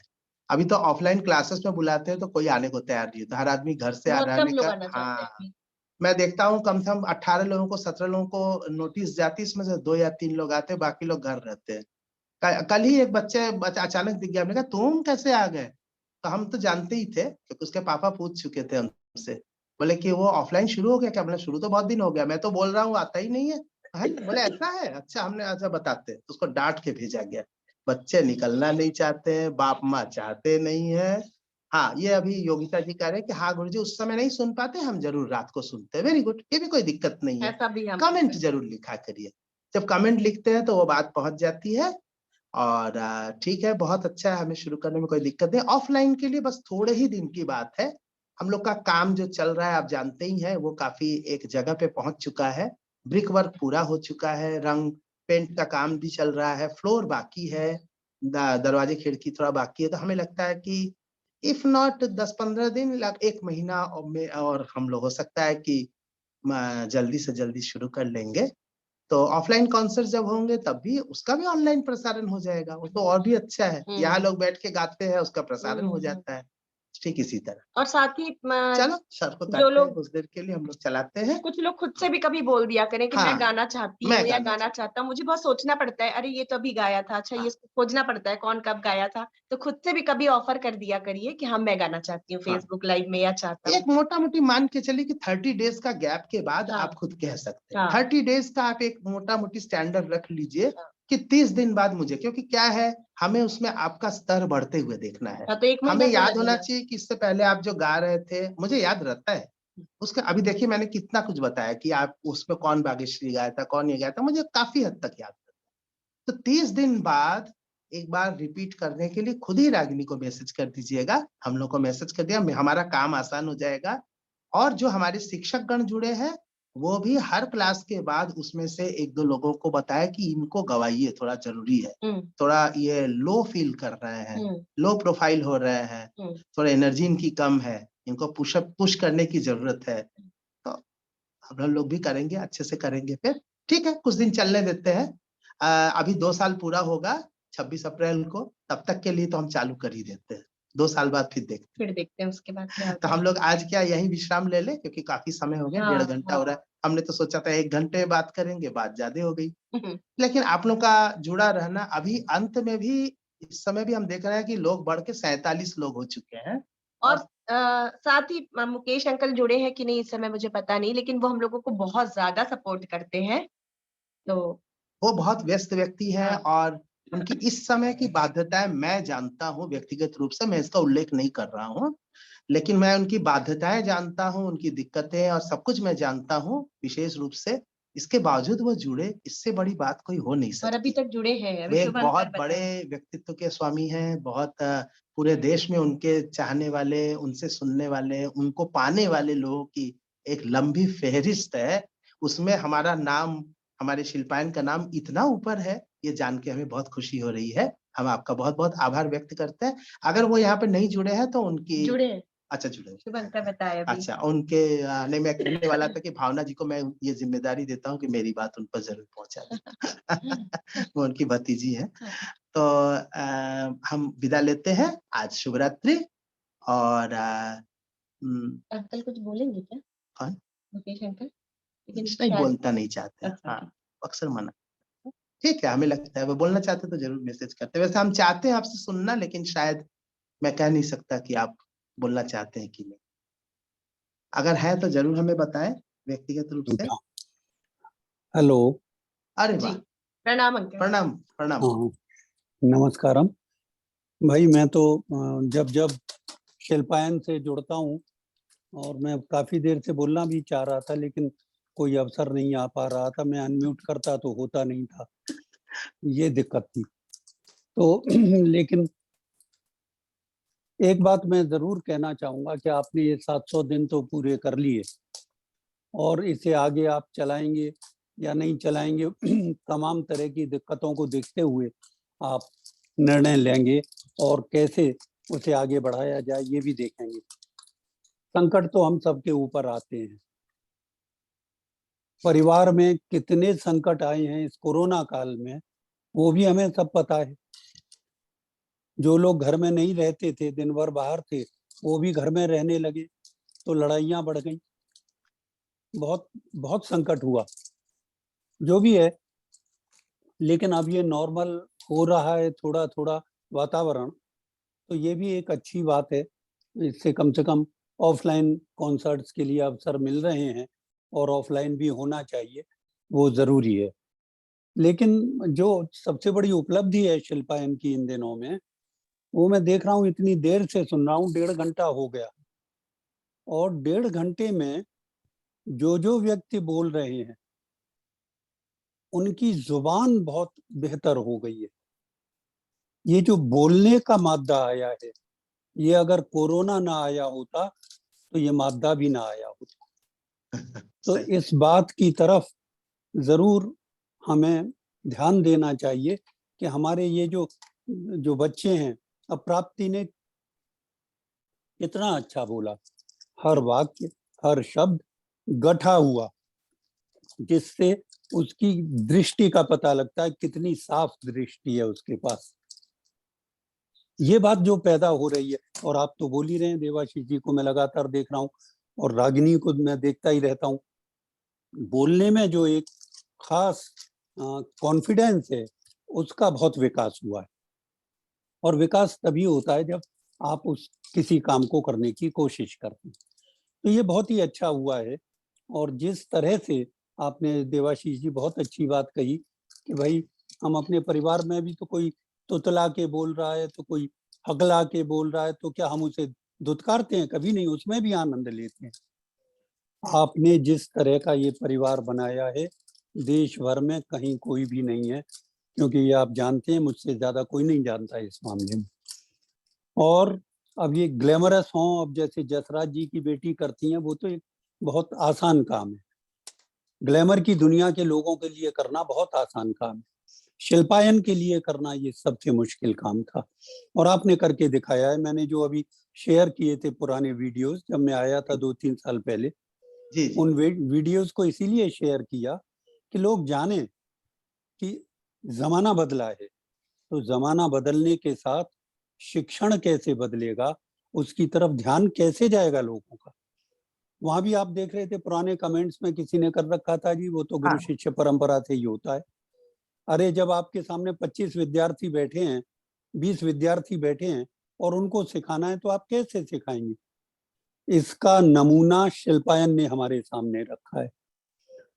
अभी तो ऑफलाइन क्लासेस में बुलाते हैं तो कोई आने को तैयार नहीं होता, हर आदमी घर से बहुत रहने कम लोग का। आना चाहते हैं हाँ, अभी। मैं देखता हूँ कम से कम 18 लोगों को, 17 लोगों को नोटिस जाती है, इसमें से 2 या 3 लोग आते हैं, बाकी लोग घर रहते हैं। कल ही एक बच्चा अचानक दिख गया, हमने कहा तुम कैसे आ गए? तो हम तो जानते ही थे क्योंकि उसके पापा पूछ चुके थे हमसे। बोले कि वो ऑफलाइन शुरू हो गया क्या? बोले शुरू तो बहुत दिन हो गया, मैं तो बोल रहा हूँ आता ही नहीं है। बोले ऐसा है, अच्छा हमने अच्छा बताते। उसको डांट के भेजा गया। बच्चे निकलना नहीं चाहते हैं, बाप माँ चाहते नहीं है। हाँ, ये अभी योगिता जी कह रहे हैं कि हाँ गुरुजी उस समय नहीं सुन पाते, हम जरूर रात को सुनते हैं। वेरी गुड, ये भी कोई दिक्कत नहीं है। ऐसा भी हम कमेंट जरूर लिखा करिए, जब कमेंट लिखते हैं तो वो बात पहुंच जाती है। और ठीक है, बहुत अच्छा है, हमें शुरू करने में कोई दिक्कत नहीं। ऑफलाइन के लिए बस थोड़े ही दिन की बात है। हम लोग का काम जो चल रहा है आप जानते ही हैं, वो काफी एक जगह पे पहुंच चुका है। ब्रिक वर्क पूरा हो चुका है, रंग पेंट का काम भी चल रहा है, फ्लोर बाकी है, दरवाजे खिड़की थोड़ा बाकी है। तो हमें लगता है कि इफ नॉट 10-15 दिन, 1 महीना में और हम लोग हो सकता है कि जल्दी से जल्दी शुरू कर लेंगे। तो ऑफलाइन कॉन्सर्ट जब होंगे तब भी उसका भी ऑनलाइन प्रसारण हो जाएगा, वो तो और भी अच्छा है। यहाँ लोग बैठ के गाते हैं, उसका प्रसारण हो जाता है, ठीक इसी तरह। और साथ ही चलो सर को जो काटते हैं, लोग कुछ देर के लिए हम लोग चलाते हैं। कुछ लोग खुद से भी कभी बोल दिया करें कि मैं हाँ, गाना चाहती मैं हूँ या गाना गाना चाहता हूँ। मुझे बहुत सोचना पड़ता है, अरे ये तो अभी गाया था, अच्छा ये खोजना पड़ता है कौन कब गाया था। तो खुद से भी कभी ऑफर कर दिया करिए कि हम मैं गाना चाहती हूँ हाँ। फेसबुक लाइव में या चाहता हूँ। एक मोटा-मोटी मान के चलिए कि 30 डेज का गैप के बाद हाँ। आप खुद कह सकते हैं। हाँ। 30 डेज का आप एक मोटा-मोटी स्टैंडर्ड रख लीजिए हाँ। कि 30 दिन बाद मुझे, क्योंकि क्या है, हमें उसमें आपका स्तर बढ़ते हुए देखना है। हाँ, तो 1 महीना हमें तो याद होना लगेगा। चाहिए कि इससे पहले आप जो गा रहे थे, मुझे याद रहता है। उसका अभी देखिए मैंने कितना कुछ बताया कि आप उसमें कौन भाग्यश्री गाया था, कौन ये गाया था, मुझे काफ़ी हद तक याद रहता है। तो 30 दिन बाद एक बार रिपीट करने के लिए खुद ही रागिनी को मैसेज कर दीजिएगा, हम लोग को मैसेज कर दिया, हमारा काम आसान हो जाएगा। और जो हमारे शिक्षकगण जुड़े हैं, वो भी हर क्लास के बाद उसमें से 1-2 लोगों को बताएं कि इनको गवाइए, थोड़ा ज़रूरी है। थोड़ा ये लो फील कर रहे हैं, लो प्रोफाइल हो रहे हैं, थोड़ा एनर्जी इनकी कम है, इनको पुश करने की ज़रूरत है। तो हम लोग भी करेंगे, अच्छे से करेंगे फिर। ठीक है, कुछ दिन चलने देते हैं। अभी 2 साल पूरा होगा 26 अप्रैल को, तब तक के लिए तो हम चालू कर ही देते हैं। 2 साल बाद फिर देखते हैं। उसके बाद क्या तो होता हम है। लोग आज क्या यहीं विश्राम ले लें, क्योंकि काफ़ी समय हो गया, हाँ, 1.5 घंटा हो रहा है। हमने तो सोचा था 1 घंटे में बात करेंगे, बात ज़्यादा हो गई। हाँ। लेकिन आप लोग का जुड़ा रहना, अभी अंत में भी इस समय भी हम देख रहे हैं कि लोग बढ़ के 47 लोग हो चुके हैं। और साथ ही मुकेश अंकल जुड़े हैं कि नहीं इस समय मुझे पता नहीं, लेकिन वो हम लोगों को बहुत ज़्यादा सपोर्ट करते हैं। तो वो बहुत व्यस्त व्यक्ति हैं हाँ। और उनकी इस समय की बाध्यताएं मैं जानता हूँ व्यक्तिगत रूप से, मैं इसका उल्लेख नहीं कर रहा हूँ, लेकिन मैं उनकी बाध्यताएं जानता हूँ, उनकी दिक्कतें और सब कुछ मैं जानता हूँ विशेष रूप से। इसके बावजूद वो जुड़े, इससे बड़ी बात कोई हो नहीं और अभी सकती। तक जुड़े हैं। वे एक बहुत बड़े व्यक्तित्व के स्वामी हैं, बहुत पूरे देश में उनके चाहने वाले, उनसे सुनने वाले, उनको पाने वाले लोगों की एक लंबी फहरिस्त है। उसमें हमारा नाम, हमारे शिल्पायन का नाम इतना ऊपर है, ये जान के हमें बहुत खुशी हो रही है। हम आपका बहुत-बहुत आभार व्यक्त करते हैं। अगर वो यहाँ पे नहीं जुड़े हैं तो उनकी जुड़े हैं। अच्छा जुड़े हैं। शुभंकर बताया अभी। अच्छा, उनके नहीं, मैं कहने वाला था कि भावना जी को मैं ये ज़िम्मेदारी देता हूँ कि मेरी बात उन पर ज़रूर पहुँचा दें। वो उनकी भतीजी हैं। तो हम विदा लेते हैं। आज शुभ रात्रि और अंकल कुछ बोलेंगे क्या? कौन? मुकेश अंकल? लेकिन नहीं, शायद बोलता नहीं चाहते। अच्छा, हाँ, अक्सर मना। ठीक है, हमें लगता है वो बोलना चाहते तो ज़रूर मैसेज करते। वैसे हम चाहते हैं आपसे सुनना, लेकिन शायद मैं कह नहीं सकता कि आप बोलना चाहते हैं कि नहीं। अगर है तो ज़रूर हमें बताएँ व्यक्तिगत रूप से। हेलो। अरे जी, वाह! प्रणाम अंकल। प्रणाम, प्रणाम। हाँ, नमस्कारम। भाई मैं तो जब शिल्पायन से जुड़ता हूँ और मैं काफी देर से बोलना भी चाह रहा था, लेकिन कोई अवसर नहीं आ पा रहा था। मैं अनम्यूट करता तो होता नहीं था, ये दिक्कत थी। तो लेकिन एक बात मैं जरूर कहना चाहूंगा कि आपने ये 700 दिन तो पूरे कर लिए और इसे आगे आप चलाएंगे या नहीं चलाएंगे, तमाम तरह की दिक्कतों को देखते हुए आप निर्णय लेंगे और कैसे उसे आगे बढ़ाया जाए ये भी देखेंगे। संकट तो हम सबके ऊपर आते हैं। परिवार में कितने संकट आए हैं इस कोरोना काल में, वो भी हमें सब पता है। जो लोग घर में नहीं रहते थे, दिन भर बाहर थे, वो भी घर में रहने लगे, तो लड़ाइयाँ बढ़ गई। बहुत बहुत संकट हुआ, जो भी है। लेकिन अब ये नॉर्मल हो रहा है थोड़ा थोड़ा वातावरण, तो ये भी एक अच्छी बात है। इससे कम से कम ऑफलाइन कॉन्सर्ट्स के लिए अवसर मिल रहे हैं और ऑफलाइन भी होना चाहिए, वो जरूरी है। लेकिन जो सबसे बड़ी उपलब्धि है शिल्पायन की इन दिनों में, वो मैं देख रहा हूँ, इतनी देर से सुन रहा हूँ, 1.5 घंटा हो गया, और 1.5 घंटे में जो व्यक्ति बोल रहे हैं उनकी जुबान बहुत बेहतर हो गई है। ये जो बोलने का मादा आया है, ये अगर कोरोना ना आया होता तो ये मादा भी ना आया होता। तो इस बात की तरफ जरूर हमें ध्यान देना चाहिए कि हमारे ये जो बच्चे हैं, अब प्राप्ति ने कितना अच्छा बोला, हर वाक्य हर शब्द गठा हुआ, जिससे उसकी दृष्टि का पता लगता है, कितनी साफ दृष्टि है उसके पास। ये बात जो पैदा हो रही है, और आप तो बोल ही रहे हैं, देवाशीष जी को मैं लगातार देख रहा हूँ और रागिनी को मैं देखता ही रहता हूँ, बोलने में जो एक खास कॉन्फिडेंस है, उसका बहुत विकास हुआ है। और विकास तभी होता है जब आप उस किसी काम को करने की कोशिश करते हैं। तो ये बहुत ही अच्छा हुआ है। और जिस तरह से आपने देवाशीष जी बहुत अच्छी बात कही कि भाई हम अपने परिवार में भी तो कोई तुतला के बोल रहा है, तो कोई हगला के बोल रहा है, तो क्या हम उसे धुतकारते हैं? कभी नहीं, उसमें भी आनंद लेते हैं। आपने जिस तरह का ये परिवार बनाया है, देश भर में कहीं कोई भी नहीं है, क्योंकि ये आप जानते हैं, मुझसे ज्यादा कोई नहीं जानता है इस मामले में। और अब ये ग्लैमरस हो, अब जैसे जसराज जी की बेटी करती हैं, वो तो एक बहुत आसान काम है। ग्लैमर की दुनिया के लोगों के लिए करना बहुत आसान काम है, शिल्पायन के लिए करना ये सबसे मुश्किल काम था, और आपने करके दिखाया है। मैंने जो अभी शेयर किए थे पुराने वीडियोस, जब मैं आया था 2-3 साल पहले, उन वीडियोस को इसीलिए शेयर किया कि लोग जाने कि जमाना बदला है, तो जमाना बदलने के साथ शिक्षण कैसे बदलेगा, उसकी तरफ ध्यान कैसे जाएगा लोगों का। वहां भी आप देख रहे थे पुराने कमेंट्स में किसी ने कर रखा था, जी वो तो गुरु शिष्य परंपरा से ही होता है। अरे जब आपके सामने 25 विद्यार्थी बैठे हैं, 20 विद्यार्थी बैठे हैं और उनको सिखाना है, तो आप कैसे सिखाएंगे? इसका नमूना शिल्पायन ने हमारे सामने रखा है।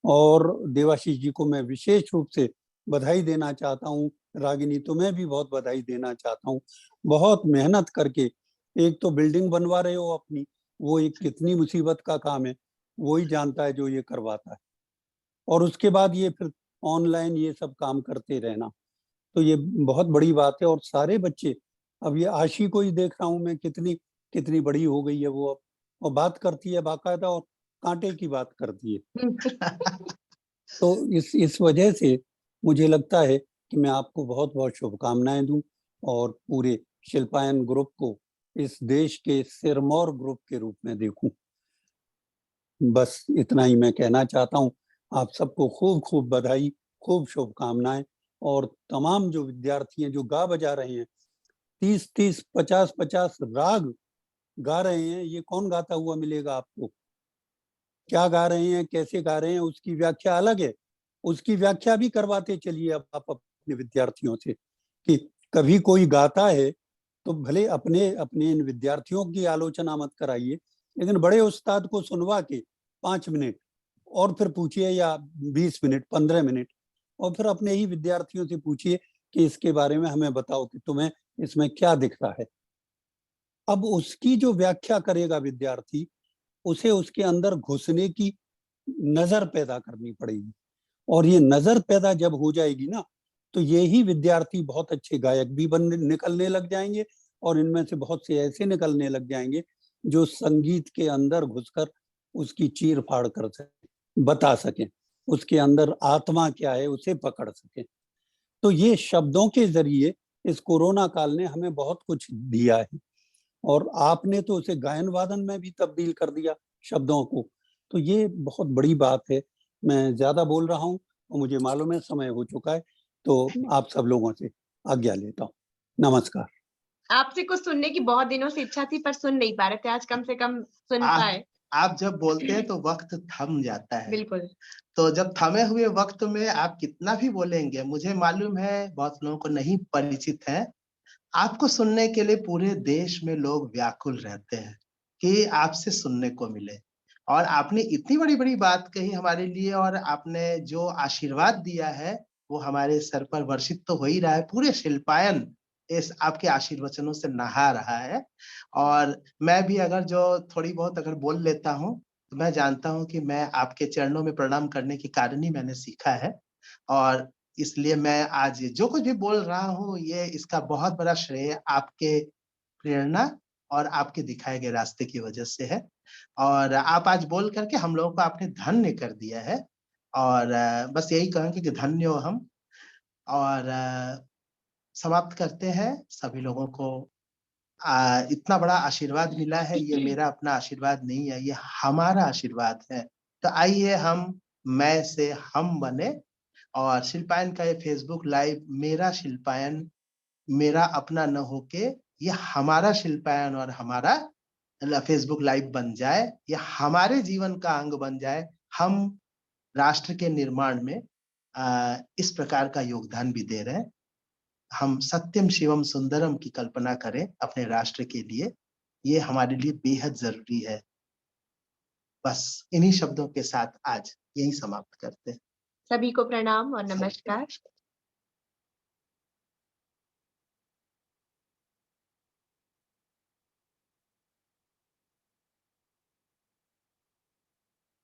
और देवाशीष जी को मैं विशेष रूप से बधाई देना चाहता हूँ, रागिनी तुम्हें भी बहुत बधाई देना चाहता हूँ। बहुत मेहनत करके एक तो बिल्डिंग बनवा रहे हो अपनी, वो एक कितनी मुसीबत का काम है, वो ही जानता है जो ये करवाता है। और उसके बाद ये फिर ऑनलाइन ये सब काम करते रहना, तो ये बहुत बड़ी बात है। और सारे बच्चे, अब ये आशी को ही देख रहा हूँ मैं, कितनी बड़ी हो गई है वो अब, और बात करती है बाकायदा, और कांटे की बात करती है। तो इस वजह से मुझे लगता है कि मैं आपको बहुत बहुत शुभकामनाएं दूं, और पूरे शिल्पायन ग्रुप को इस देश के सिरमौर ग्रुप के रूप में देखूं। बस इतना ही मैं कहना चाहता हूं। आप सबको खूब खूब बधाई, खूब शुभकामनाएं। और तमाम जो विद्यार्थी हैं जो गा बजा रहे हैं, 30-30, 50-50 राग गा रहे हैं, ये कौन गाता हुआ मिलेगा आपको? क्या गा रहे हैं, कैसे गा रहे हैं, उसकी व्याख्या अलग है। उसकी व्याख्या भी करवाते चलिए अब आप अपने विद्यार्थियों से, कि कभी कोई गाता है तो भले अपने इन विद्यार्थियों की आलोचना मत कराइए, लेकिन बड़े उस्ताद को सुनवा के 5 मिनट और फिर पूछिए, या 20 मिनट, 15 मिनट, और फिर अपने ही विद्यार्थियों से पूछिए कि इसके बारे में हमें बताओ कि तुम्हें इसमें क्या दिख रहा है। अब उसकी जो व्याख्या करेगा विद्यार्थी, उसे उसके अंदर घुसने की नजर पैदा करनी पड़ेगी। और ये नजर पैदा जब हो जाएगी ना, तो ये ही विद्यार्थी बहुत अच्छे गायक भी निकलने लग जाएंगे, और इनमें से बहुत से ऐसे निकलने लग जाएंगे जो संगीत के अंदर घुसकर उसकी चीर फाड़ कर सके, बता सके, उसके अंदर आत्मा क्या है उसे पकड़ सके। तो ये शब्दों के जरिए इस कोरोना काल ने हमें बहुत कुछ दिया है, और आपने तो उसे गायन वादन में भी तब्दील कर दिया शब्दों को। तो ये बहुत बड़ी बात है। मैं ज्यादा बोल रहा हूँ और मुझे मालूम है समय हो चुका है, तो आप सब लोगों से आज्ञा लेता हूँ। नमस्कार। आपसे कुछ सुनने की बहुत दिनों से इच्छा थी, पर सुन नहीं पा रहे थे, आज कम से कम सुन पाए। आप जब बोलते हैं तो वक्त थम जाता है। बिल्कुल। तो जब थमे हुए वक्त में आप कितना भी बोलेंगे, मुझे मालूम है बहुत लोगों को नहीं परिचित है, आपको सुनने के लिए पूरे देश में लोग व्याकुल रहते हैं कि आपसे सुनने को मिले। और आपने इतनी बड़ी-बड़ी बात कही हमारे लिए, और आपने जो आशीर्वाद दिया है वो हमारे सर पर वर्षित तो हो ही रहा है। पूरे शिल्पायन इस आपके आशीर्वचनों से नहा रहा है। और मैं भी अगर जो थोड़ी बहुत अगर बोल लेता हूँ, तो मैं जानता हूँ कि मैं आपके चरणों में प्रणाम करने के कारण ही मैंने सीखा है। और इसलिए मैं आज जो कुछ भी बोल रहा हूँ, ये इसका बहुत बड़ा श्रेय आपके प्रेरणा और आपके दिखाए गए रास्ते की वजह से है। और आप आज बोल करके हम लोगों को आपने धन्य कर दिया है। और बस यही कहेंगे कि धन्य हो हम। और समाप्त करते हैं। सभी लोगों को इतना बड़ा आशीर्वाद मिला है, ये मेरा अपना आशीर्वाद नहीं है, ये हमारा आशीर्वाद है। तो आइए हम मैं से हम बने और शिल्पायन का ये फेसबुक लाइव मेरा शिल्पायन, मेरा अपना न होके ये हमारा शिल्पायन और हमारा फेसबुक लाइव बन जाए, ये हमारे जीवन का अंग बन जाए। हम राष्ट्र के निर्माण में इस प्रकार का योगदान भी दे रहे हैं। हम सत्यम शिवम सुंदरम की कल्पना करें अपने राष्ट्र के लिए, ये हमारे लिए बेहद जरूरी है। बस इन्हीं शब्दों के साथ आज यही समाप्त करते हैं। सभी को प्रणाम और नमस्कार।